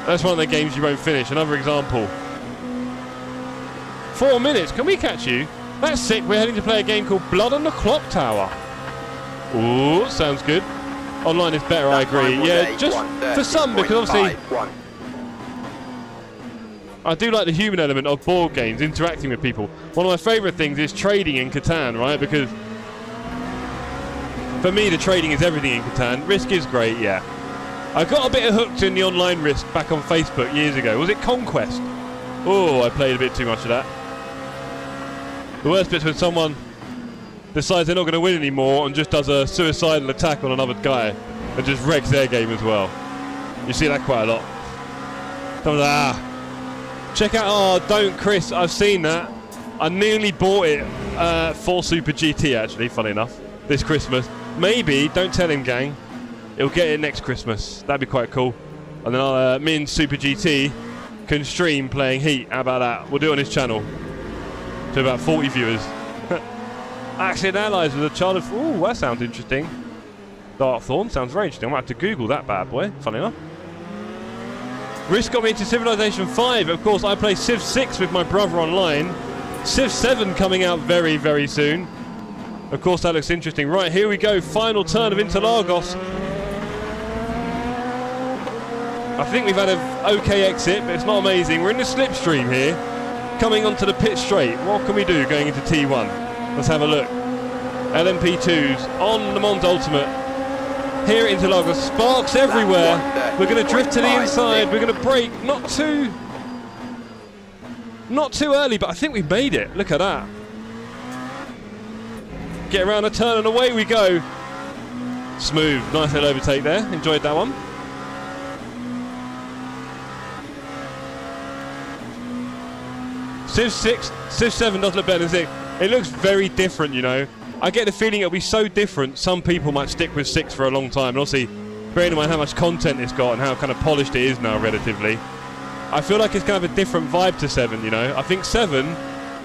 That's one of the games you won't finish. Another example. 4 minutes. Can we catch you? That's sick. We're heading to play a game called Blood on the Clock Tower. Ooh, sounds good. Online is better, I agree. Yeah, just for some, because obviously I do like the human element of board games, interacting with people. One of my favourite things is trading in Catan, right? Because for me, the trading is everything in Catan. Risk is great, yeah. I got a bit hooked in the online Risk back on Facebook years ago. Was it Conquest? Oh, I played a bit too much of that. The worst bit's when someone decides they're not going to win anymore and just does a suicidal attack on another guy and just wrecks their game as well. You see that quite a lot. Check out, oh, don't Chris, I've seen that. I nearly bought it for Super GT actually, funny enough, this Christmas. Maybe, don't tell him gang, he'll get it next Christmas. That'd be quite cool. And then me and Super GT can stream playing Heat. How about that? We'll do it on his channel to about 40 viewers. Accident allies with a child of... Ooh, that sounds interesting. Darkthorn sounds very interesting. I might have to Google that bad boy, funny enough. Risk got me into Civilization 5. Of course, I play Civ 6 with my brother online. Civ 7 coming out very, very soon. Of course, that looks interesting. Right, here we go. Final turn of Interlagos. I think we've had an okay exit, but it's not amazing. We're in the slipstream here, coming onto the pit straight. What can we do going into T1? Let's have a look. LMP2s on Le Mans Ultimate. Here at Interlagos, sparks everywhere. We're going to drift to the inside. We're going to brake. Not too early, but I think we made it. Look at that. Get around a turn and away we go. Smooth. Nice little overtake there. Enjoyed that one. Civ 6, Civ 7 does look better than 6. It looks very different, you know. I get the feeling it'll be so different, some people might stick with 6 for a long time. And obviously, bearing in mind how much content it's got and how kind of polished it is now relatively, I feel like it's kind of a different vibe to 7, you know. I think 7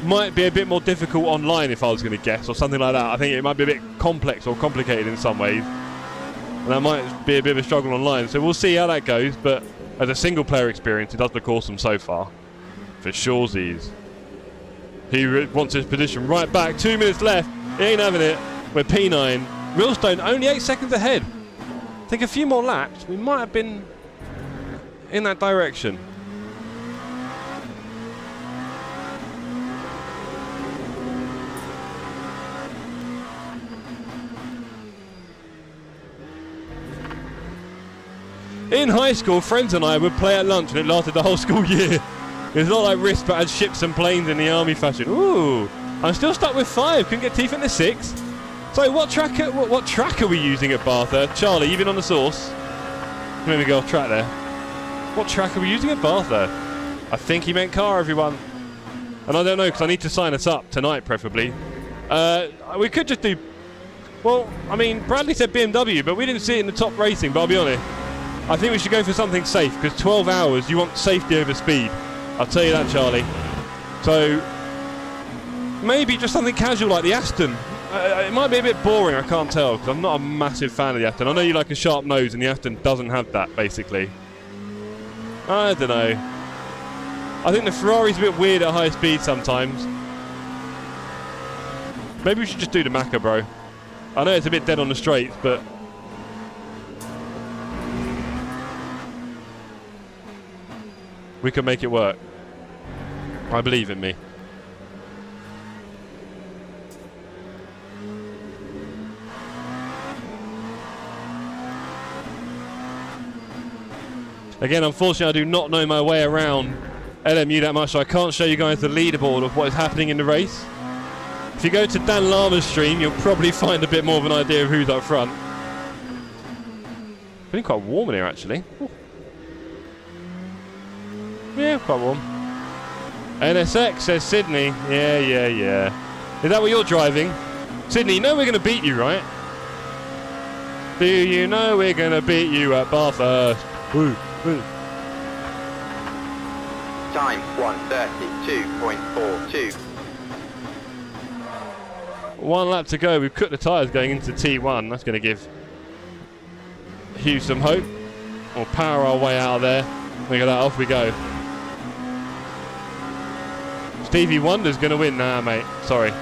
might be a bit more difficult online if I was going to guess, or something like that. I think it might be a bit complex or complicated in some ways. And that might be a bit of a struggle online. So we'll see how that goes, but as a single player experience, it does look awesome so far. For surezies. He wants his position right back. 2 minutes left. He ain't having it. We're P9. Realstone only 8 seconds ahead. I think a few more laps, we might have been in that direction. In high school, friends and I would play at lunch and it lasted the whole school year. It's not like Risk, but had ships and planes in the army fashion. Ooh, I'm still stuck with 5. Couldn't get teeth in the 6. So what track are we using at Bath? Charlie, you've been on the source. Let me go off track there. What track are we using at Bath? I think he meant car, everyone. And I don't know, because I need to sign us up tonight, preferably. We could just do... Well, I mean, Bradley said BMW, but we didn't see it in the top racing, but I'll be honest. I think we should go for something safe, because 12 hours, you want safety over speed. I'll tell you that, Charlie. So, maybe just something casual like the Aston. It might be a bit boring, I can't tell, because I'm not a massive fan of the Aston. I know you like a sharp nose, and the Aston doesn't have that, basically. I don't know. I think the Ferrari's a bit weird at high speed sometimes. Maybe we should just do the Macca, bro. I know it's a bit dead on the straights, but... we can make it work. I believe in me. Again, unfortunately, I do not know my way around LMU that much, so I can't show you guys the leaderboard of what is happening in the race. If you go to Dan Lama's stream, you'll probably find a bit more of an idea of who's up front. Feeling quite warm in here, actually. Ooh. Yeah, quite warm. NSX says Sydney. Yeah. Is that what you're driving? Sydney, you know we're going to beat you, right? Do you know we're going to beat you at Bathurst? Woo. Time 1:32.42. 1 lap to go. We've cut the tyres going into T1. That's going to give Hugh some hope. We'll power our way out of there. Look at that. Off we go. Stevie Wonder's going to win. Nah, mate. Sorry.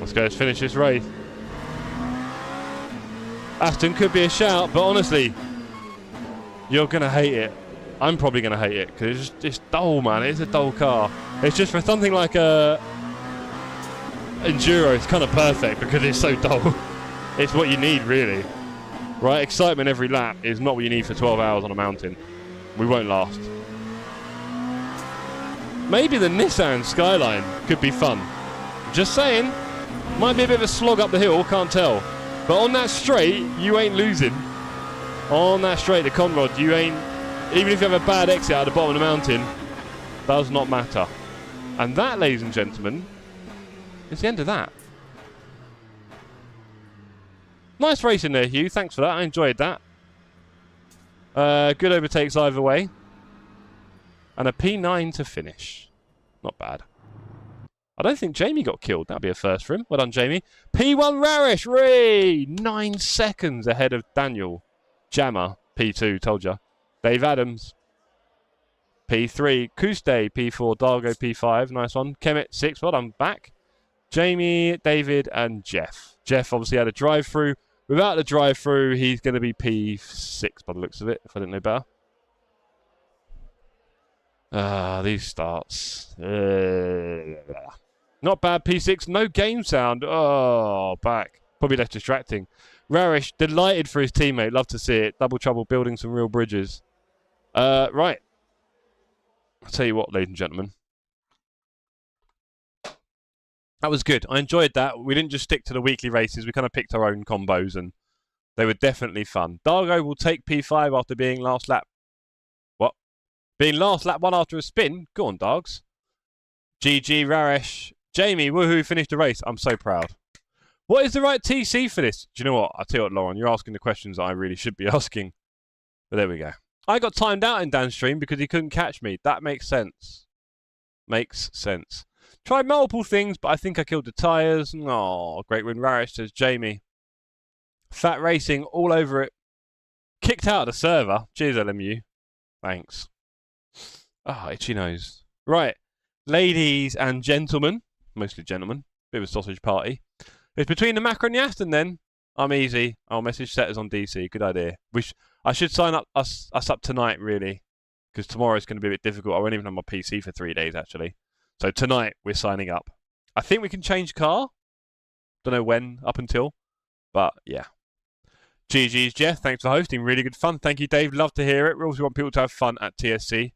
Let's go, let's finish this race. Aston could be a shout, but honestly, you're going to hate it. I'm probably going to hate it, because it's dull, man. It's a dull car. It's just for something like a Enduro, it's kind of perfect, because it's so dull. It's what you need, really. Right? Excitement every lap is not what you need for 12 hours on a mountain. We won't last. Maybe the Nissan Skyline could be fun. Just saying. Might be a bit of a slog up the hill, can't tell. But on that straight, you ain't losing. On that straight, the Conrod, you ain't... even if you have a bad exit at the bottom of the mountain, does not matter. And that, ladies and gentlemen, is the end of that. Nice racing there, Hugh. Thanks for that. I enjoyed that. Good overtakes either way. And a P9 to finish. Not bad. I don't think Jamie got killed. That'd be a first for him. Well done, Jamie. P1 Rarish, 9 seconds ahead of Daniel. Jammer, P2, told ya. Dave Adams, P3. Kuste, P4. Dargo, P5. Nice one. Kemet, 6. Well done, back. Jamie, David, and Jeff. Jeff obviously had a drive-through. Without the drive-through, he's going to be P6 by the looks of it, if I didn't know better. These starts. Not bad, P6. No game sound. Oh, back. Probably less distracting. Rarish, delighted for his teammate. Love to see it. Double Trouble building some real bridges. Right. I'll tell you what, ladies and gentlemen. That was good. I enjoyed that. We didn't just stick to the weekly races. We kind of picked our own combos, and they were definitely fun. Dargo will take P5 after being last lap. What? Being last lap 1 after a spin? Go on, Dargs. GG, Raresh. Jamie, woohoo, finished the race. I'm so proud. What is the right TC for this? Do you know what? I'll tell you what, Lauren, you're asking the questions that I really should be asking. But there we go. I got timed out in Dan's stream because he couldn't catch me. That makes sense. Makes sense. Tried multiple things, but I think I killed the tyres. Oh, great win, Raresh, says Jamie. Fat Racing all over it. Kicked out of the server. Cheers, LMU. Thanks. Ah, itchy nose. Right. Ladies and gentlemen. Mostly gentlemen. Bit of a sausage party. It's between the Macro and the Aston then. I'm easy. I'll message setters on DC. Good idea. I should sign up us up tonight, really. Because tomorrow's going to be a bit difficult. I won't even have my PC for 3 days, actually. So tonight, we're signing up. I think we can change car. Don't know when, up until. But, yeah. GG's, Jeff. Thanks for hosting. Really good fun. Thank you, Dave. Love to hear it. We also want people to have fun at TSC.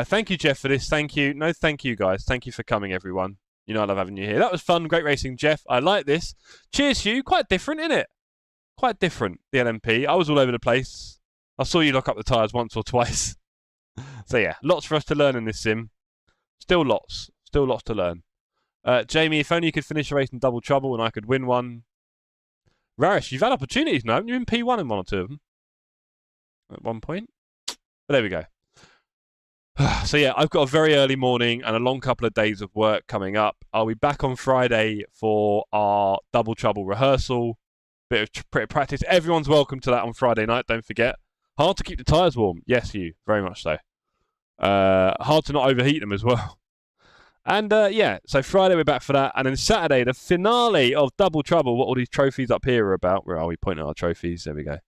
Thank you, Jeff, for this. Thank you. No, thank you, guys. Thank you for coming, everyone. You know I love having you here. That was fun. Great racing, Jeff. I like this. Cheers, Hugh. Quite different, isn't it? Quite different, the LMP. I was all over the place. I saw you lock up the tyres once or twice. So, yeah, lots for us to learn in this sim. Still lots. Still lots to learn. Jamie, if only you could finish a race in Double Trouble and I could win one. Rarish, you've had opportunities now, haven't you? In P1 in one or two of them. At one point. But there we go. So yeah, I've got a very early morning and a long couple of days of work coming up. I'll be back on Friday for our Double Trouble rehearsal. Bit of practice. Everyone's welcome to that on Friday night, don't forget. Hard to keep the tyres warm. Yes, you. Very much so. Hard to not overheat them as well. And yeah, so Friday we're back for that. And then Saturday, the finale of Double Trouble. What all these trophies up here are about. Where are we pointing at our trophies? There we go.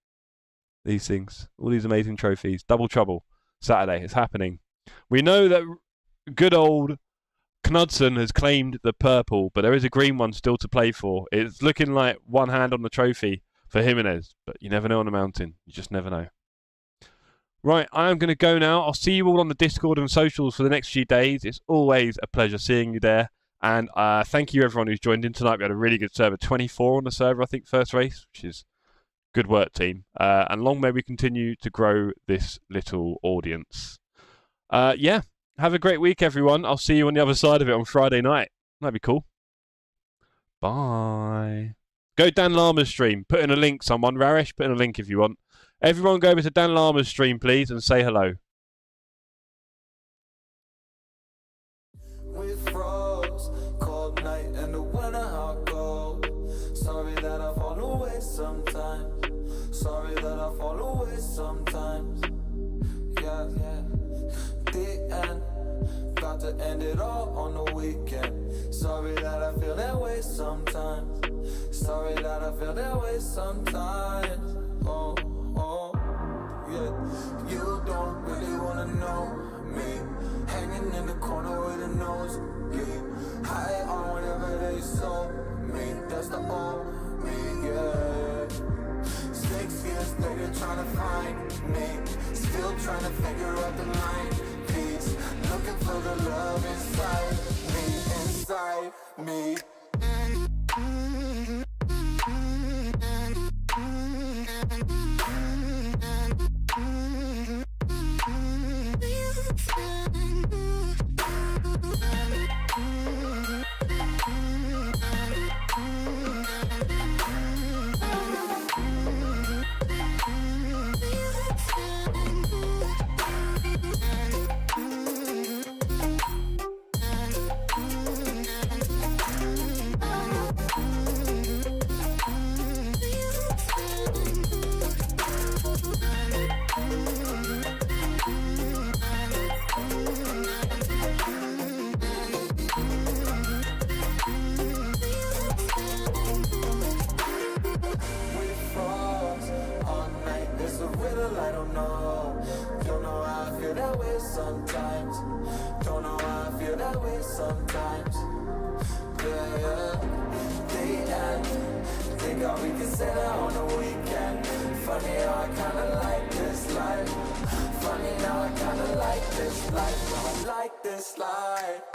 These things. All these amazing trophies. Double Trouble. Saturday. It's happening. We know that good old Knudsen has claimed the purple, but there is a green one still to play for. It's looking like one hand on the trophy for Jimenez, but you never know on the mountain. You just never know. Right, I am going to go now. I'll see you all on the Discord and socials for the next few days. It's always a pleasure seeing you there. And thank you everyone who's joined in tonight. We had a really good server. 24 on the server, I think, first race, which is good work, team. And long may we continue to grow this little audience. Yeah, have a great week, everyone. I'll see you on the other side of it on Friday night. That'd be cool. Bye. Go Dan Lama's stream. Put in a link, someone. Raresh, put in a link if you want. Everyone go over to Dan Lama's stream, please, and say hello. We froze, cold night in the winter, how cold. Sorry that I fall away sometimes. Sorry that I fall away sometimes. Yeah, yeah. The end, got to end it all on the weekend. Sorry that I feel that way sometimes. Sorry that I feel that way sometimes. Oh, oh, yeah. You don't really wanna know me. Hanging in the corner with a nose bleed. High on whatever they sold me. That's the old me, yeah. 6 years later trying to find me. Still trying to figure out the line piece. Looking for the love inside me. Sometimes, don't know how I feel that way sometimes. Yeah, yeah. The end, think how we can say that on the weekend. Funny how I kinda like this life. Funny now I kinda like this life. I like this life.